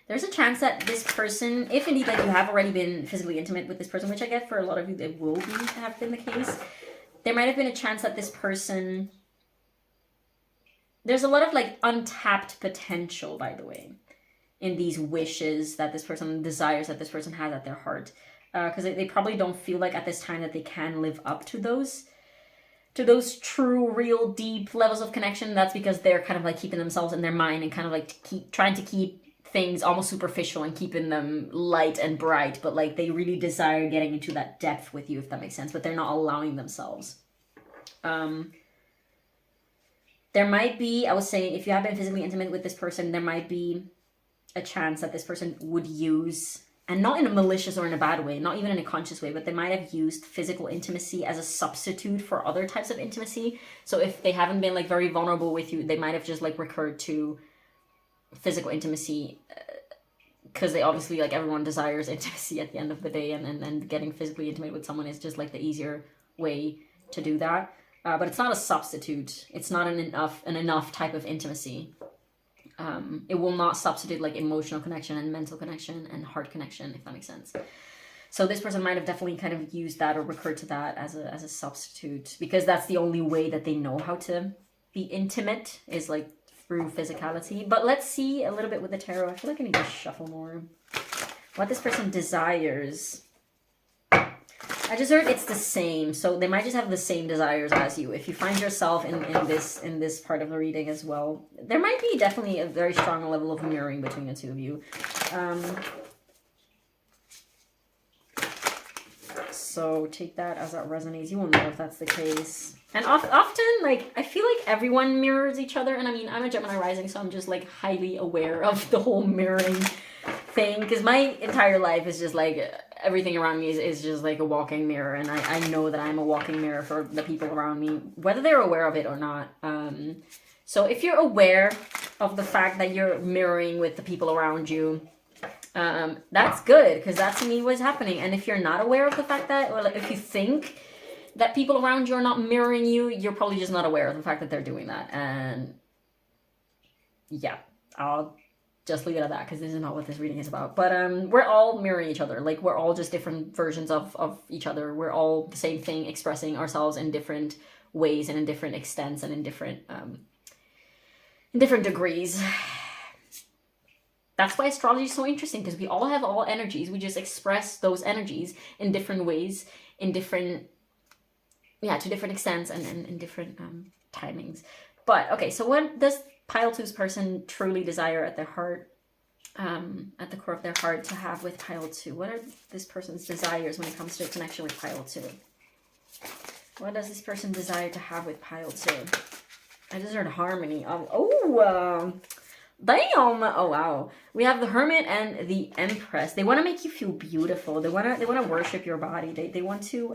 There's a chance that this person, if indeed like you have already been physically intimate with this person, which I get for a lot of you it will have been the case, there might have been a chance that this person, there's a lot of like untapped potential, by the way, in these wishes that this person desires, that this person has at their heart, because they probably don't feel like at this time that they can live up to those true, real, deep levels of connection. That's because they're kind of like keeping themselves in their mind and kind of like trying to keep things almost superficial and keeping them light and bright, but like they really desire getting into that depth with you, if that makes sense, but they're not allowing themselves. There might be, I was saying, if you have been physically intimate with this person, there might be a chance that this person would use, and not in a malicious or in a bad way, not even in a conscious way, but they might have used physical intimacy as a substitute for other types of intimacy. So if they haven't been like very vulnerable with you, they might have just like recurred to physical intimacy, because they obviously, like, everyone desires intimacy at the end of the day, and getting physically intimate with someone is just like the easier way to do that. But it's not a substitute. It's not an enough type of intimacy. It will not substitute like emotional connection and mental connection and heart connection, if that makes sense. So this person might have definitely kind of used that or recurred to that as a substitute, because that's the only way that they know how to be intimate, is like through physicality. But let's see a little bit with the tarot. I feel like I need to shuffle more. What this person desires. I just heard it's the same, so they might just have the same desires as you. If you find yourself in this part of the reading as well, there might be definitely a very strong level of mirroring between the two of you. So take that as that resonates. You won't know if that's the case. And often, like, I feel like everyone mirrors each other. And I mean, I'm a Gemini rising, so I'm just like highly aware of the whole mirroring thing, because my entire life is just like everything around me is just like a walking mirror, and I know that I'm a walking mirror for the people around me, whether they're aware of it or not. So if you're aware of the fact that you're mirroring with the people around you, that's good, because that's to me what's happening. And if you're not aware of the fact that, or like if you think that people around you are not mirroring you, you're probably just not aware of the fact that they're doing that. And yeah, I'll just leave it at that, because this is not what this reading is about. But we're all mirroring each other. Like, we're all just different versions of each other. We're all the same thing, expressing ourselves in different ways and in different extents and in different degrees. That's why astrology is so interesting, because we all have all energies. We just express those energies in different ways, in different, to different extents and in different timings. But okay, so what does Pile 2's person truly desire at their heart, at the core of their heart, to have with Pile 2? What are this person's desires when it comes to a connection with Pile 2? What does this person desire to have with Pile 2? I just heard harmony. Damn! Oh, wow. We have the Hermit and the Empress. They want to make you feel beautiful. They want to worship your body. They want to,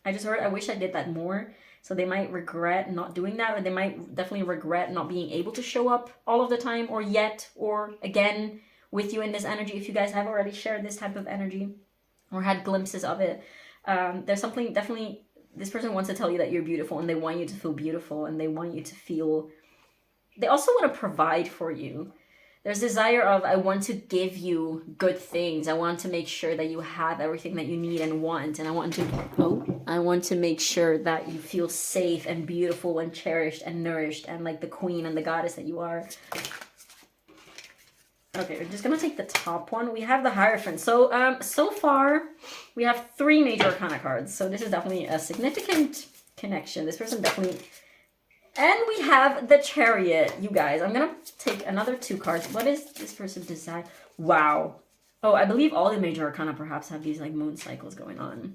I just heard, I wish I did that more. So they might regret not doing that, or they might definitely regret not being able to show up all of the time, or yet, or again with you in this energy. If you guys have already shared this type of energy or had glimpses of it, there's something definitely, this person wants to tell you that you're beautiful, and they want you to feel beautiful, and they want you to feel, they also want to provide for you. There's desire of, I want to give you good things. I want to make sure that you have everything that you need and want. And I want to make sure that you feel safe and beautiful and cherished and nourished and like the queen and the goddess that you are. Okay, we're just going to take the top one. We have the Hierophant. So, so far, we have 3 major arcana cards. So this is definitely a significant connection. This person definitely... And we have the Chariot, you guys. I'm going to take another 2 cards. What is this person desire? Wow. Oh, I believe all the major arcana perhaps have these like moon cycles going on.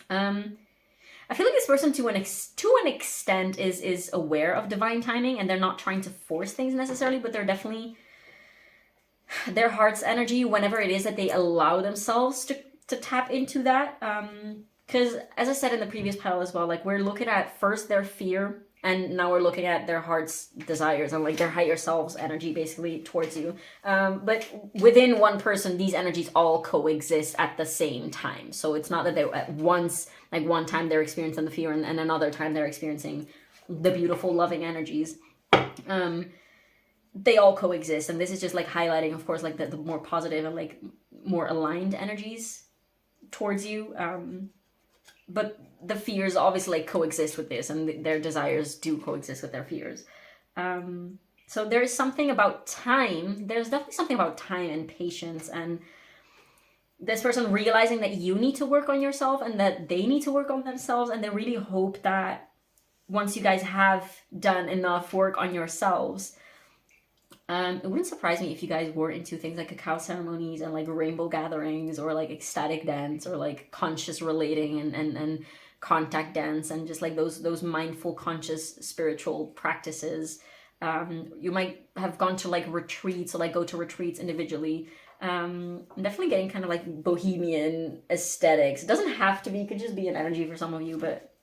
I feel like this person to an extent is aware of divine timing, and they're not trying to force things necessarily, but they're definitely their heart's energy whenever it is that they allow themselves to tap into that. Because as I said in the previous pile as well, like we're looking at first their fear, and now we're looking at their heart's desires and like their higher self's energy basically towards you. But within one person, these energies all coexist at the same time. So it's not that they're at once, like one time they're experiencing the fear and another time they're experiencing the beautiful, loving energies. They all coexist. And this is just like highlighting, of course, like the more positive and like more aligned energies towards you. But the fears obviously like coexist with this, and their desires do coexist with their fears. So there's something about time. There's definitely something about time and patience, and this person realizing that you need to work on yourself and that they need to work on themselves, and they really hope that once you guys have done enough work on yourselves, it wouldn't surprise me if you guys were into things like cacao ceremonies and like rainbow gatherings or like ecstatic dance or like conscious relating and contact dance and just like those mindful, conscious, spiritual practices. You might have gone to like retreats or like go to retreats individually. I'm definitely getting kind of like bohemian aesthetics. It doesn't have to be, it could just be an energy for some of you, but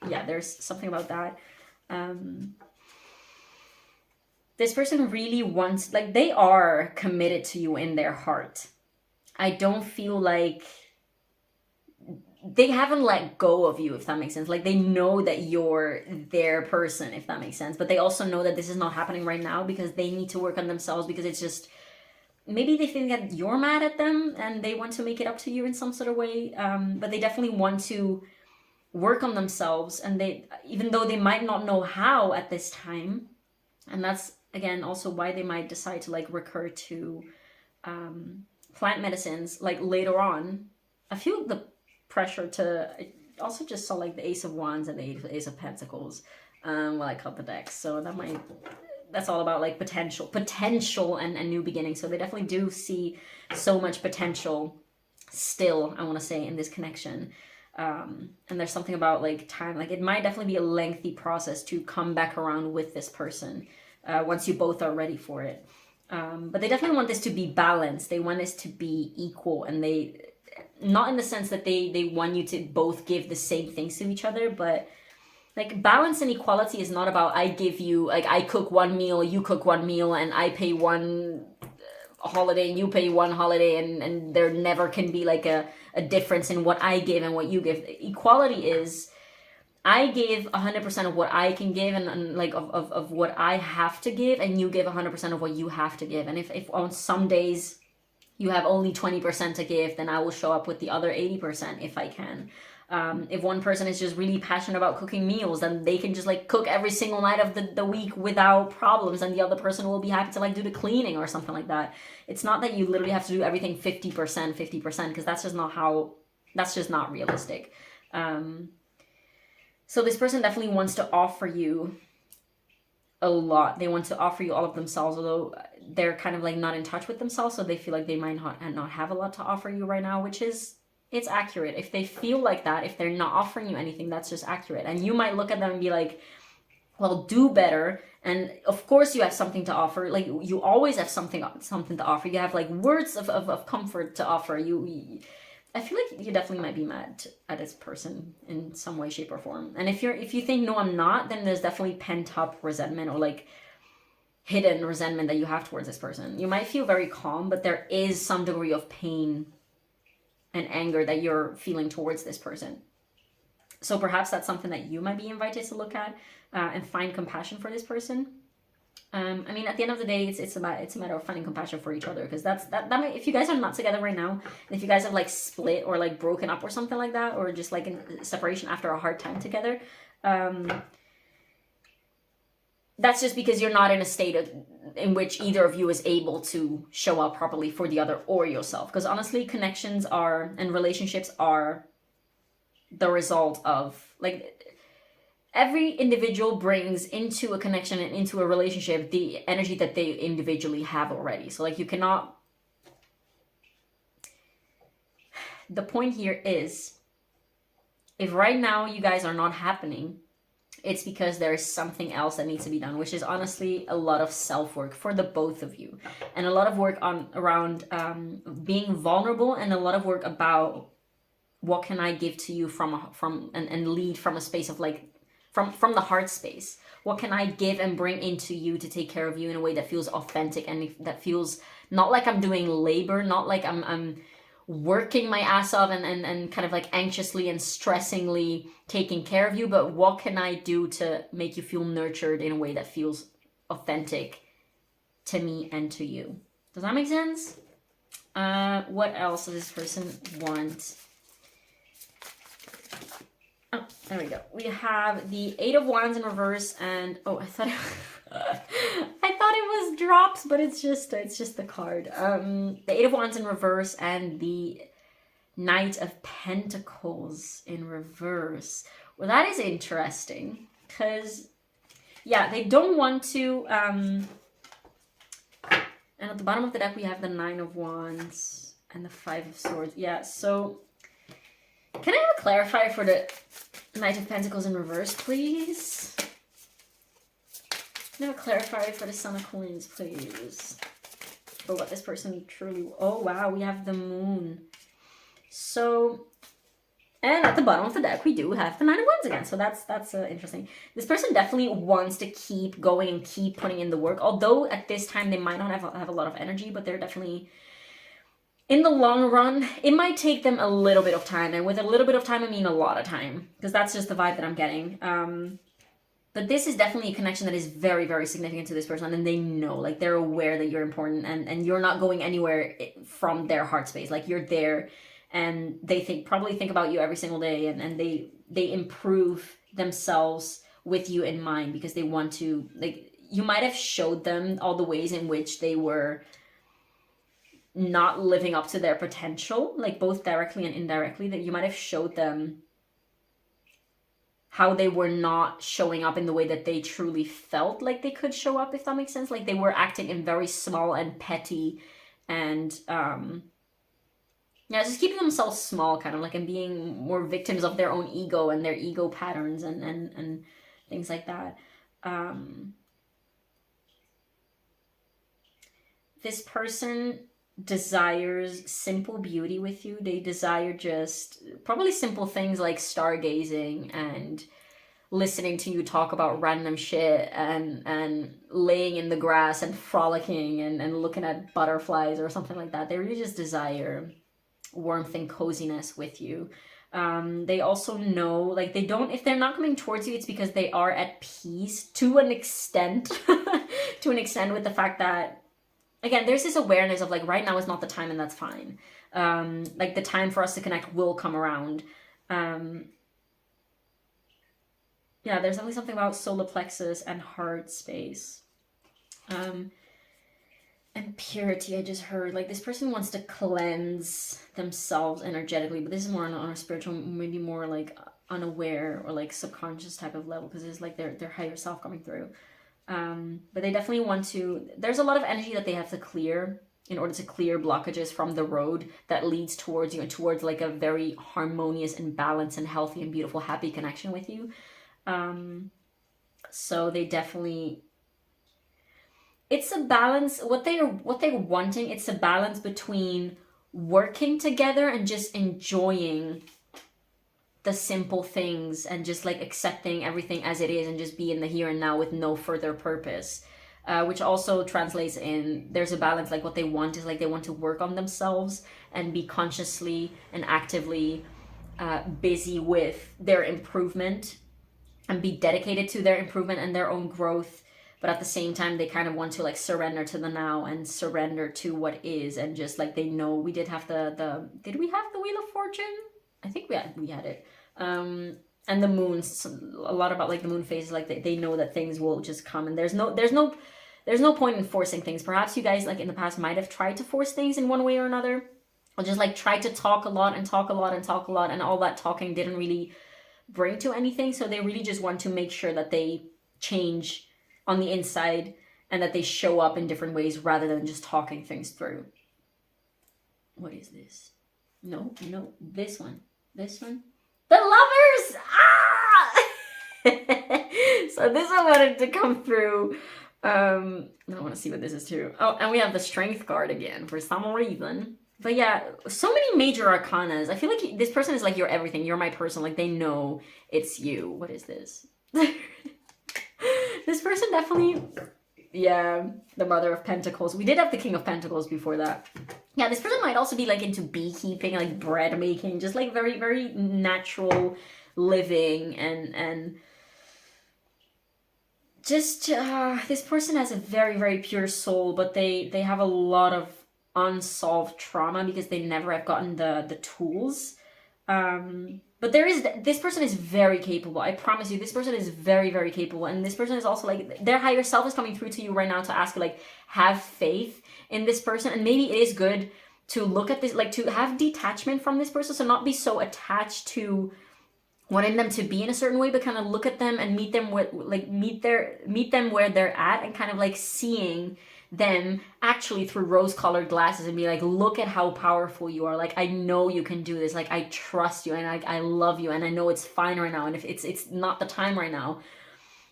yeah, there's something about that. This person really wants, like they are committed to you in their heart. I don't feel like they haven't let go of you, if that makes sense. Like they know that you're their person, if that makes sense. But they also know that this is not happening right now because they need to work on themselves, because it's just, maybe they think that you're mad at them and they want to make it up to you in some sort of way. But they definitely want to work on themselves, and they, even though they might not know how at this time, and that's again also why they might decide to like recur to plant medicines like later on. I feel the pressure to, I also just saw like the Ace of Wands and the Ace of Pentacles while I cut the decks, so that's all about like potential and new beginnings. So they definitely do see so much potential still, I want to say, in this connection. And there's something about like time, like it might definitely be a lengthy process to come back around with this person once you both are ready for it. But they definitely want this to be balanced. They want this to be equal, and they, not in the sense that they want you to both give the same things to each other, but like balance and equality is not about I give you, like I cook one meal, you cook one meal, and I pay one holiday and you pay one holiday, and there never can be like a difference in what I give and what you give. Equality is I give 100% of what I can give and like of what I have to give, and you give 100% of what you have to give. And if on some days you have only 20% to give, then I will show up with the other 80% if I can. If one person is just really passionate about cooking meals, then they can just like cook every single night of the week without problems, and the other person will be happy to like do the cleaning or something like that. It's not that you literally have to do everything 50%, because that's just not realistic. So this person definitely wants to offer you a lot. They want to offer you all of themselves, although they're kind of like not in touch with themselves, so they feel like they might not have a lot to offer you right now, which is, it's accurate. If they feel like that, if they're not offering you anything, that's just accurate. And you might look at them and be like, well, do better. And of course you have something to offer. Like you always have something to offer. You have like words of comfort to offer. I feel like you definitely might be mad at this person in some way, shape, or form. And if you think, no, I'm not, then there's definitely pent up resentment or like hidden resentment that you have towards this person. You might feel very calm, but there is some degree of pain and anger that you're feeling towards this person. So perhaps that's something that you might be invited to look at and find compassion for this person. I mean, at the end of the day, it's a matter of finding compassion for each other, because that might, if you guys are not together right now, and if you guys have like split or like broken up or something like that, or just like in separation after a hard time together, that's just because you're not in a state in which either of you is able to show up properly for the other or yourself. Because honestly, connections are, and relationships are the result of, like, every individual brings into a connection and into a relationship the energy that they individually have already. So like you cannot the point here is, if right now you guys are not happening, it's because there is something else that needs to be done, which is honestly a lot of self-work for the both of you, and a lot of work around being vulnerable, and a lot of work about what can I give to you and lead from a space of like from the heart space. What can I give and bring into you to take care of you in a way that feels authentic, and that feels not like I'm doing labor, not like I'm working my ass off and kind of like anxiously and stressingly taking care of you, but what can I do to make you feel nurtured in a way that feels authentic to me and to you? Does that make sense? What else does this person want? Oh, there we go. We have the Eight of Wands in reverse, and I thought it was drops, but it's just the card. The Eight of Wands in reverse and the Knight of Pentacles in reverse. Well, that is interesting, because yeah, they don't want to. And at the bottom of the deck we have the Nine of Wands and the Five of Swords. Yeah, so can I have a clarifier for the Knight of Pentacles in reverse, please? Can I have a clarifier for the Son of Coins, please? For what this person truly... Oh, wow, we have the Moon. So, and at the bottom of the deck, we do have the Nine of Wands again. So that's interesting. This person definitely wants to keep going and keep putting in the work. Although at this time, they might not have a lot of energy, but they're definitely... In the long run, it might take them a little bit of time. And with a little bit of time, I mean a lot of time. Because that's just the vibe that I'm getting. But this is definitely a connection that is very, very significant to this person. And they know, like, they're aware that you're important. And you're not going anywhere from their heart space. Like, you're there. And they probably think about you every single day. And they improve themselves with you in mind. Because they want to, like, you might have showed them all the ways in which they were not living up to their potential, like both directly and indirectly, that you might have showed them how they were not showing up in the way that they truly felt like they could show up, if that makes sense. Like they were acting in very small and petty and just keeping themselves small, kind of like, and being more victims of their own ego and their ego patterns and things like that. This person desires simple beauty with you. They desire just probably simple things like stargazing and listening to you talk about random shit and laying in the grass and frolicking and looking at butterflies or something like that. They really just desire warmth and coziness with you. They also know, like, they don't, if they're not coming towards you, it's because they are at peace to an extent with the fact that, again, there's this awareness of, like, right now is not the time, and that's fine. Like, the time for us to connect will come around. Yeah, there's definitely something about solar plexus and heart space. And purity, I just heard. Like, this person wants to cleanse themselves energetically, but this is more on a spiritual, maybe more, like, unaware or, like, subconscious type of level, because it's, like, their higher self coming through. But they definitely want to, there's a lot of energy that they have to clear in order to clear blockages from the road that leads towards you and towards like a very harmonious and balanced and healthy and beautiful, happy connection with you. So they definitely, it's a balance, what they're wanting, it's a balance between working together and just enjoying the simple things and just like accepting everything as it is and just be in the here and now with no further purpose, which also translates in, there's a balance. Like what they want is like they want to work on themselves and be consciously and actively busy with their improvement and be dedicated to their improvement and their own growth. But at the same time, they kind of want to like surrender to the now and surrender to what is, and just like they know, we did have did we have the Wheel of Fortune? I think we had it. And the moons, a lot about like the moon phases, like they know that things will just come, and there's no point in forcing things. Perhaps you guys like in the past might have tried to force things in one way or another, or just like tried to talk a lot and talk a lot and talk a lot, and all that talking didn't really bring to anything. So they really just want to make sure that they change on the inside and that they show up in different ways rather than just talking things through. What is this? No, this one. This one. The Lovers! Ah! So this one wanted to come through. I want to see what this is too. Oh, and we have the Strength card again for some reason. But yeah, so many major arcanas. I feel like this person is like your everything. You're my person. Like, they know it's you. What is this? This person definitely... Yeah, the Mother of Pentacles. We did have the King of Pentacles before that. Yeah, this person might also be like into beekeeping, like bread making, just like very, very natural living and just this person has a very, very pure soul, but they have a lot of unsolved trauma because they never have gotten the tools. But this person is very capable. I promise you, this person is very, very capable. And this person is also like, their higher self is coming through to you right now to ask you, like, have faith in this person. And maybe it is good to look at this, like, to have detachment from this person. So not be so attached to wanting them to be in a certain way, but kind of look at them and meet them with, like, meet them where they're at, and kind of like seeing them actually through rose-colored glasses and be like, look at how powerful you are. Like, I know you can do this. Like, I trust you, and I love you, and I know it's fine right now, and if it's not the time right now,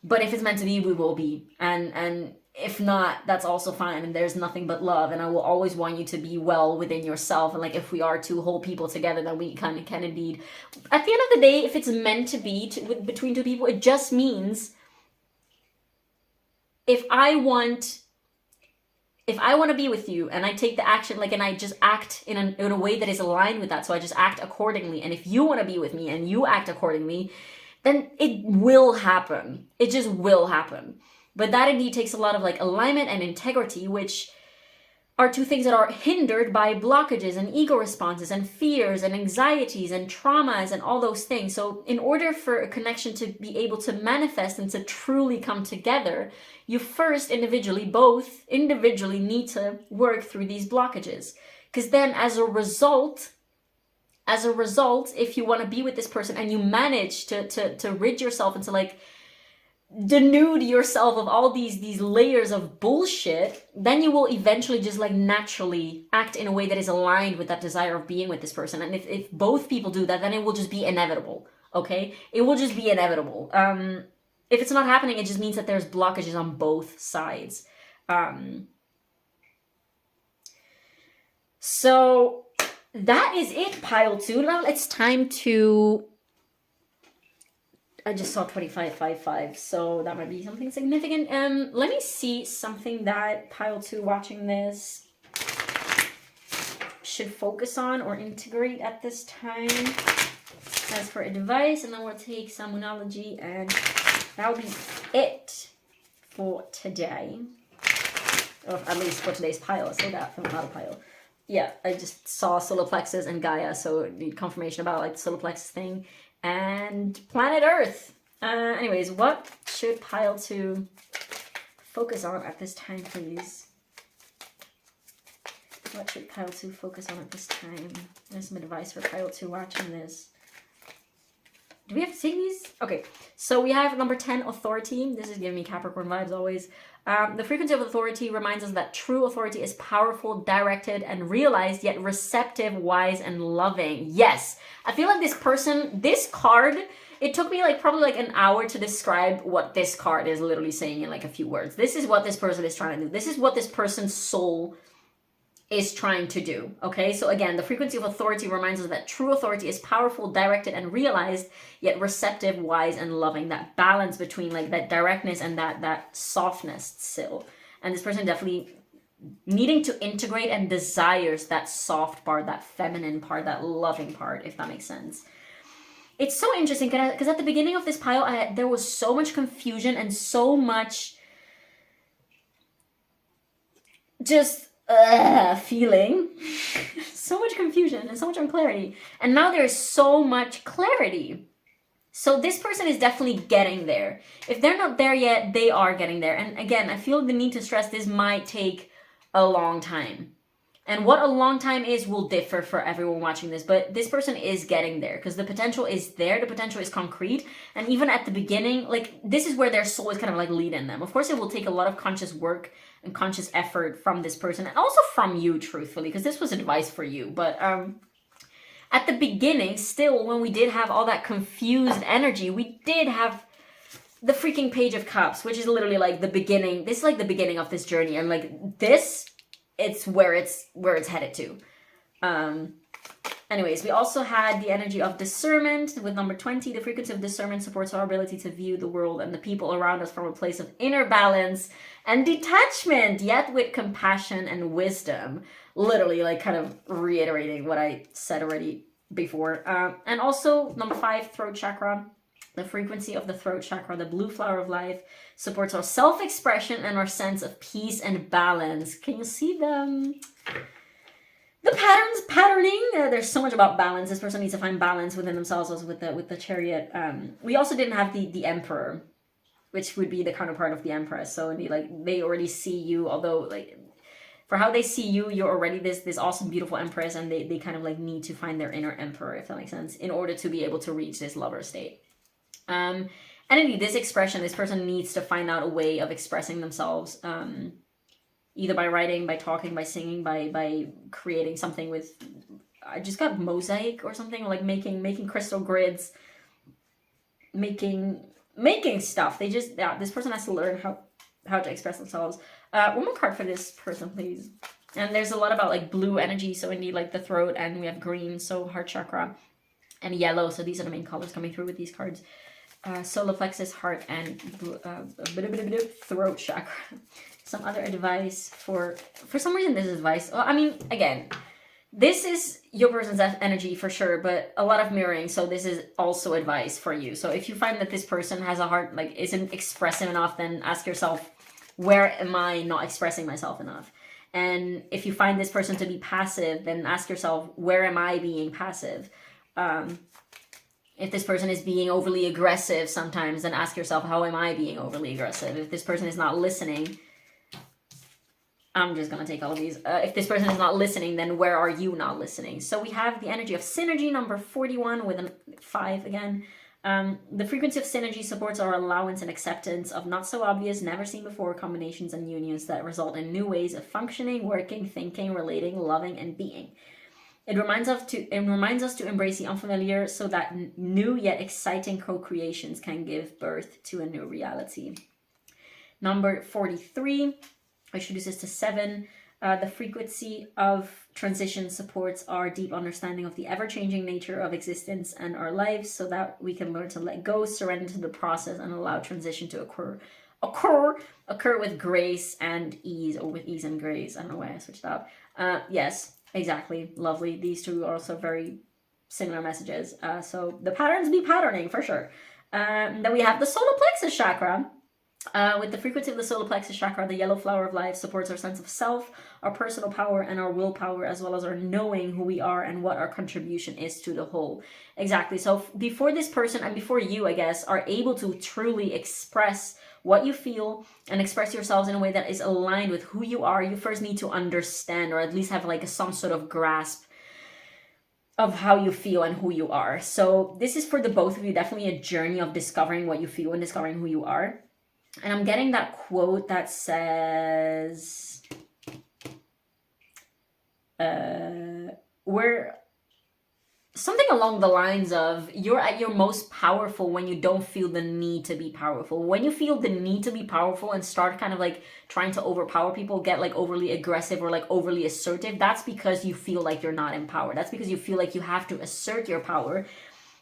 but if it's meant to be, we will be, and if not, that's also fine, and there's nothing but love, and I will always want you to be well within yourself. And like, if we are two whole people together, then we kind of can indeed, at the end of the day, if it's meant to be between two people, it just means if I want to be with you, and I take the action, like, and I just act in a way that is aligned with that, so I just act accordingly, and if you want to be with me and you act accordingly, then it will happen. It just will happen. But that indeed takes a lot of like alignment and integrity, which are two things that are hindered by blockages and ego responses and fears and anxieties and traumas and all those things. So in order for a connection to be able to manifest and to truly come together, you first both individually need to work through these blockages. Because then as a result, if you want to be with this person and you manage to rid yourself and to like denude yourself of all these layers of bullshit, then you will eventually just like naturally act in a way that is aligned with that desire of being with this person. And if both people do that, then it will just be inevitable. Okay, it will just be inevitable. If it's not happening, it just means that there's blockages on both sides. So that is it, pile 2. Now it's time to... I just saw 2555, so that might be something significant. Let me see something that pile 2 watching this should focus on or integrate at this time as for advice, and then we'll take some moonology, and that'll be it for today. Or at least for today's pile. So that from another pile. Yeah, I just saw solar plexus and Gaia, so need confirmation about like the solar plexus thing. And planet Earth. Anyways, what should pile 2 focus on at this time, please? What should pile 2 focus on at this time? There's some advice for pile 2 watching this. Do we have to take these? Okay, so we have number 10, authority. This is giving me Capricorn vibes always. The frequency of authority reminds us that true authority is powerful, directed, and realized, yet receptive, wise, and loving. Yes, I feel like this card, it took me like probably like an hour to describe what this card is literally saying in like a few words. This is what this person is trying to do. This is what this person's soul is trying to do. Okay, so again, the frequency of authority reminds us that true authority is powerful, directed, and realized, yet receptive, wise, and loving. That balance between like that directness and that softness still. And this person definitely needing to integrate and desires that soft part, that feminine part, that loving part, if that makes sense. It's so interesting because at the beginning of this pile, there was so much confusion and so much just feeling. So much confusion and so much unclarity. And now there's so much clarity. So this person is definitely getting there. If they're not there yet, they are getting there. And again, I feel the need to stress this might take a long time. And what a long time is will differ for everyone watching this. But this person is getting there because the potential is there. The potential is concrete. And even at the beginning, like this is where their soul is kind of like leading them. Of course, it will take a lot of conscious work and conscious effort from this person. And also from you, truthfully, because this was advice for you. But at the beginning, still, when we did have all that confused energy, we did have the freaking Page of Cups, which is literally like the beginning. This is like the beginning of this journey, and like this, it's where it's headed to. Anyways, we also had the energy of discernment with number 20. The frequency of discernment supports our ability to view the world and the people around us from a place of inner balance and detachment, yet with compassion and wisdom. Literally, like, kind of reiterating what I said already before. And also, number 5, throat chakra. The frequency of the throat chakra, the blue flower of life, supports our self-expression and our sense of peace and balance. Can you see them? The patterning. There's so much about balance. This person needs to find balance within themselves, also with the Chariot. We also didn't have the Emperor, which would be the counterpart of the Empress. So they already see you, although like for how they see you, you're already this awesome, beautiful Empress, and they kind of like need to find their inner Emperor, if that makes sense, in order to be able to reach this lover state. And indeed, this expression, this person needs to find out a way of expressing themselves. Either by writing, by talking, by singing, by creating something with, I just got mosaic or something, like making crystal grids, making stuff. This person has to learn how to express themselves. One more card for this person, please. And there's a lot about like blue energy, so indeed like the throat, and we have green, so heart chakra, and yellow, so these are the main colors coming through with these cards. Solar plexus, heart, and throat chakra. Some other advice for some reason this is advice. Well, I mean, again, this is your person's energy for sure, but a lot of mirroring, so this is also advice for you. So if you find that this person has a heart, like isn't expressive enough, then ask yourself, where am I not expressing myself enough? And if you find this person to be passive, then ask yourself, where am I being passive? If this person is being overly aggressive sometimes, then ask yourself, how am I being overly aggressive? If this person is not listening, I'm just going to take all of these. If this person is not listening, then where are you not listening? So we have the energy of synergy, number 41, with a 5 again. The frequency of synergy supports our allowance and acceptance of not so obvious, never seen before combinations and unions that result in new ways of functioning, working, thinking, relating, loving, and being. It reminds us to embrace the unfamiliar so that new yet exciting co-creations can give birth to a new reality. Number 43 introduces to 7. The frequency of transition supports our deep understanding of the ever-changing nature of existence and our lives, so that we can learn to let go, surrender to the process, and allow transition to occur with grace and ease, or with ease and grace. I don't know why I switched up. Yes, exactly. Lovely. These two are also very similar messages. So the patterns be patterning for sure. Then we have the solar plexus chakra. With the frequency of the solar plexus chakra, the yellow flower of life supports our sense of self, our personal power, and our willpower, as well as our knowing who we are and what our contribution is to the whole. Exactly. So before this person, and before you, I guess, are able to truly express what you feel and express yourselves in a way that is aligned with who you are, you first need to understand, or at least have like some sort of grasp of how you feel and who you are. So this is for the both of you, definitely a journey of discovering what you feel and discovering who you are. And I'm getting that quote that says, we're something along the lines of, you're at your most powerful when you don't feel the need to be powerful. When you feel the need to be powerful and start kind of like trying to overpower people, get like overly aggressive or like overly assertive, that's because you feel like you're not empowered. That's because you feel like you have to assert your power.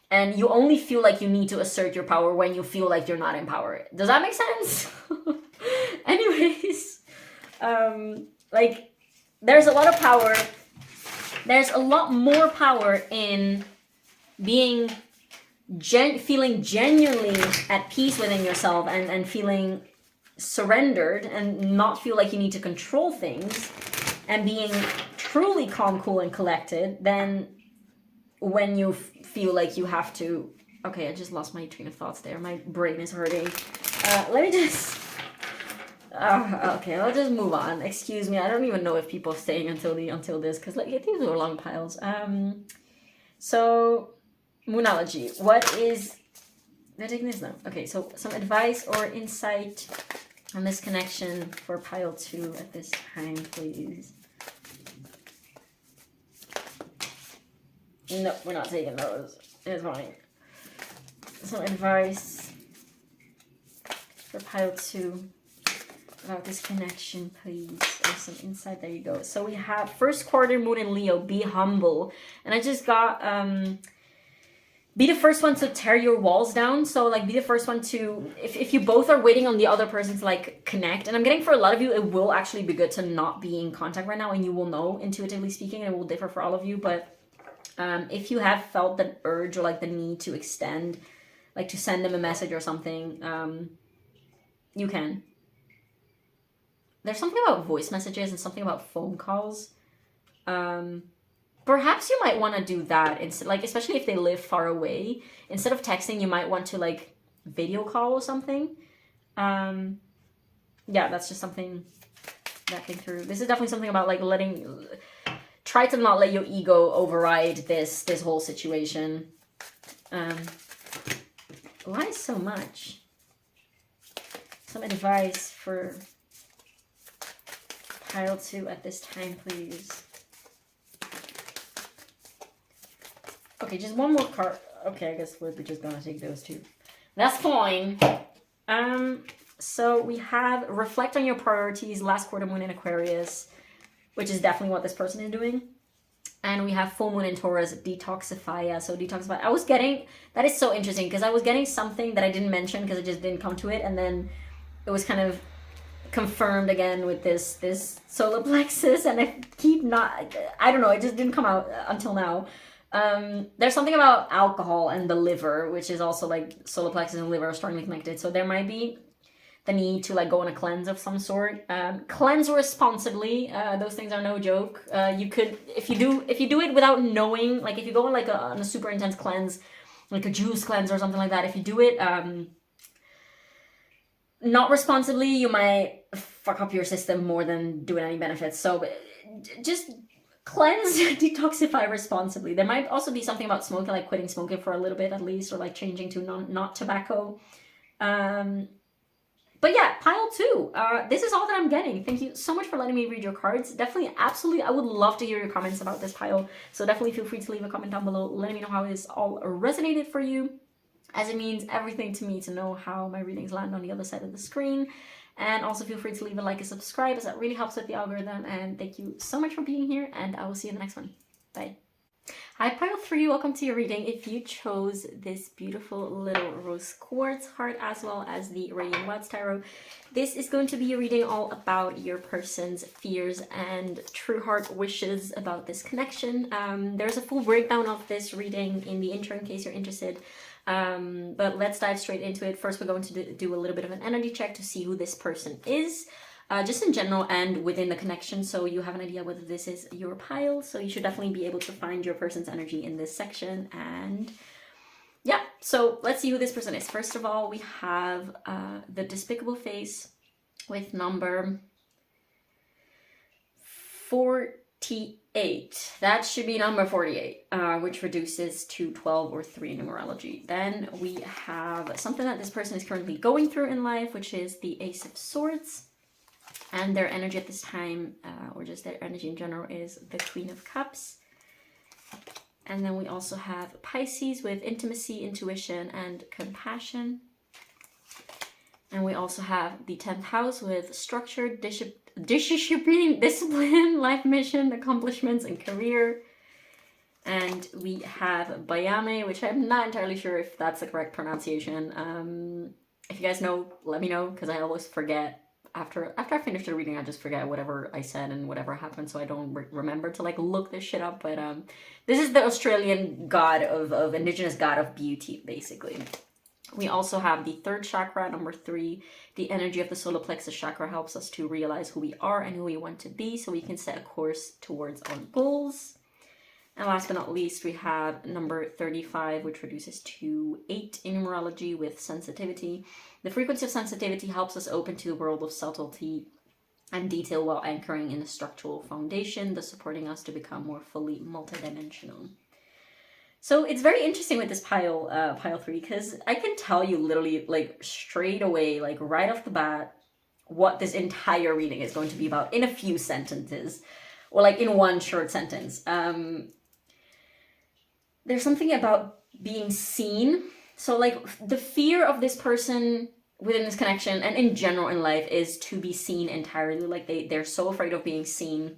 And you only feel like you need to assert your power when you feel like you're not empowered. Does that make sense? Anyways, like, there's a lot of power. There's a lot more power in being, feeling genuinely at peace within yourself and feeling surrendered and not feel like you need to control things and being truly calm, cool, and collected than when you feel like you have to. Okay, I just lost my train of thoughts there. My brain is hurting. Let me just... okay, I'll just move on. Excuse me, I don't even know if people are staying until this, because like these are long piles. So, Moonology. What is... Am I taking this now? Okay, so some advice or insight on this connection for pile 2 at this time, please. No, we're not taking those. It's fine. Some advice for pile 2 about this connection, please. There's some insight. There you go. So we have first quarter moon in Leo. Be humble. And I just got be the first one to tear your walls down. So like be the first one to, if you both are waiting on the other person to like connect, and I'm getting for a lot of you, it will actually be good to not be in contact right now, and you will know, intuitively speaking, and it will differ for all of you. But if you have felt the urge or like the need to extend, like to send them a message or something, you can. There's something about voice messages and something about phone calls. Perhaps you might want to do that instead, like especially if they live far away. Instead of texting, you might want to like video call or something. Yeah, that's just something that came through. This is definitely something about like try to not let your ego override this whole situation. Why so much? Some advice for pile 2 at this time, please. Okay, just one more card. Okay, I guess we're just gonna take those 2. That's fine. So we have reflect on your priorities, last quarter moon in Aquarius, which is definitely what this person is doing. And we have full moon in Taurus, detoxify. So detoxify. I was getting, that is so interesting because I was getting something that I didn't mention because I just didn't come to it, and then it was kind of confirmed again with this solar plexus, and I keep not, I don't know, it just didn't come out until now. There's something about alcohol and the liver, which is also like solar plexus and liver are strongly connected. So there might be the need to like go on a cleanse of some sort. Cleanse responsibly. Those things are no joke. You could, if you do it without knowing, like if you go on like on a super intense cleanse, like a juice cleanse or something like that, if you do it not responsibly, you might fuck up your system more than doing any benefits. So just cleanse, detoxify responsibly. There might also be something about smoking, like quitting smoking for a little bit at least, or like changing to not tobacco. But yeah, pile 2. This is all that I'm getting. Thank you so much for letting me read your cards. Definitely, absolutely, I would love to hear your comments about this pile. So definitely feel free to leave a comment down below, letting me know how this all resonated for you, as it means everything to me to know how my readings land on the other side of the screen. And also feel free to leave a like and subscribe, as that really helps with the algorithm. And thank you so much for being here, and I will see you in the next one. Bye. Hi, pile 3, welcome to your reading. If you chose this beautiful little rose quartz heart as well as the Radiant Wilds Tarot, this is going to be a reading all about your person's fears and true heart wishes about this connection. There's a full breakdown of this reading in the intro in case you're interested. But let's dive straight into it. First, we're going to do a little bit of an energy check to see who this person is. Just in general and within the connection, so you have an idea whether this is your pile. So you should definitely be able to find your person's energy in this section. And yeah, so let's see who this person is. First of all, we have the despicable face with number 48. That should be number 48, which reduces to 12 or 3 in numerology. Then we have something that this person is currently going through in life, which is the Ace of Swords. And their energy at this time, or just their energy in general, is the Queen of Cups. And then we also have Pisces with intimacy, intuition, and compassion. And we also have the 10th house with structure, discipline, life mission, accomplishments, and career. And we have Bayame, which I'm not entirely sure if that's the correct pronunciation. If you guys know, let me know, because I always forget. After I finish the reading, I just forget whatever I said and whatever happened, so I don't remember to like look this shit up. But this is the Australian god of indigenous god of beauty, basically. We also have the 3rd chakra, number 3. The energy of the solar plexus chakra helps us to realize who we are and who we want to be, so we can set a course towards our goals. And last but not least, we have number 35, which reduces to 8 in numerology with sensitivity. The frequency of sensitivity helps us open to the world of subtlety and detail while anchoring in the structural foundation, thus supporting us to become more fully multidimensional. So it's very interesting with this pile 3, because I can tell you literally like straight away, like right off the bat, what this entire reading is going to be about in a few sentences, or like in one short sentence. there's something about being seen. So like the fear of this person within this connection and in general in life is to be seen entirely. Like they're so afraid of being seen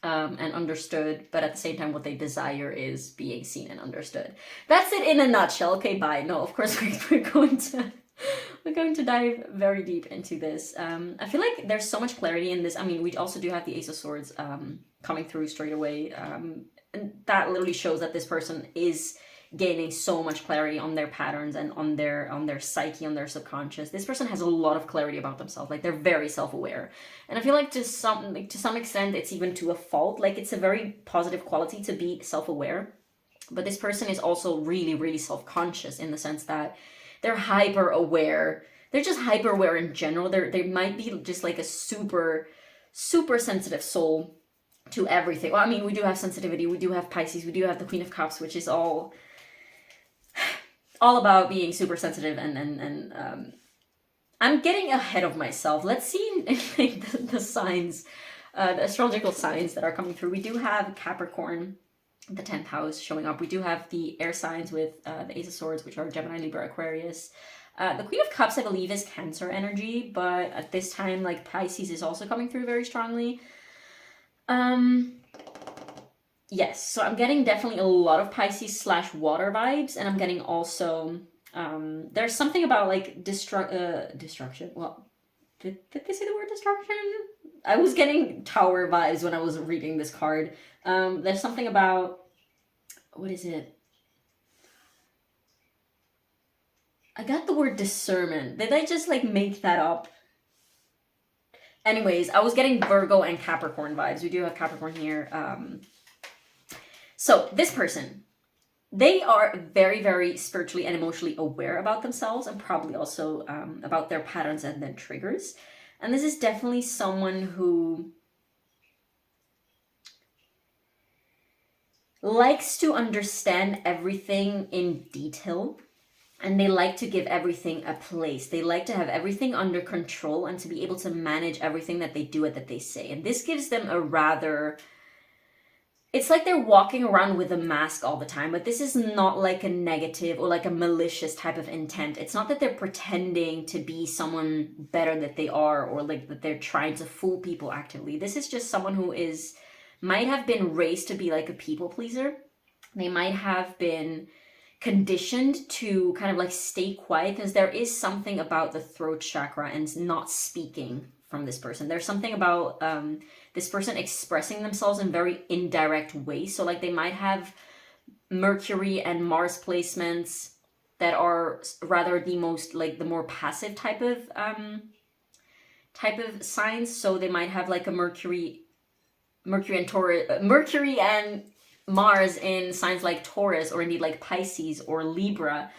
and understood, but at the same time what they desire is being seen and understood. That's it in a nutshell. Okay, bye. No, of course we're going to dive very deep into this. I feel like there's so much clarity in this. I mean, we also do have the Ace of Swords coming through straight away, and that literally shows that this person is gaining so much clarity on their patterns and on their psyche, on their subconscious. This person has a lot of clarity about themselves. Like they're very self-aware, and I feel like to some extent it's even to a fault. Like it's a very positive quality to be self-aware, but this person is also really, really self-conscious in the sense that they're hyper aware. They're just hyper aware in general. They might be just like a super sensitive soul to everything. Well, I mean, we do have sensitivity. We do have Pisces. We do have the Queen of Cups, which is all about being super sensitive, and I'm getting ahead of myself. Let's see the signs, the astrological signs that are coming through. We do have Capricorn, the 10th house, showing up. We do have the air signs with the Ace of Swords, which are Gemini, Libra, Aquarius. The Queen of Cups, I believe, is Cancer energy, but at this time, like Pisces is also coming through very strongly. Yes, so I'm getting definitely a lot of Pisces / water vibes, and I'm getting also, there's something about like destruction. Well, did they say the word destruction? I was getting Tower vibes when I was reading this card. There's something about, what is it? I got the word discernment. Did I just like make that up? Anyways, I was getting Virgo and Capricorn vibes. We do have Capricorn here. So this person, they are very, very spiritually and emotionally aware about themselves, and probably also about their patterns and their triggers. And this is definitely someone who likes to understand everything in detail, and they like to give everything a place. They like to have everything under control and to be able to manage everything that they do and that they say. And this gives them a rather... It's like they're walking around with a mask all the time, but this is not like a negative or like a malicious type of intent. It's not that they're pretending to be someone better than they are, or like that they're trying to fool people actively. This is just someone who might have been raised to be like a people pleaser. They might have been conditioned to kind of like stay quiet, because there is something about the throat chakra and not speaking from this person. There's something about this person expressing themselves in very indirect ways. So like they might have Mercury and Mars placements that are rather the more passive type of signs. So they might have like a Mercury and Mars in signs like Taurus, or indeed like Pisces or Libra.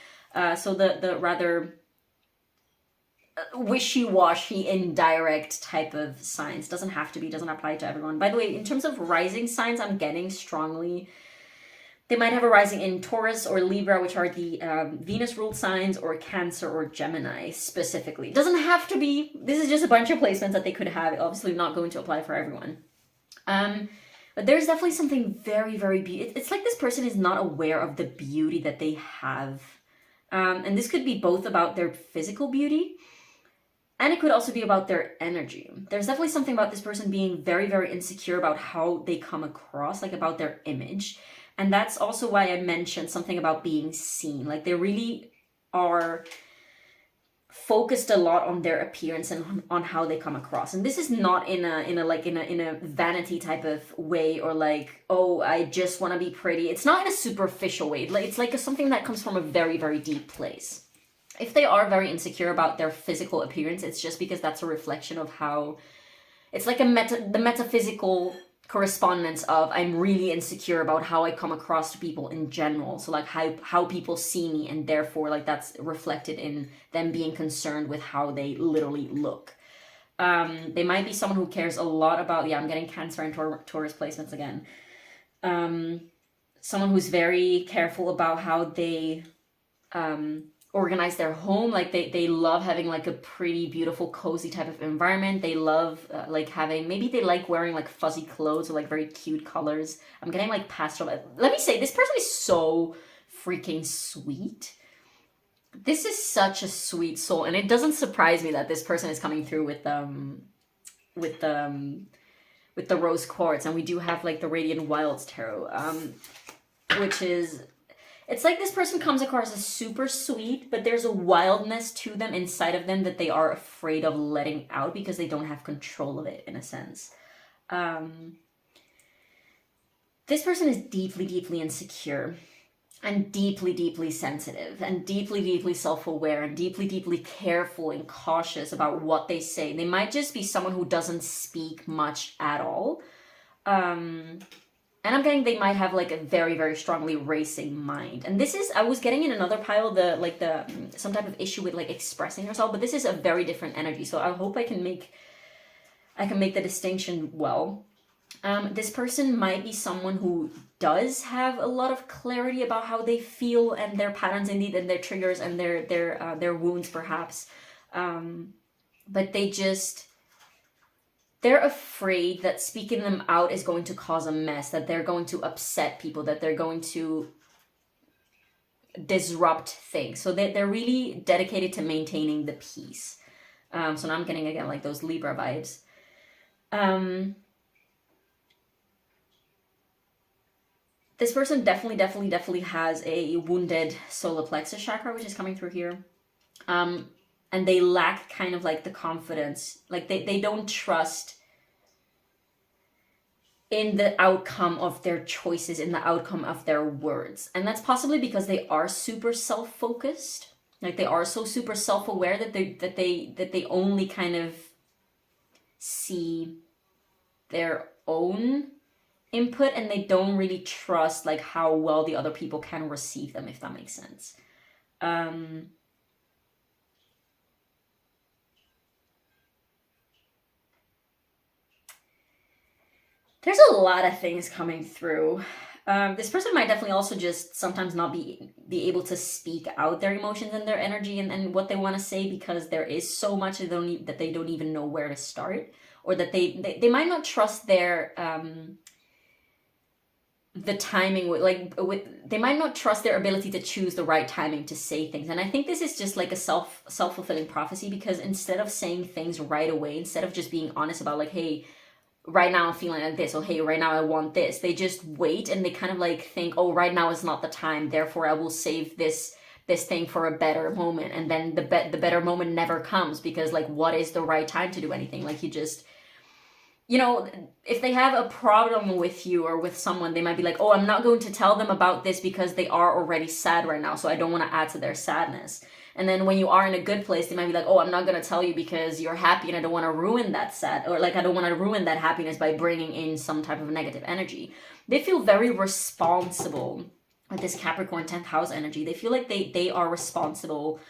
So the rather wishy-washy, indirect type of signs. Doesn't apply to everyone. By the way, in terms of rising signs, I'm getting strongly, they might have a rising in Taurus or Libra, which are the Venus-ruled signs, or Cancer or Gemini specifically. Doesn't have to be. This is just a bunch of placements that they could have. Obviously not going to apply for everyone. But there's definitely something very, very beautiful. It's like this person is not aware of the beauty that they have. And this could be both about their physical beauty, and it could also be about their energy. There's definitely something about this person being very, very insecure about how they come across, like about their image. And that's also why I mentioned something about being seen. Like they really are focused a lot on their appearance and on how they come across. And this is not in a vanity type of way, or like, oh, I just want to be pretty. It's not in a superficial way. It's like something that comes from a very, very deep place. If they are very insecure about their physical appearance, it's just because that's a reflection of how it's like the metaphysical correspondence of, I'm really insecure about how I come across to people in general. So like how people see me, and therefore like that's reflected in them being concerned with how they literally look. They might be someone who cares a lot about, I'm getting Cancer and Taurus placements again. Someone who's very careful about how they organize their home. Like they love having like a pretty beautiful cozy type of environment. They love like having, maybe they like wearing like fuzzy clothes or like very cute colors. I'm getting like pastoral. Let me say, this person is so freaking sweet. This is such a sweet soul, and it doesn't surprise me that this person is coming through with with the rose quartz. And we do have like the Radiant Wilds tarot, which is, it's like this person comes across as super sweet, but there's a wildness to them inside of them that they are afraid of letting out because they don't have control of it, in a sense. This person is deeply, deeply insecure, and deeply, deeply sensitive, and deeply, deeply self-aware, and deeply, deeply careful and cautious about what they say. They might just be someone who doesn't speak much at all. And I'm getting they might have like a very, very strongly racing mind. And this is, I was getting in another pile, some type of issue with like expressing yourself, but this is a very different energy. So I hope I can make the distinction well. This person might be someone who does have a lot of clarity about how they feel and their patterns indeed, and their triggers and their wounds perhaps. But they're afraid that speaking them out is going to cause a mess, that they're going to upset people, that they're going to disrupt things. So they're really dedicated to maintaining the peace. So now I'm getting again like those Libra vibes. This person definitely has a wounded solar plexus chakra, which is coming through here. And they lack kind of like the confidence. Like they don't trust in the outcome of their choices, in the outcome of their words. And that's possibly because they are super self-focused. Like they are so super self-aware that they only kind of see their own input, and they don't really trust like how well the other people can receive them, if that makes sense. There's a lot of things coming through. This person might definitely also just sometimes not be able to speak out their emotions and their energy and what they want to say, because there is so much that they don't even know where to start, or that they might not trust their the timing they might not trust their ability to choose the right timing to say things. And I think this is just like a self-fulfilling prophecy, because instead of saying things right away, instead of just being honest about like, hey, right now I'm feeling like this, or hey, right now I want this, they just wait and they kind of like think, oh, right now is not the time, therefore I will save this thing for a better moment. And then the better moment never comes, because like, what is the right time to do anything? Like, you just, you know, if they have a problem with you or with someone, they might be like, oh, I'm not going to tell them about this because they are already sad right now, so I don't want to add to their sadness. And then when you are in a good place, they might be like, oh, I'm not going to tell you because you're happy and I don't want to ruin that or like, I don't want to ruin that happiness by bringing in some type of negative energy. They feel very responsible with this Capricorn 10th house energy. They feel like they are responsible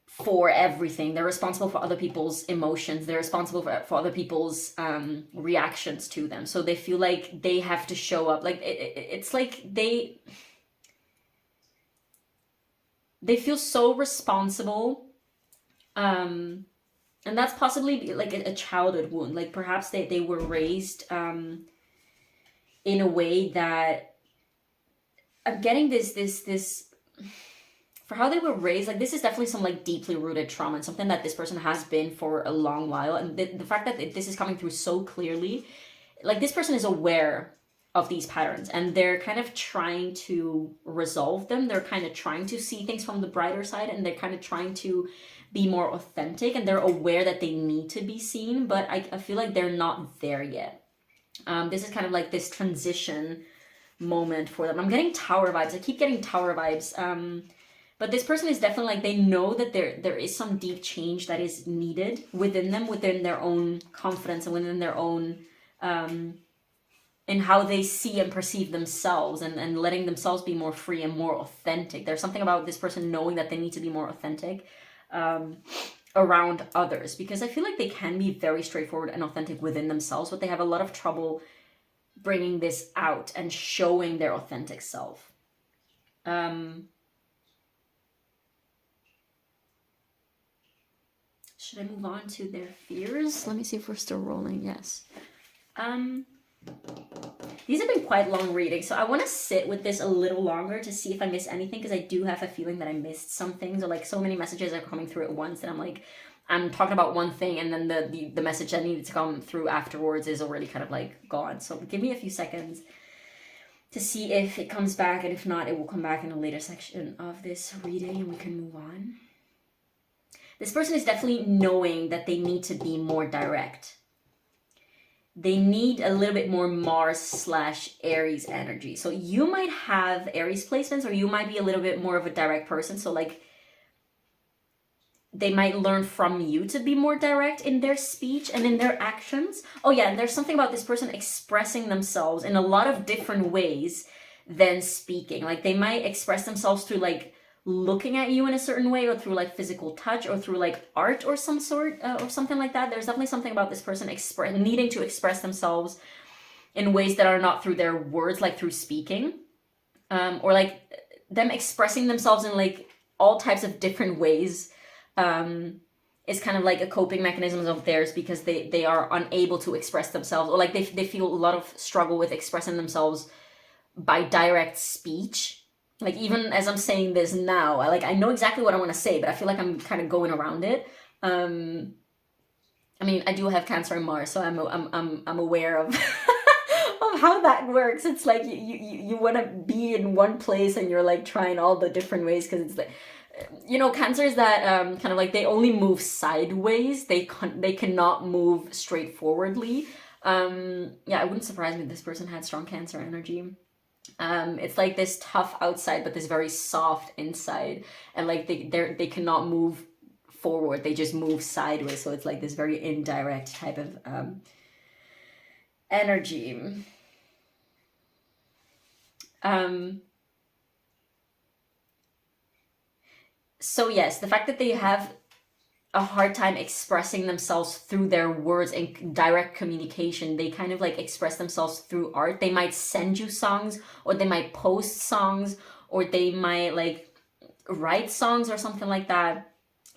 for everything. They're responsible for other people's emotions. They're responsible for other people's reactions to them. So they feel like they have to show up. Like it's like they feel so responsible. And that's possibly like a childhood wound. Like perhaps they were raised in a way that I'm getting this for how they were raised, like this is definitely some like deeply rooted trauma, and something that this person has been for a long while. And the fact that this is coming through so clearly, like this person is aware of these patterns and they're kind of trying to resolve them. They're kind of trying to see things from the brighter side, and they're kind of trying to be more authentic, and they're aware that they need to be seen, but I feel like they're not there yet. This is kind of like this transition moment for them. I'm getting Tower vibes. I keep getting Tower vibes. But this person is definitely like, they know that there is some deep change that is needed within them, within their own confidence and within their own, in how they see and perceive themselves, and letting themselves be more free and more authentic. There's something about this person knowing that they need to be more authentic around others, because I feel like they can be very straightforward and authentic within themselves, but they have a lot of trouble bringing this out and showing their authentic self. Should I move on to their fears? Let me see if we're still rolling. Yes. These have been quite long readings, so I want to sit with this a little longer to see if I miss anything, because I do have a feeling that I missed some things, or like so many messages are coming through at once that I'm like, I'm talking about one thing and then the message that needed to come through afterwards is already kind of like gone. So give me a few seconds to see if it comes back, and if not, it will come back in a later section of this reading and we can move on. This person is definitely knowing that they need to be more direct. They need a little bit more Mars/Aries energy. So you might have Aries placements, or you might be a little bit more of a direct person. So like they might learn from you to be more direct in their speech and in their actions. Oh yeah, and there's something about this person expressing themselves in a lot of different ways than speaking. Like they might express themselves through like looking at you in a certain way, or through like physical touch, or through like art or some sort, or something like that. There's definitely something about this person needing to express themselves in ways that are not through their words, like through speaking, or like them expressing themselves in like all types of different ways. Is kind of like a coping mechanism of theirs, because they are unable to express themselves, or like they feel a lot of struggle with expressing themselves by direct speech. Like even as I'm saying this now, I know exactly what I want to say, but I feel like I'm kind of going around it. I mean, I do have Cancer in Mars, so I'm aware of of how that works. It's like you want to be in one place and you're like trying all the different ways, because it's like, you know, Cancer is that kind of like they only move sideways. They cannot move straightforwardly. Yeah, it wouldn't surprise me if this person had strong Cancer energy. It's like this tough outside, but this very soft inside, and like they cannot move forward. They just move sideways. So it's like this very indirect type of energy. So yes, the fact that they have a hard time expressing themselves through their words and direct communication, they kind of like express themselves through art. They might send you songs, or they might post songs, or they might like write songs or something like that.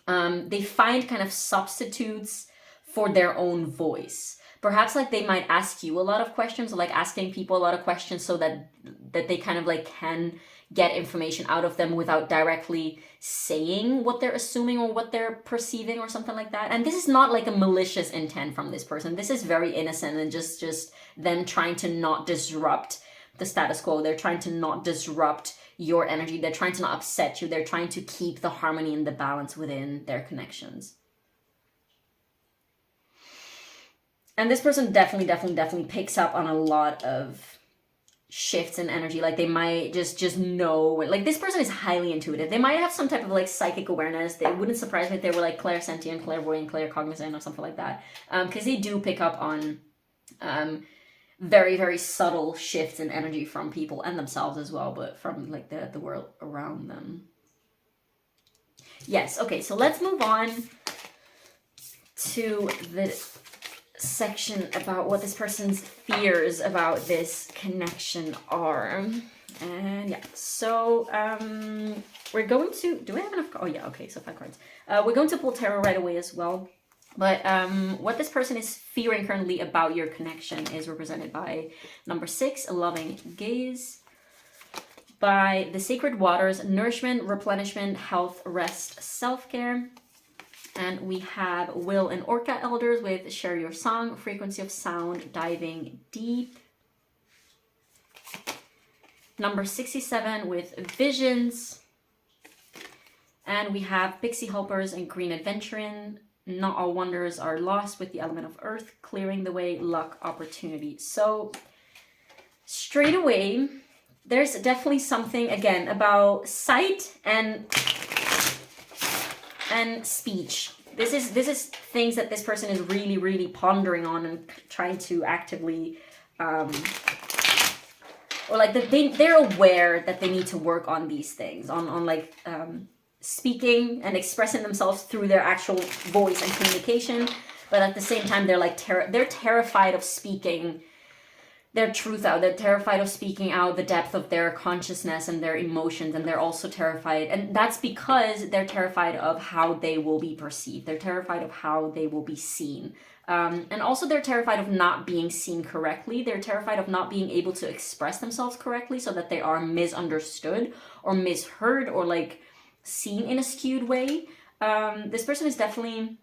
They find kind of substitutes for their own voice. Perhaps like they might ask you a lot of questions, or like asking people a lot of questions, so that they kind of like can get information out of them without directly saying what they're assuming or what they're perceiving or something like that. And this is not like a malicious intent from this person. This is very innocent and just them trying to not disrupt the status quo. They're trying to not disrupt your energy. They're trying to not upset you. They're trying to keep the harmony and the balance within their connections. And this person definitely picks up on a lot of shifts in energy. Like they might just know, like this person is highly intuitive. They might have some type of like psychic awareness. It wouldn't surprise me if they were like clairsentient, clairvoyant, claircognizant, or something like that, because they do pick up on very, very subtle shifts in energy from people and themselves as well, but from like the world around them. Yes, okay, so let's move on to the section about what this person's fears about this connection are. And yeah, so we're going to, do we have enough? Oh yeah, okay, so 5 cards. We're going to pull tarot right away as well. But what this person is fearing currently about your connection is represented by number 6, a loving gaze, by the sacred waters, nourishment, replenishment, health, rest, self-care. And we have Will and Orca elders with share your song, frequency of sound, diving deep. Number 67 with visions. And we have pixie helpers and green adventuring. Not all wonders are lost with the element of earth, clearing the way, luck, opportunity. So straight away, there's definitely something again about sight and speech. This is things that this person is really pondering on and trying to actively or like they're aware that they need to work on these things, on like speaking and expressing themselves through their actual voice and communication, but at the same time they're like they're terrified of speaking their truth out. They're terrified of speaking out the depth of their consciousness and their emotions, and they're also terrified, and that's because they're terrified of how they will be perceived. They're terrified of how they will be seen. And also they're terrified of not being seen correctly. They're terrified of not being able to express themselves correctly, so that they are misunderstood or misheard or like seen in a skewed way. This person is definitely...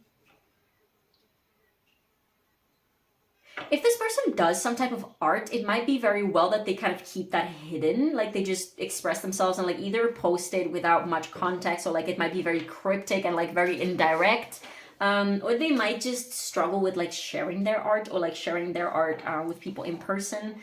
If this person does some type of art, it might be very well that they kind of keep that hidden. Like they just express themselves and like either post it without much context, or like it might be very cryptic and like very indirect. Or they might just struggle with like sharing their art, or like sharing their art with people in person.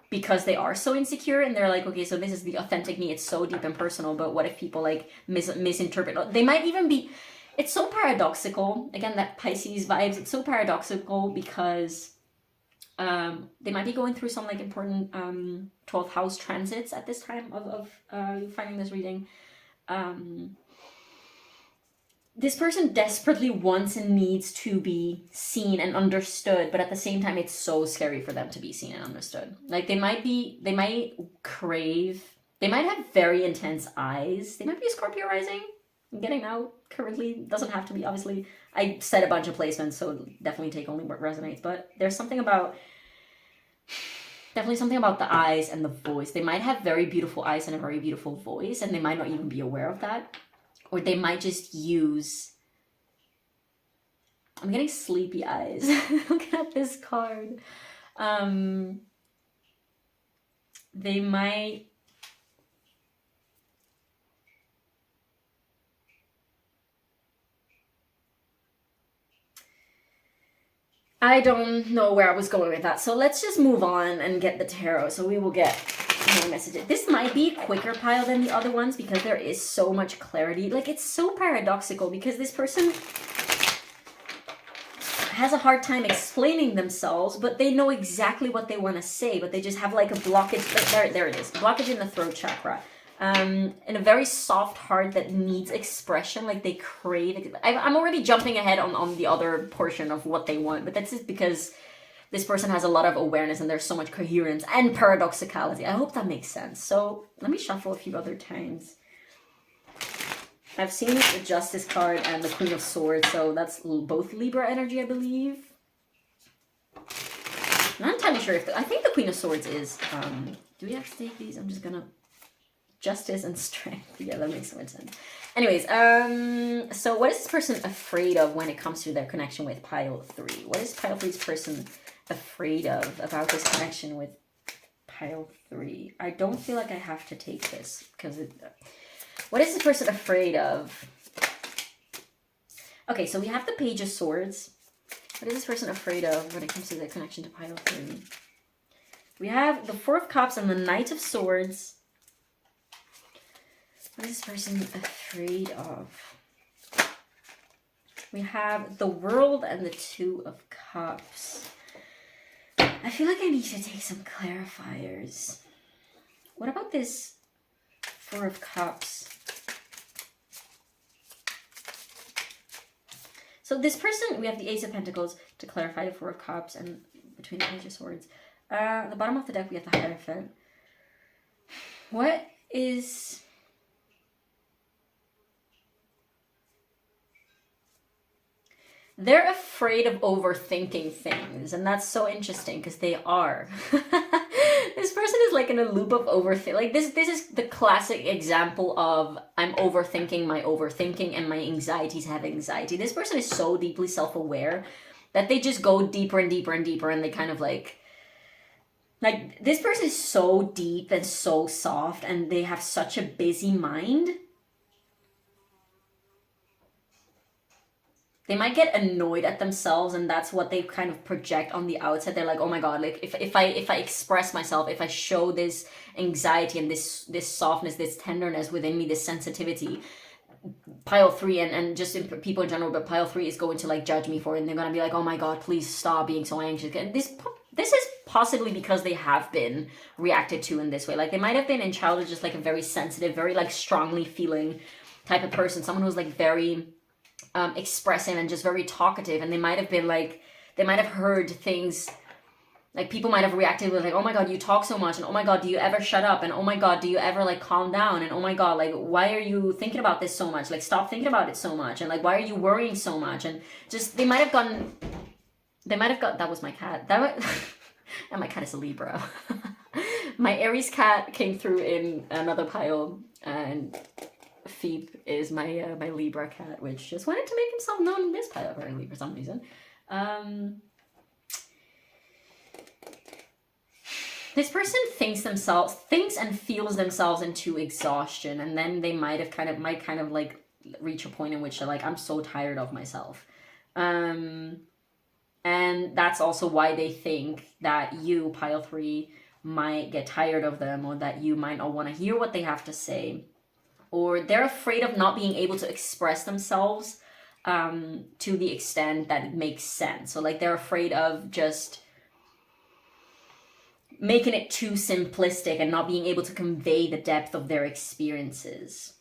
Because they are so insecure, and they're like, okay, so this is the authentic me. It's so deep and personal, but what if people like misinterpret? They might even be... It's so paradoxical. Again, that Pisces vibes. It's so paradoxical because they might be going through some like important 12th house transits at this time of finding this reading. This person desperately wants and needs to be seen and understood, but at the same time, it's so scary for them to be seen and understood. Like they might have very intense eyes. They might be a Scorpio rising. I'm getting out currently. Doesn't have to be, obviously. I said a bunch of placements, so definitely take only what resonates. But there's something about... Definitely something about the eyes and the voice. They might have very beautiful eyes and a very beautiful voice, and they might not even be aware of that. Or they might just use... I'm getting sleepy eyes. Looking at this card. They might... I don't know where I was going with that. So let's just move on and get the tarot. So we will get more messages. This might be a quicker pile than the other ones because there is so much clarity. Like, it's so paradoxical because this person has a hard time explaining themselves, but they know exactly what they want to say, but they just have like a blockage. There it is. Blockage in the throat chakra. And a very soft heart that needs expression, like they crave. I'm already jumping ahead on the other portion of what they want, but that's just because this person has a lot of awareness and there's so much coherence and paradoxicality. I hope that makes sense. So let me shuffle a few other times. I've seen the Justice card and the Queen of Swords, so that's both Libra energy, I believe. I'm not entirely sure if... I think the Queen of Swords is... do we have to take these? I'm just gonna... Justice and strength. Yeah, that makes so much sense. Anyways, so what is this person afraid of when it comes to their connection with pile 3? What is pile 3's person afraid of about this connection with pile 3? I don't feel like I have to take this because it... What is this person afraid of? Okay, so we have the Page of Swords. What is this person afraid of when it comes to their connection to pile 3? We have the Four of Cups and the Knight of Swords. What is this person afraid of? We have the World and the Two of Cups. I feel like I need to take some clarifiers. What about this Four of Cups? So this person, we have the Ace of Pentacles to clarify the Four of Cups, and between the Page of Swords. The bottom of the deck, we have the Hierophant. What is... They're afraid of overthinking things, and that's so interesting because they are. This person is like in a loop of overthink. Like this is the classic example of I'm overthinking my overthinking and my anxieties have anxiety. This person is so deeply self-aware that they just go deeper and deeper and deeper, and they kind of like this person is so deep and so soft, and they have such a busy mind. They might get annoyed at themselves, and that's what they kind of project on the outside. They're like, oh my God, like if I express myself, if I show this anxiety and this softness, this tenderness within me, this sensitivity, pile 3 and just people in general, but pile 3 is going to like judge me for it, and they're going to be like, oh my God, please stop being so anxious. And this is possibly because they have been reacted to in this way. Like they might have been in childhood just like a very sensitive, very like strongly feeling type of person, someone who's like very... expressive and just very talkative, and they might have been like, they might have heard things Like people might have reacted with like, oh my god, you talk so much, and oh my god, do you ever shut up, and oh my god, do you ever like calm down, and oh my god, like why are you thinking about this so much, like stop thinking about it so much, and like why are you worrying so much, and just they might have gotten, that was my cat, and my cat is a Libra. My Aries cat came through in another pile, and Phoebe is my my Libra cat, which just wanted to make himself known in this pile apparently for some reason. This person thinks and feels themselves into exhaustion, and then they might kind of like reach a point in which they're like, I'm so tired of myself. And that's also why they think that you, pile 3, might get tired of them, or that you might not want to hear what they have to say, or they're afraid of not being able to express themselves to the extent that it makes sense. So like they're afraid of just making it too simplistic and not being able to convey the depth of their experiences.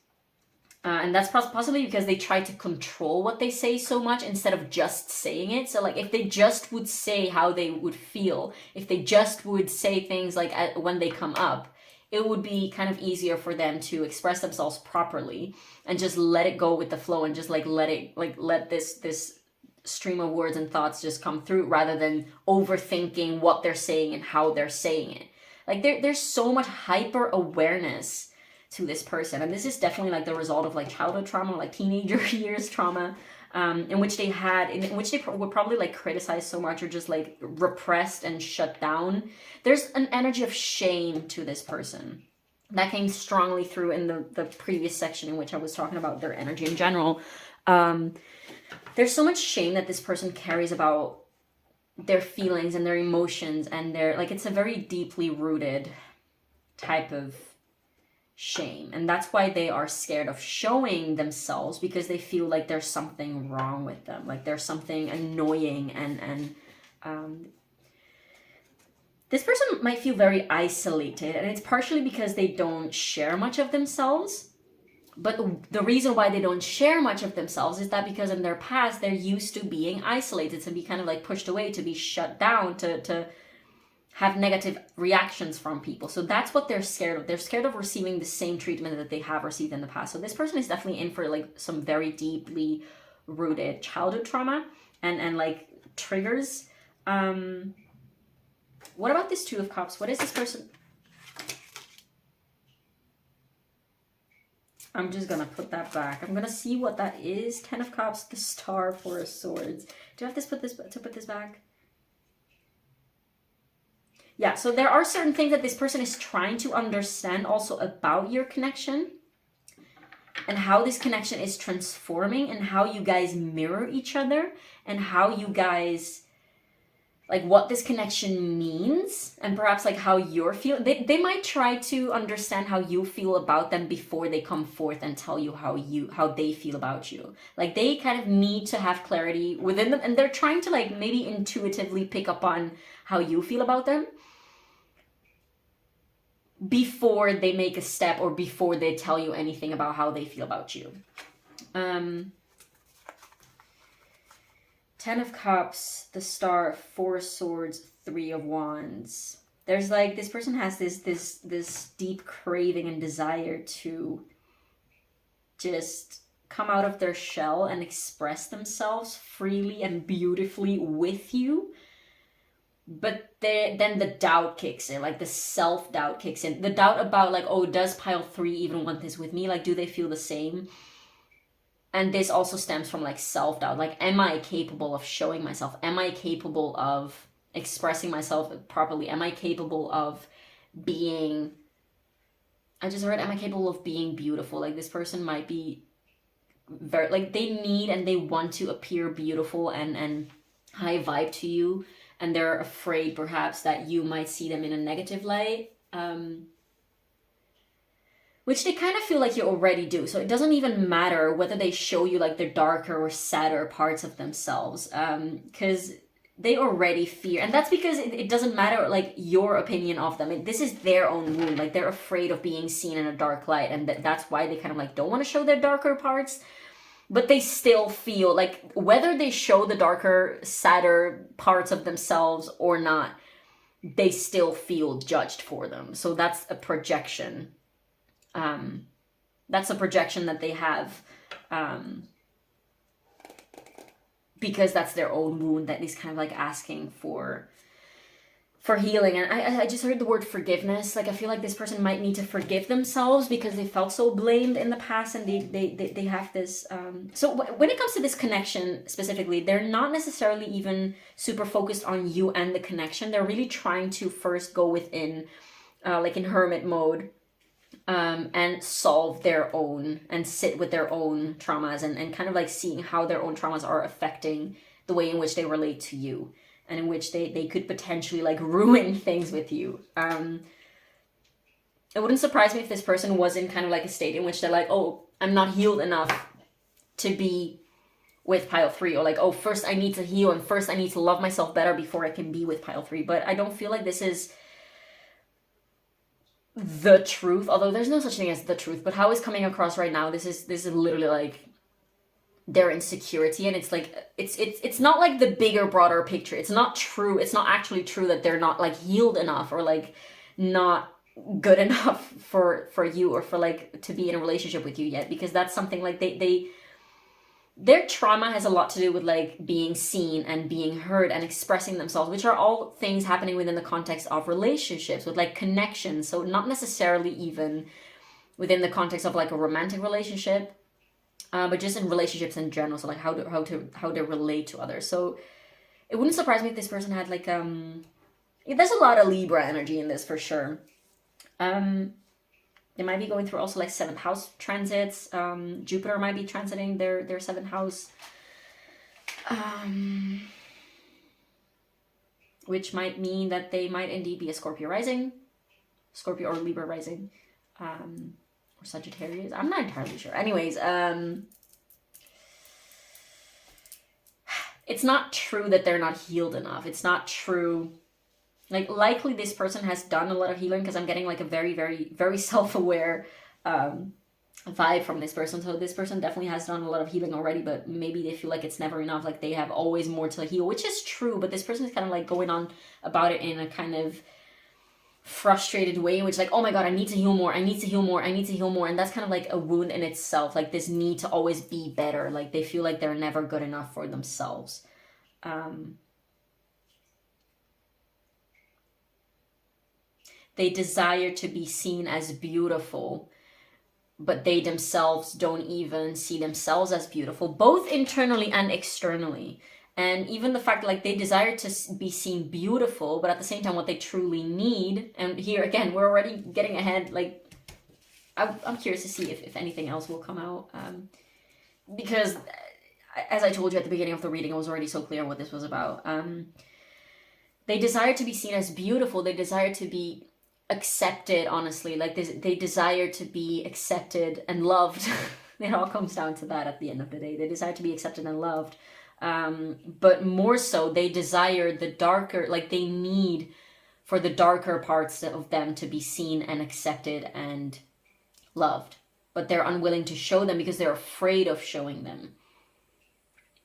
And that's possibly because they try to control what they say so much instead of just saying it. So like if they just would say how they would feel, if they just would say things like when they come up, it would be kind of easier for them to express themselves properly and just let it go with the flow, and just like let this stream of words and thoughts just come through, rather than overthinking what they're saying and how they're saying it. Like there's so much hyper awareness to this person, and this is definitely like the result of like childhood trauma, like teenager years trauma, in which they would probably like criticize so much, or just like repressed and shut down. There's an energy of shame to this person that came strongly through in the previous section in which I was talking about their energy in general. There's so much shame that this person carries about their feelings and their emotions, and their, like, it's a very deeply rooted type of shame. And that's why they are scared of showing themselves, because they feel like there's something wrong with them. Like there's something annoying, and this person might feel very isolated, and it's partially because they don't share much of themselves. But the reason why they don't share much of themselves is that because in their past, they're used to being isolated, to be kind of like pushed away, to be shut down, to have negative reactions from people. So that's what they're scared of. They're scared of receiving the same treatment that they have received in the past. So this person is definitely in for like some very deeply rooted childhood trauma and like triggers. What about this 2 of Cups? What is this person? I'm just gonna put that back. I'm gonna see what that is. 10 of Cups, the Star, 4 of Swords. Do I have to put this back? Yeah, so there are certain things that this person is trying to understand also about your connection, and how this connection is transforming, and how you guys mirror each other, and how you guys, like what this connection means, and perhaps like how you're feeling. They might try to understand how you feel about them before they come forth and tell you how they feel about you. Like they kind of need to have clarity within them, and they're trying to like maybe intuitively pick up on how you feel about them before they make a step, or before they tell you anything about how they feel about you. 10 of Cups, the Star, 4 of Swords, 3 of Wands. There's like, this person has this deep craving and desire to just come out of their shell and express themselves freely and beautifully with you. But then the doubt kicks in, like the self-doubt kicks in. The doubt about like, oh, does pile 3 even want this with me? Like, do they feel the same? And this also stems from like self-doubt. Like, am I capable of showing myself? Am I capable of expressing myself properly? Am I capable of being... I just heard, am I capable of being beautiful? Like, this person might be very... Like, they need and they want to appear beautiful and high vibe to you. And they're afraid perhaps that you might see them in a negative light. Which they kind of feel like you already do. So it doesn't even matter whether they show you like the darker or sadder parts of themselves. Because they already fear. And that's because it doesn't matter like your opinion of them. This is their own wound. Like they're afraid of being seen in a dark light. And that's why they kind of like don't want to show their darker parts. But they still feel like whether they show the darker, sadder parts of themselves or not, they still feel judged for them. So that's a projection. That's a projection that they have, because that's their own wound that is kind of like asking for healing. And I just heard the word forgiveness. Like, I feel like this person might need to forgive themselves because they felt so blamed in the past, and they have this. So when it comes to this connection specifically, they're not necessarily even super focused on you and the connection. They're really trying to first go within, like in hermit mode, and solve their own and sit with their own traumas, and kind of like seeing how their own traumas are affecting the way in which they relate to you, and in which they could potentially like ruin things with you. It wouldn't surprise me if this person was in kind of like a state in which they're like, oh, I'm not healed enough to be with pile 3, or like, oh, first I need to heal and first I need to love myself better before I can be with pile 3. But I don't feel like this is the truth, although there's no such thing as the truth. But how it's coming across right now, this is literally like their insecurity, and it's like it's not like the bigger, broader picture. It's not true. It's not actually true that they're not like healed enough, or like not good enough for you, or for like to be in a relationship with you yet, because that's something like their trauma has a lot to do with like being seen and being heard and expressing themselves, which are all things happening within the context of relationships, with like connections. So not necessarily even within the context of like a romantic relationship, but just in relationships in general. So like how to relate to others. So it wouldn't surprise me if this person had like there's a lot of Libra energy in this for sure. They might be going through also like 7th house transits. Jupiter might be transiting their 7th house, which might mean that they might indeed be a Scorpio rising, Scorpio or Libra rising, or Sagittarius. I'm not entirely sure. Anyways, it's not true that they're not healed enough. It's not true. Like, likely this person has done a lot of healing, because I'm getting like a very, very, very self-aware vibe from this person. So this person definitely has done a lot of healing already, but maybe they feel like it's never enough. Like, they have always more to heal, which is true. But this person is kind of like going on about it in a kind of frustrated way, which like, oh my God, I need to heal more. I need to heal more. I need to heal more. And that's kind of like a wound in itself. Like, this need to always be better. Like, they feel like they're never good enough for themselves. They desire to be seen as beautiful, but they themselves don't even see themselves as beautiful, both internally and externally. And even the fact like they desire to be seen beautiful, but at the same time what they truly need, and here again, we're already getting ahead, like I'm curious to see if anything else will come out, because as I told you at the beginning of the reading, I was already so clear on what this was about. They desire to be seen as beautiful. They desire to be accepted, honestly. Like, they desire to be accepted and loved. It all comes down to that at the end of the day. They desire to be accepted and loved. But more so, they desire the darker, like they need for the darker parts of them to be seen and accepted and loved. But they're unwilling to show them because they're afraid of showing them.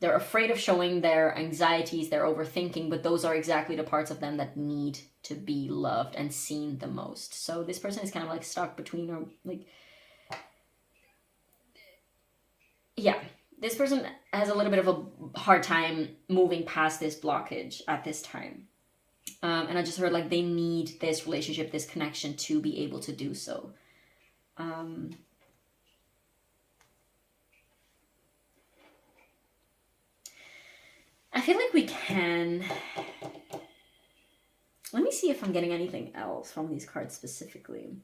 They're afraid of showing their anxieties, their overthinking, but those are exactly the parts of them that need to be loved and seen the most. So this person is kind of like stuck between, or like, yeah, this person has a little bit of a hard time moving past this blockage at this time. And I just heard like they need this relationship, this connection to be able to do so. I feel like we can... Let me see if I'm getting anything else from these cards specifically.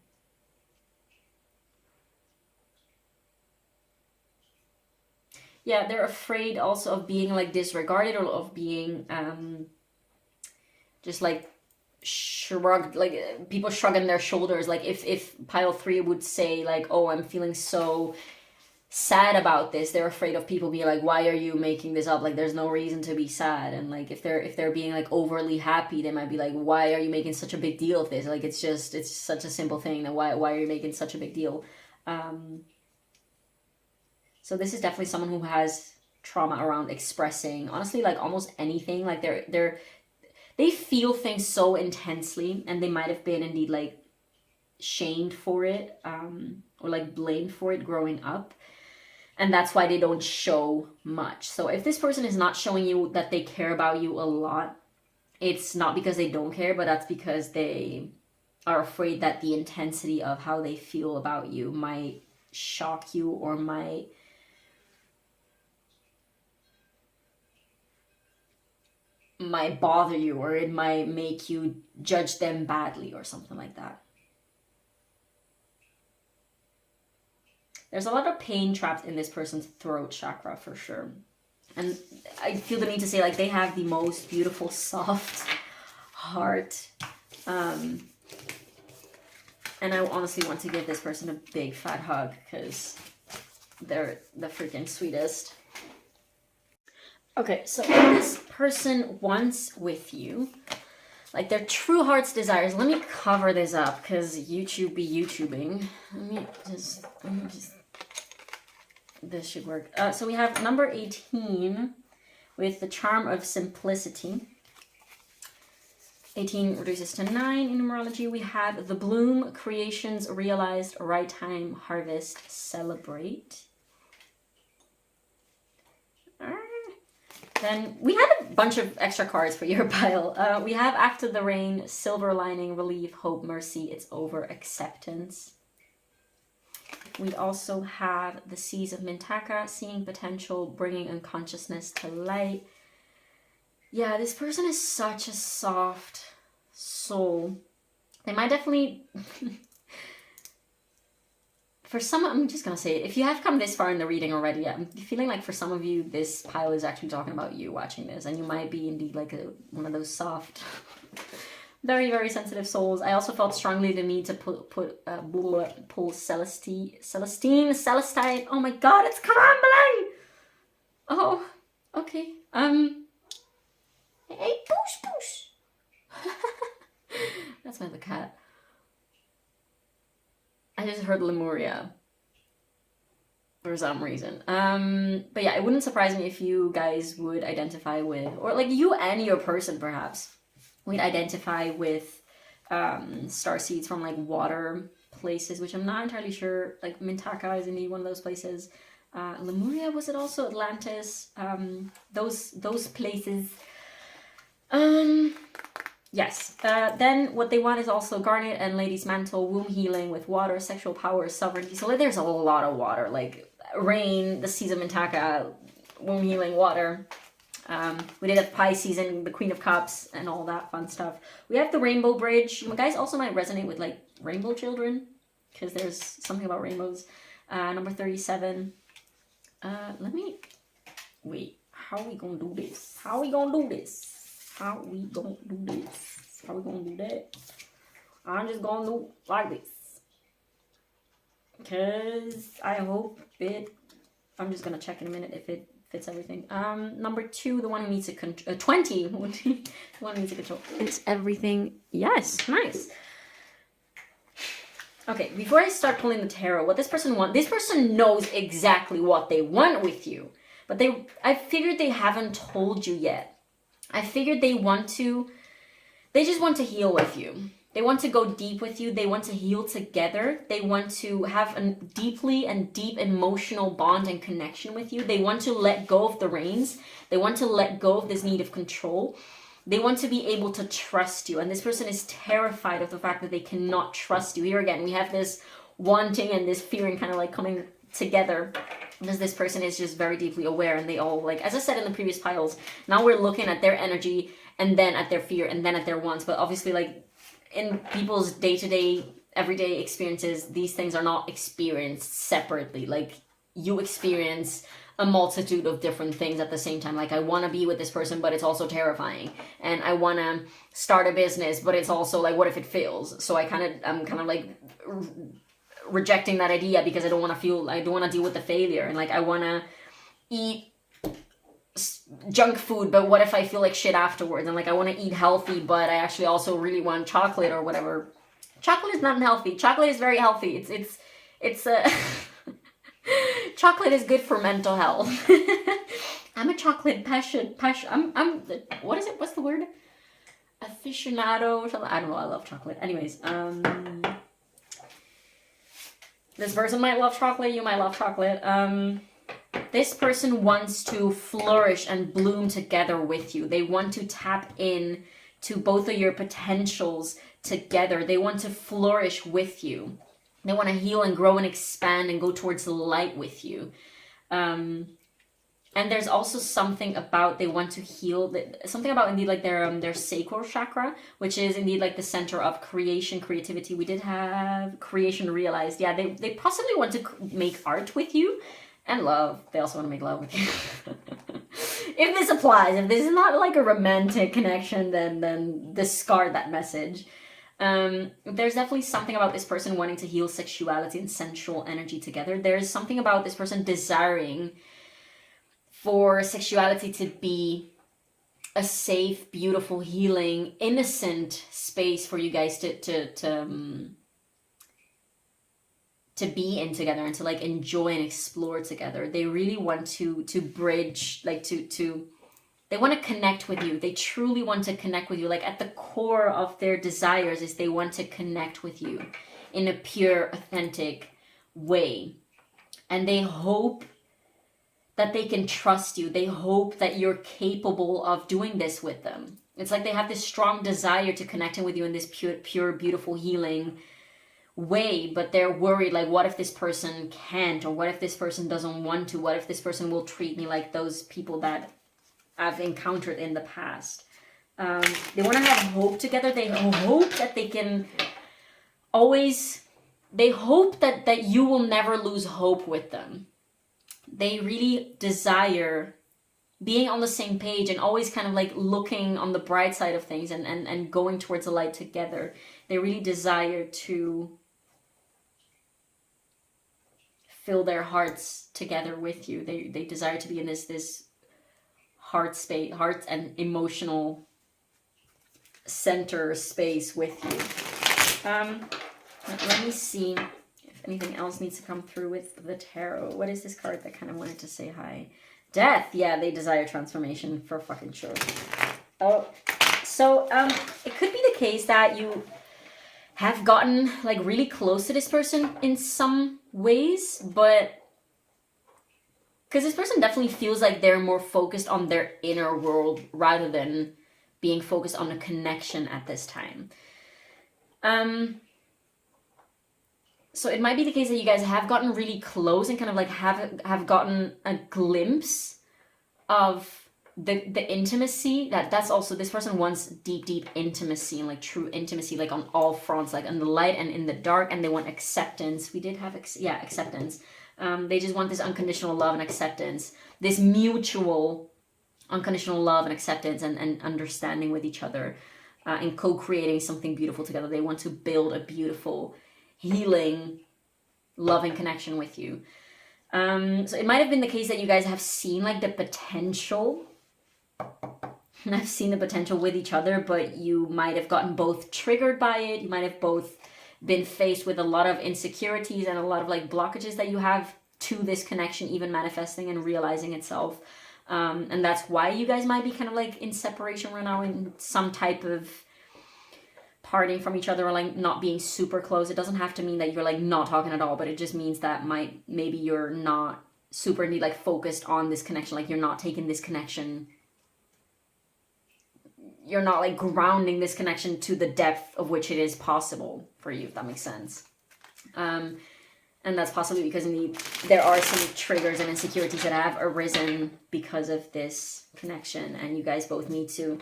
Yeah, they're afraid also of being like disregarded, or of being just like shrugged, like people shrugging their shoulders. Like if pile 3 would say like, oh, I'm feeling so sad about this, they're afraid of people being like, why are you making this up? Like, there's no reason to be sad. And like if they're being like overly happy, they might be like, why are you making such a big deal of this? Like, it's such a simple thing, that why are you making such a big deal? So this is definitely someone who has trauma around expressing, honestly, like almost anything. Like they feel things so intensely, and they might have been indeed like shamed for it, or like blamed for it growing up. And that's why they don't show much. So if this person is not showing you that they care about you a lot, it's not because they don't care, but that's because they are afraid that the intensity of how they feel about you might shock you, or might bother you, or it might make you judge them badly or something like that. There's a lot of pain trapped in this person's throat chakra for sure. And I feel the need to say, like, they have the most beautiful, soft heart. And I honestly want to give this person a big fat hug, because they're the freaking sweetest. Okay, so what this person wants with you, like their true heart's desires. Let me cover this up, because YouTube be YouTubing. Let me just this should work. So we have number 18 with the charm of simplicity. 18 reduces to 9 in numerology. We have the bloom, creations realized, right time, harvest, celebrate. Then we had a bunch of extra cards for your pile. We have after the rain, silver lining, relief, hope, mercy, it's over, acceptance. We also have the seas of Mintaka, seeing potential, bringing unconsciousness to light. Yeah, this person is such a soft soul. They might definitely... For some, I'm just going to say it. If you have come this far in the reading already, I'm feeling like for some of you, this pile is actually talking about you watching this. And you might be indeed like one of those soft, very, very sensitive souls. I also felt strongly the need to pull Celestine. Oh my god, it's crumbling! Oh, okay. Hey, push. That's my other cat. I just heard Lemuria for some reason. But yeah, it wouldn't surprise me if you guys would identify with, or like you and your person perhaps, would identify with starseeds from like water places, which I'm not entirely sure. Like Mintaka is indeed one of those places. Lemuria, was it also Atlantis? Those places. Yes. Then what they want is also Garnet and Lady's Mantle, womb healing with water, sexual power, sovereignty. So like, there's a lot of water, like rain, the seas of Mintaka, womb healing, water. We did have Pisces and the Queen of Cups and all that fun stuff. We have the Rainbow Bridge. You guys also might resonate with like rainbow children, because there's something about rainbows. Number 37. Wait, how are we gonna do this? How are we gonna do this? How we gonna do this? How we gonna do that? I'm just gonna do like this, because I hope it... I'm just gonna check in a minute if it fits everything. Number 2, the one who needs to control... 20! The one who needs to control. It's everything. Yes, nice. Okay, before I start pulling the tarot, what this person wants... This person knows exactly what they want with you. But I figured they haven't told you yet. I figured they just want to heal with you. They want to go deep with you. They want to heal together. They want to have a deep emotional bond and connection with you. They want to let go of the reins. They want to let go of this need of control. They want to be able to trust you. And this person is terrified of the fact that they cannot trust you. Here again, we have this wanting and this fearing kind of like coming together, because this person is just very deeply aware, and they all, like, as I said in the previous piles, now we're looking at their energy and then at their fear and then at their wants. But obviously, like, in people's day-to-day, everyday experiences, these things are not experienced separately. Like, you experience a multitude of different things at the same time. Like, I want to be with this person, but it's also terrifying. And I want to start a business, but it's also like, what if it fails? So I'm kind of like rejecting that idea, because I don't want to deal with the failure. And like, I want to eat junk food, but what if I feel like shit afterwards? And like, I want to eat healthy, but I actually also really want chocolate or whatever. Chocolate is not unhealthy. Chocolate is very healthy. It's chocolate is good for mental health. I'm a chocolate passion. I'm what is it? What's the word? aficionado or something. I don't know, I love chocolate. Anyways, this person might love chocolate, you might love chocolate. This person wants to flourish and bloom together with you. They want to tap in to both of your potentials together. They want to flourish with you. They want to heal and grow and expand and go towards the light with you. And there's also something about they want to heal, something about indeed like their sacral chakra, which is indeed like the center of creation, creativity. We did have creation realized. Yeah, they possibly want to make art with you and love. They also want to make love with you. If this applies, if this is not like a romantic connection, then discard that message. There's definitely something about this person wanting to heal sexuality and sensual energy together. There's something about this person desiring for sexuality to be a safe, beautiful, healing, innocent space for you guys to be in together and to like enjoy and explore together. They really want to bridge, like they want to connect with you. They truly want to connect with you. Like at the core of their desires is they want to connect with you in a pure, authentic way. And they hope that they can trust you. They hope that you're capable of doing this with them. It's like they have this strong desire to connect with you in this pure, beautiful, healing way, but they're worried, like, what if this person can't, or what if this person doesn't want to, what if this person will treat me like those people that I've encountered in the past. They want to have hope together. They hope that they can always, they hope that you will never lose hope with them. They really desire being on the same page and always kind of like looking on the bright side of things and going towards the light together. They really desire to fill their hearts together with you. They desire to be in this heart space, heart and emotional center space with you. Let me see if anything else needs to come through with the tarot. What is this card that kind of wanted to say hi? Death. Yeah, they desire transformation for fucking sure. Oh, so it could be the case that you have gotten like really close to this person in some ways, but because this person definitely feels like they're more focused on their inner world rather than being focused on a connection at this time. So it might be the case that you guys have gotten really close and kind of like have gotten a glimpse of the intimacy. That's also, this person wants deep intimacy and like true intimacy, like on all fronts, like in the light and in the dark, and they want acceptance. We did have acceptance. They just want this unconditional love and acceptance, this mutual unconditional love and acceptance and understanding with each other, and co-creating something beautiful together. They want to build a beautiful, healing, loving connection with you. So it might have been the case that you guys have seen like the potential. I've seen the potential with each other, but you might have gotten both triggered by it. You might have both been faced with a lot of insecurities and a lot of like blockages that you have to this connection even manifesting and realizing itself. And that's why you guys might be kind of like in separation right now, in some type of parting from each other, or like not being super close. It doesn't have to mean that you're like not talking at all, but it just means that maybe you're not super indeed like focused on this connection. Like you're not taking this connection, you're not like grounding this connection to the depth of which it is possible for you, if that makes sense. And that's possibly because indeed there are some triggers and insecurities that have arisen because of this connection, and you guys both need to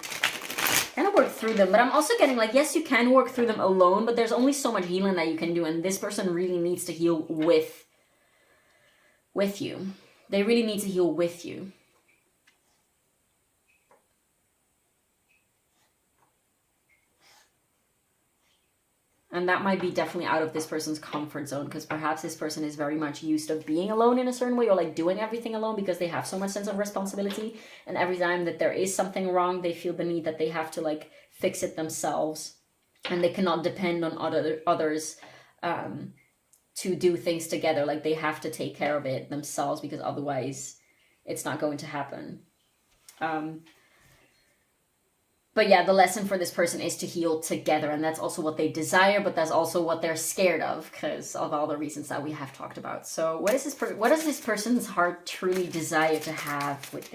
kind of work through them. But I'm also getting like, yes, you can work through them alone, but there's only so much healing that you can do, and this person really needs to heal with you. They really need to heal with you. And that might be definitely out of this person's comfort zone, because perhaps this person is very much used to being alone in a certain way, or like doing everything alone, because they have so much sense of responsibility. And every time that there is something wrong, they feel the need that they have to like fix it themselves, and they cannot depend on others to do things together. Like they have to take care of it themselves, because otherwise it's not going to happen. But But yeah, the lesson for this person is to heal together, and that's also what they desire, but that's also what they're scared of because of all the reasons that we have talked about. So what does this person's heart truly desire to have with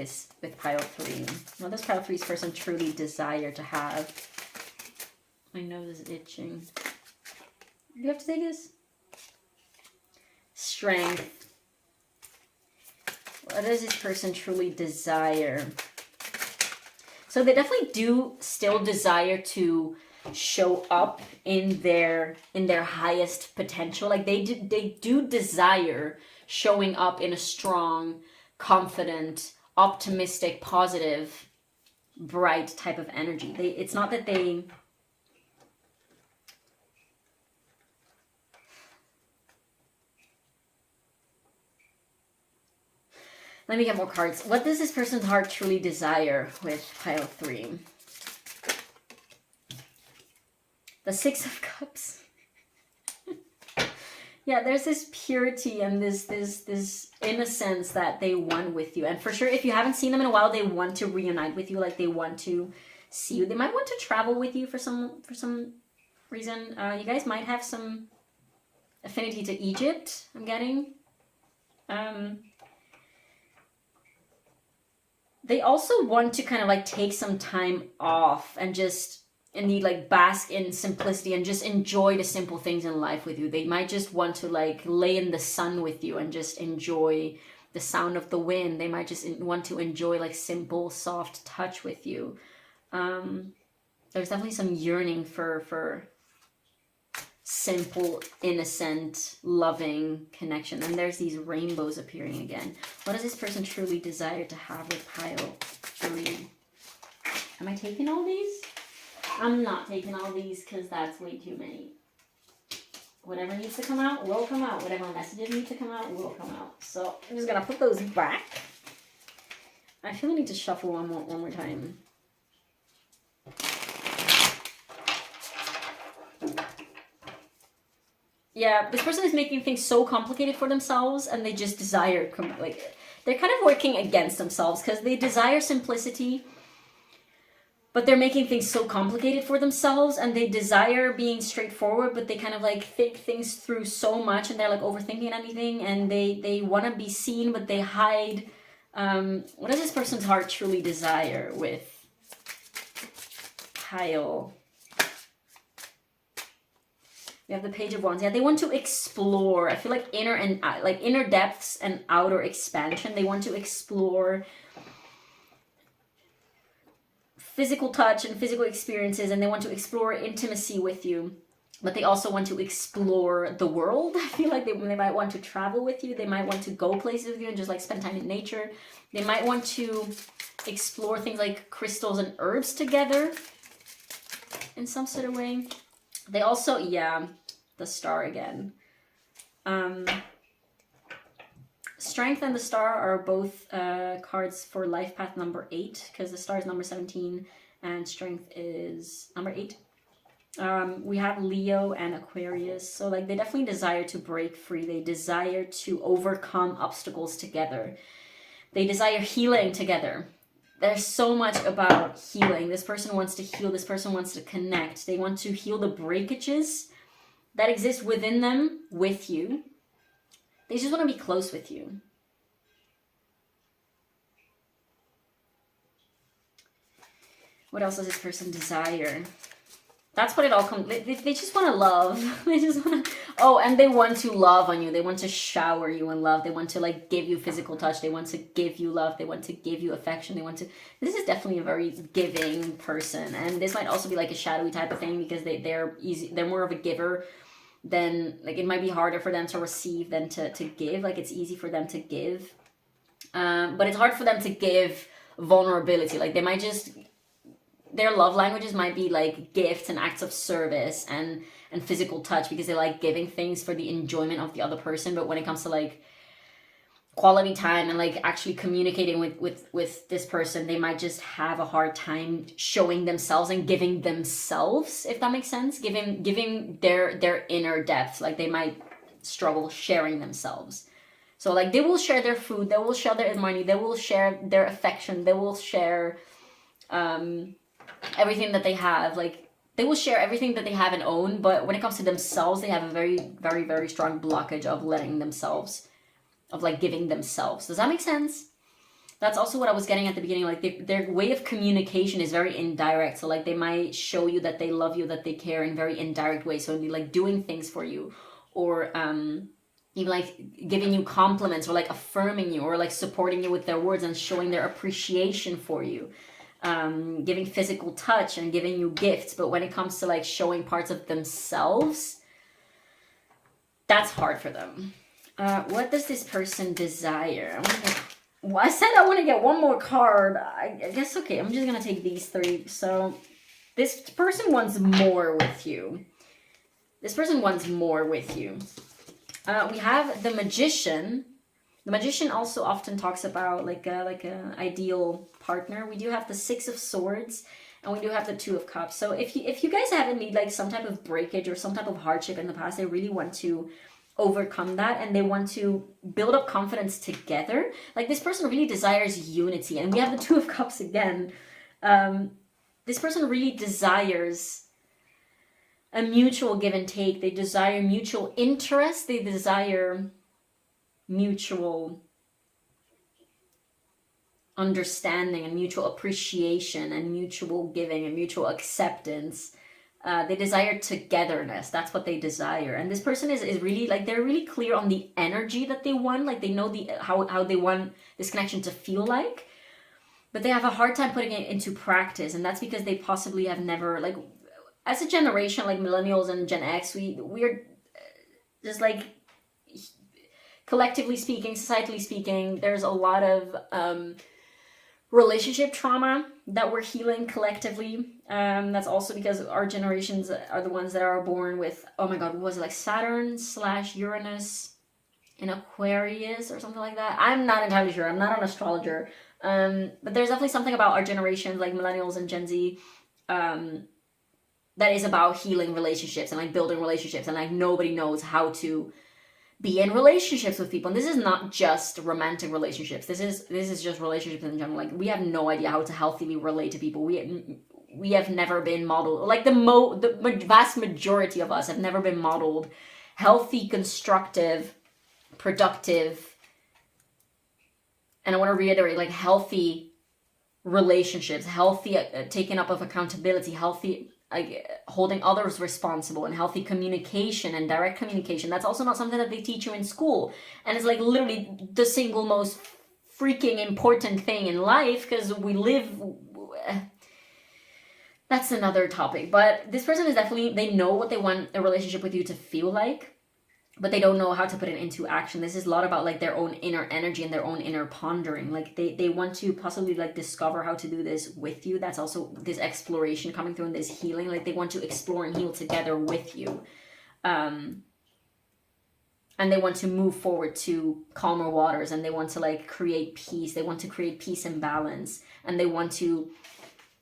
pile 3? What does pile 3's person truly desire to have? My nose is itching. Do you have to take this? Strength. What does this person truly desire? So they definitely do still desire to show up in their highest potential. Like they do desire showing up in a strong, confident, optimistic, positive, bright type of energy. It's not that they... Let me get more cards. What does this person's heart truly desire with pile 3? The 6 of Cups. Yeah, there's this purity and this innocence that they want with you. And for sure, if you haven't seen them in a while, they want to reunite with you. Like they want to see you. They might want to travel with you for some reason. You guys might have some affinity to Egypt, I'm getting. They also want to kind of like take some time off and just indeed like bask in simplicity and just enjoy the simple things in life with you. They might just want to like lay in the sun with you and just enjoy the sound of the wind. They might just want to enjoy like simple, soft touch with you. There's definitely some yearning for simple, innocent, loving connection. And there's these rainbows appearing again. What does this person truly desire to have with pile 3? Am I taking all these? I'm not taking all these because that's way too many. Whatever needs to come out will come out. Whatever messages need to come out will come out. So I'm just going to put those back. I feel I need to shuffle one more time. Yeah, this person is making things so complicated for themselves, and they just desire, like, they're kind of working against themselves because they desire simplicity, but they're making things so complicated for themselves, and they desire being straightforward, but they kind of like think things through so much, and they're like overthinking anything, and they want to be seen, but they hide. What does this person's heart truly desire with pile? We have the Page of Wands. Yeah, they want to explore. I feel like inner depths and outer expansion. They want to explore physical touch and physical experiences, and they want to explore intimacy with you. But they also want to explore the world. I feel like they might want to travel with you. They might want to go places with you and just like spend time in nature. They might want to explore things like crystals and herbs together in some sort of way. They also, yeah, the Star again. Strength and the Star are both cards for life path number 8, because the Star is number 17 and Strength is number 8. We have Leo and Aquarius, so like they definitely desire to break free. They desire to overcome obstacles together. They desire healing together. There's so much about healing. This person wants to heal. This person wants to connect. They want to heal the breakages that exist within them with you. They just want to be close with you. What else does this person desire? That's what it all comes. They just want to love. They just want to. Oh, and they want to love on you. They want to shower you in love. They want to like give you physical touch. They want to give you love. They want to give you affection. They want to. This is definitely a very giving person, and this might also be like a shadowy type of thing because they're easy. They're more of a giver than like it might be harder for them to receive than to give. Like it's easy for them to give, but it's hard for them to give vulnerability. Like they might just. Their love languages might be like gifts and acts of service and physical touch because they like giving things for the enjoyment of the other person. But when it comes to like quality time and like actually communicating with this person, they might just have a hard time showing themselves and giving themselves, if that makes sense. Giving their inner depth. Like they might struggle sharing themselves. So like they will share their food, they will share their money, they will share their affection, they will share everything that they have. Like, they will share everything that they have and own, but when it comes to themselves, they have a very, very, very strong blockage of letting themselves, of like giving themselves. Does that make sense? That's also what I was getting at the beginning. Like, their way of communication is very indirect. So like, they might show you that they love you, that they care in very indirect ways. So it'd be like doing things for you, or even like giving you compliments, or like affirming you, or like supporting you with their words and showing their appreciation for you. Giving physical touch and giving you gifts. But when it comes to like showing parts of themselves, that's hard for them. What does this person desire? Well, I said I want to get one more card. I guess, okay, I'm just going to take these three. So this person wants more with you. This person wants more with you. We have the Magician. The Magician also often talks about like a ideal partner. We do have the Six of Swords, and we do have the Two of Cups. So if you guys haven't made like some type of breakage or some type of hardship in the past, they really want to overcome that, and they want to build up confidence together. Like, this person really desires unity, and we have the Two of Cups again. This person really desires a mutual give and take. They desire mutual interest. They desire mutual understanding and mutual appreciation and mutual giving and mutual acceptance. They desire togetherness. That's what they desire. And this person is really like, they're really clear on the energy that they want. Like, they know how they want this connection to feel like, but they have a hard time putting it into practice. And that's because they possibly have never, like, as a generation, like millennials and Gen X, we're just like, collectively speaking, societally speaking, there's a lot of relationship trauma that we're healing collectively. That's also because our generations are the ones that are born with, oh my god, what was it, like Saturn/Uranus in Aquarius or something like that? I'm not entirely sure. I'm not an astrologer. But there's definitely something about our generation, like millennials and Gen Z, that is about healing relationships and like building relationships, and like nobody knows how to be in relationships with people. And this is not just romantic relationships. This is just relationships in general. Like, we have no idea how to healthily relate to people. We have never been modeled. Like, the vast majority of us have never been modeled healthy, constructive, productive, and I want to reiterate, like, healthy relationships, healthy taking up of accountability, healthy holding others responsible, and healthy communication and direct communication. That's also not something that they teach you in school, and it's like literally the single most freaking important thing in life, because we live, that's another topic. But this person is definitely, they know what they want a relationship with you to feel like, but they don't know how to put it into action. This is a lot about like their own inner energy and their own inner pondering. Like, they want to possibly like discover how to do this with you. That's also this exploration coming through, and this healing. Like, they want to explore and heal together with you. And they want to move forward to calmer waters, and they want to like create peace. They want to create peace and balance, and they want to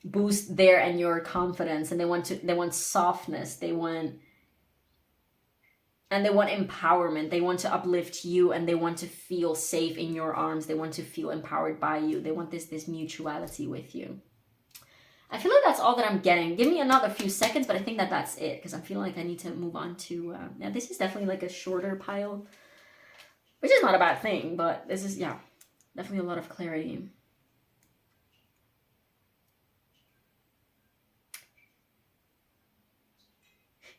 boost their and your confidence, and they want softness. They want empowerment. They want to uplift you, and they want to feel safe in your arms. They want to feel empowered by you. They want this mutuality with you. I feel like that's all that I'm getting. Give me another few seconds, but I think that that's it, because I'm feeling like I need to move on to, yeah, this is definitely like a shorter pile, which is not a bad thing, but this is, yeah, definitely a lot of clarity.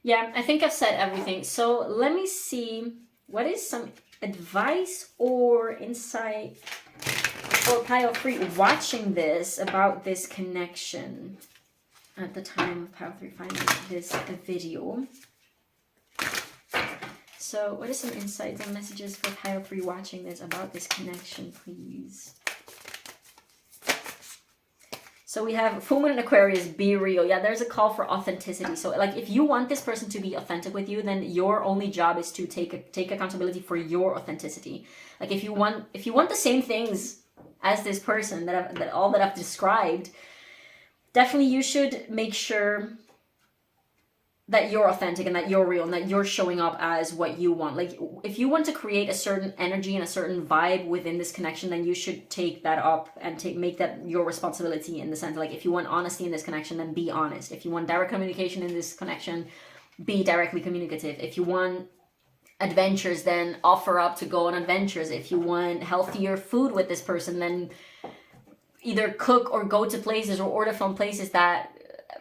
Yeah, I think I've said everything. So let me see, what is some advice or insight for pile 3 watching this about this connection at the time of pile 3 finding this video. So what is some insights and messages for pile 3 watching this about this connection, please? So we have full moon in Aquarius, be real. Yeah, there's a call for authenticity. So like, if you want this person to be authentic with you, then your only job is to take accountability for your authenticity. Like, if you want the same things as this person that all that I've described, definitely you should make sure that you're authentic and that you're real and that you're showing up as what you want. Like, if you want to create a certain energy and a certain vibe within this connection, then you should take that up and make that your responsibility, in the sense, like, if you want honesty in this connection, then be honest. If you want direct communication in this connection, be directly communicative. If you want adventures, then offer up to go on adventures. If you want healthier food with this person, then either cook or go to places or order from places that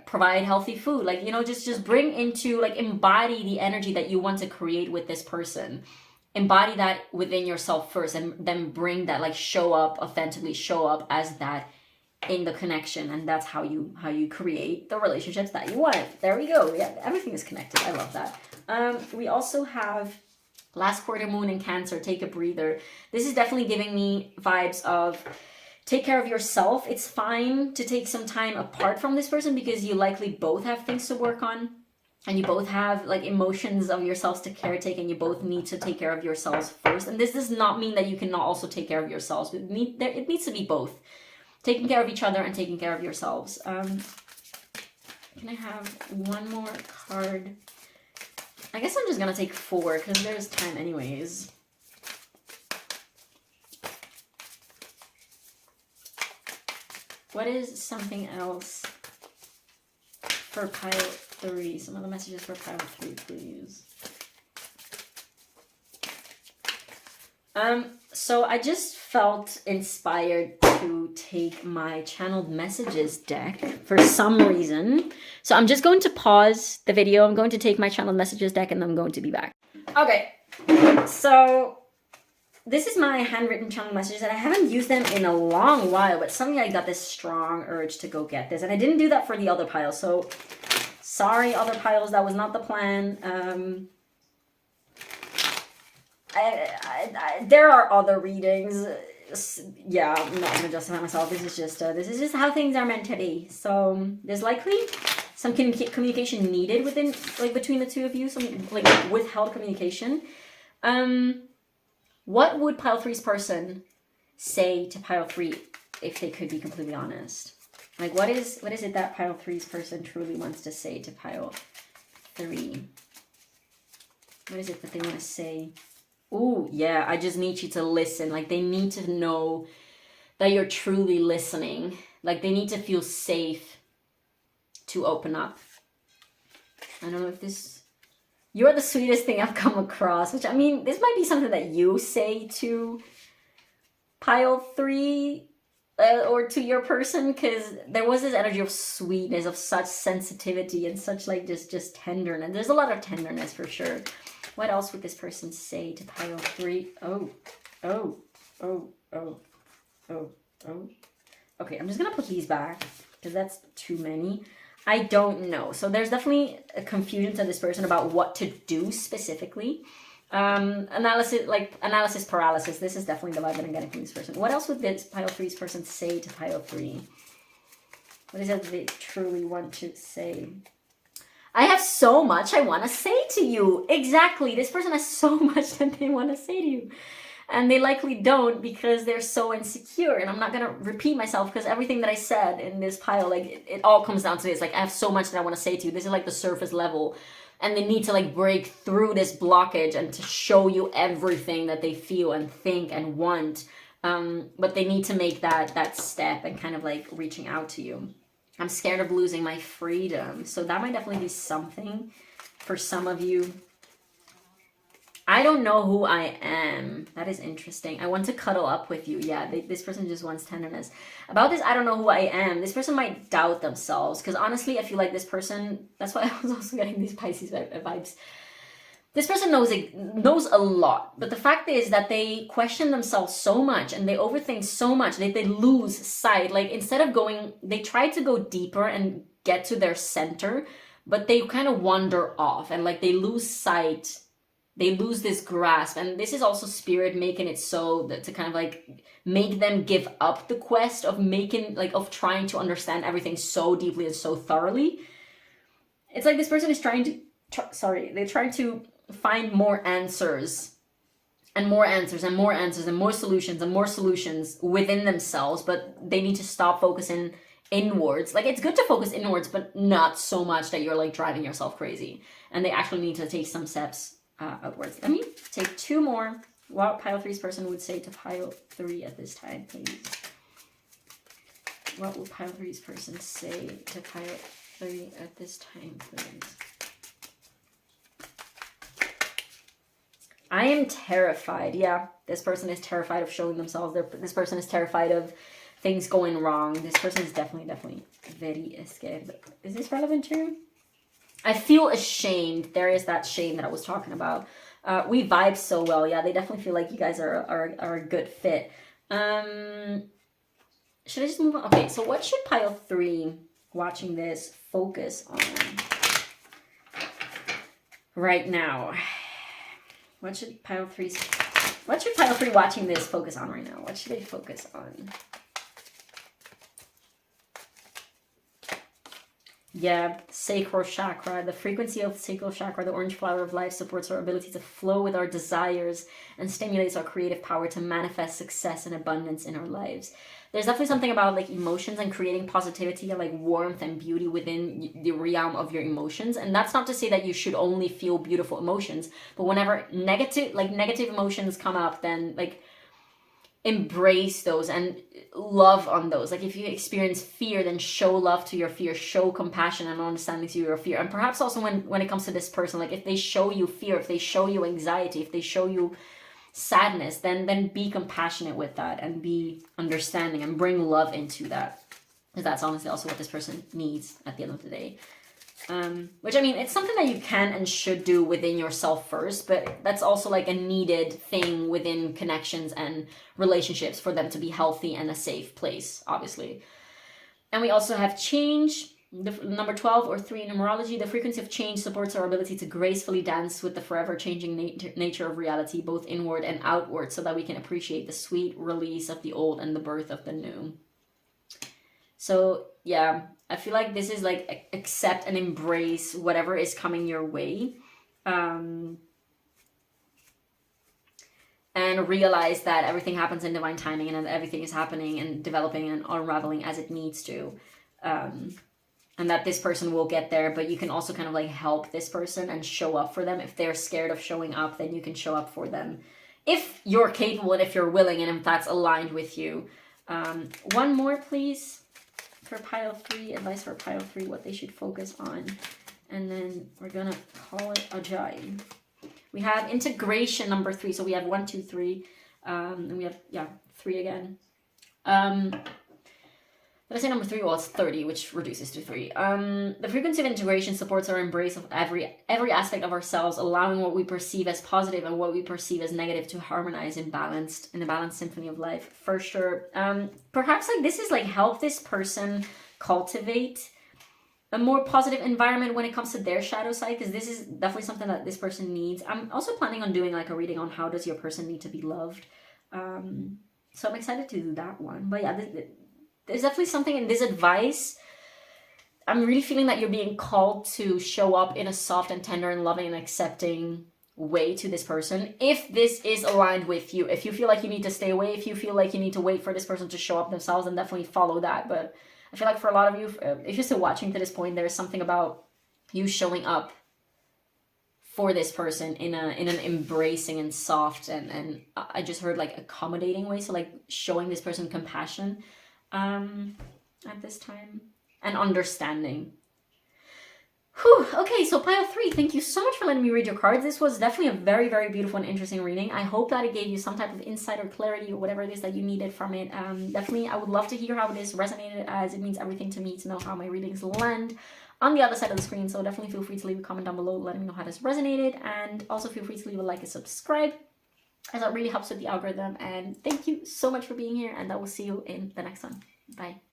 provide healthy food. Like, you know, just bring into, like, embody the energy that you want to create with this person. Embody that within yourself first, and then bring that, like, show up authentically, show up as that in the connection. And that's how you create the relationships that you want. There we go. Yeah, everything is connected. I love that. We also have last quarter moon in Cancer, take a breather. This is definitely giving me vibes of take care of yourself. It's fine to take some time apart from this person, because you likely both have things to work on, and you both have, like, emotions of yourselves to caretake, and you both need to take care of yourselves first. And this does not mean that you cannot also take care of yourselves. It needs to be both. Taking care of each other and taking care of yourselves. Can I have one more card? I guess I'm just gonna take 4, because there's time anyways. What is something else for pile 3? Some of the messages for pile 3, please. So I just felt inspired to take my channeled messages deck for some reason. So I'm just going to pause the video. I'm going to take my channeled messages deck, and I'm going to be back. Okay, so this is my handwritten channel messages, and I haven't used them in a long while, but suddenly I got this strong urge to go get this. And I didn't do that for the other piles, so sorry, other piles, that was not the plan. There are other readings. Yeah, I'm not gonna justify myself. This is just how things are meant to be. So there's likely some communication needed within, like, between the two of you, some, like, withheld communication. What would pile 3's person say to pile 3 if they could be completely honest? Like, what is it that pile 3's person truly wants to say to pile 3? What is it that they want to say? Ooh, yeah, I just need you to listen. Like, they need to know that you're truly listening. Like, they need to feel safe to open up. I don't know if this... You're the sweetest thing I've come across, which, I mean, this might be something that you say to pile 3 or to your person, because there was this energy of sweetness, of such sensitivity, and such, like, just tenderness. There's a lot of tenderness for sure. What else would this person say to pile 3? Oh. Okay, I'm just gonna put these back, because that's too many. I don't know. So there's definitely a confusion to this person about what to do specifically. Analysis paralysis. This is definitely the vibe that I'm getting from this person. What else would this pile 3's person say to pile 3? What is it they truly want to say? I have so much I want to say to you. Exactly. This person has so much that they want to say to you. And they likely don't, because they're so insecure. And I'm not going to repeat myself, because everything that I said in this pile, like, it all comes down to this. Like, I have so much that I want to say to you. This is like the surface level. And they need to, like, break through this blockage and to show you everything that they feel and think and want. But they need to make that step and kind of, like, reaching out to you. I'm scared of losing my freedom. So that might definitely be something for some of you. I don't know who I am. That is interesting. I want to cuddle up with you. Yeah, this person just wants tenderness. About this, I don't know who I am. This person might doubt themselves. Because honestly, I feel like this person... That's why I was also getting these Pisces vibes. This person knows a lot. But the fact is that they question themselves so much. And they overthink so much that they lose sight. Like, instead of going... They try to go deeper and get to their center. But they kind of wander off. And, like, they lose sight... They lose this grasp, and this is also spirit making it so that to kind of, like, make them give up the quest of trying to understand everything so deeply and so thoroughly. It's like this person is trying to, they're trying to find more answers and more answers and more answers and more solutions within themselves, but they need to stop focusing inwards. Like, it's good to focus inwards, but not so much that you're like driving yourself crazy. And they actually need to take some steps outwards. Let me take 2 more. What pile 3's person would say to pile 3 at this time, please. What will pile 3's person say to pile 3 at this time, please? I am terrified. Yeah, this person is terrified of showing themselves. This person is terrified of things going wrong. This person is definitely very scared. Is this relevant too? I feel ashamed. There is that shame that I was talking about. We vibe so well. Yeah, they definitely feel like you guys are a good fit. Should I just move on? Okay, so what should pile 3 watching this focus on right now? What should pile 3 watching this focus on right now? What should they focus on? Yeah, sacral chakra. The frequency of sacral chakra, the orange flower of life, supports our ability to flow with our desires and stimulates our creative power to manifest success and abundance in our lives. There's definitely something about like emotions and creating positivity and like warmth and beauty within the realm of your emotions. And that's not to say that you should only feel beautiful emotions, but whenever negative emotions come up, then like embrace those and love on those. Like if you experience fear, then show love to your fear, show compassion and understanding to your fear. And perhaps also when it comes to this person, like if they show you fear, if they show you anxiety, if they show you sadness, then be compassionate with that and be understanding and bring love into that, because that's honestly also what this person needs at the end of the day. Which, I mean, it's something that you can and should do within yourself first, but that's also like a needed thing within connections and relationships for them to be healthy and a safe place, obviously. And we also have change. The number 12 or 3 in numerology. The frequency of change supports our ability to gracefully dance with the forever changing nature of reality, both inward and outward, so that we can appreciate the sweet release of the old and the birth of the new. So yeah, I feel like this is like accept and embrace whatever is coming your way. And realize that everything happens in divine timing and everything is happening and developing and unraveling as it needs to. And that this person will get there, but you can also kind of like help this person and show up for them. If they're scared of showing up, then you can show up for them if you're capable and if you're willing and if that's aligned with you. One more, please, for pile 3, advice for pile 3, what they should focus on. And then we're gonna call it a day. We have integration number 3. So we have 1, 2, 3. And we have, 3 again. Did I say number 3? Well, it's 30, which reduces to 3. The frequency of integration supports our embrace of every aspect of ourselves, allowing what we perceive as positive and what we perceive as negative to harmonize in the balanced symphony of life, for sure. Perhaps like this is like help this person cultivate a more positive environment when it comes to their shadow side, because this is definitely something that this person needs. I'm also planning on doing like a reading on how does your person need to be loved. So I'm excited to do that one. But yeah, there's definitely something in this advice. I'm really feeling that you're being called to show up in a soft and tender and loving and accepting way to this person. If this is aligned with you, if you feel like you need to stay away, if you feel like you need to wait for this person to show up themselves, then definitely follow that. But I feel like for a lot of you, if you're still watching to this point, there's something about you showing up for this person in an embracing and soft and I just heard like accommodating way. So like showing this person compassion at this time and understanding. Whew, okay, so pile 3, thank you so much for letting me read your cards. This was definitely a very, very beautiful and interesting reading. I hope that it gave you some type of insight or clarity or whatever it is that you needed from it. Definitely, I would love to hear how this resonated, as it means everything to me to know how my readings land on the other side of the screen. So definitely feel free to leave a comment down below letting me know how this resonated, and also feel free to leave a like and subscribe, as that really helps with the algorithm. And thank you so much for being here, and I will see you in the next one. Bye.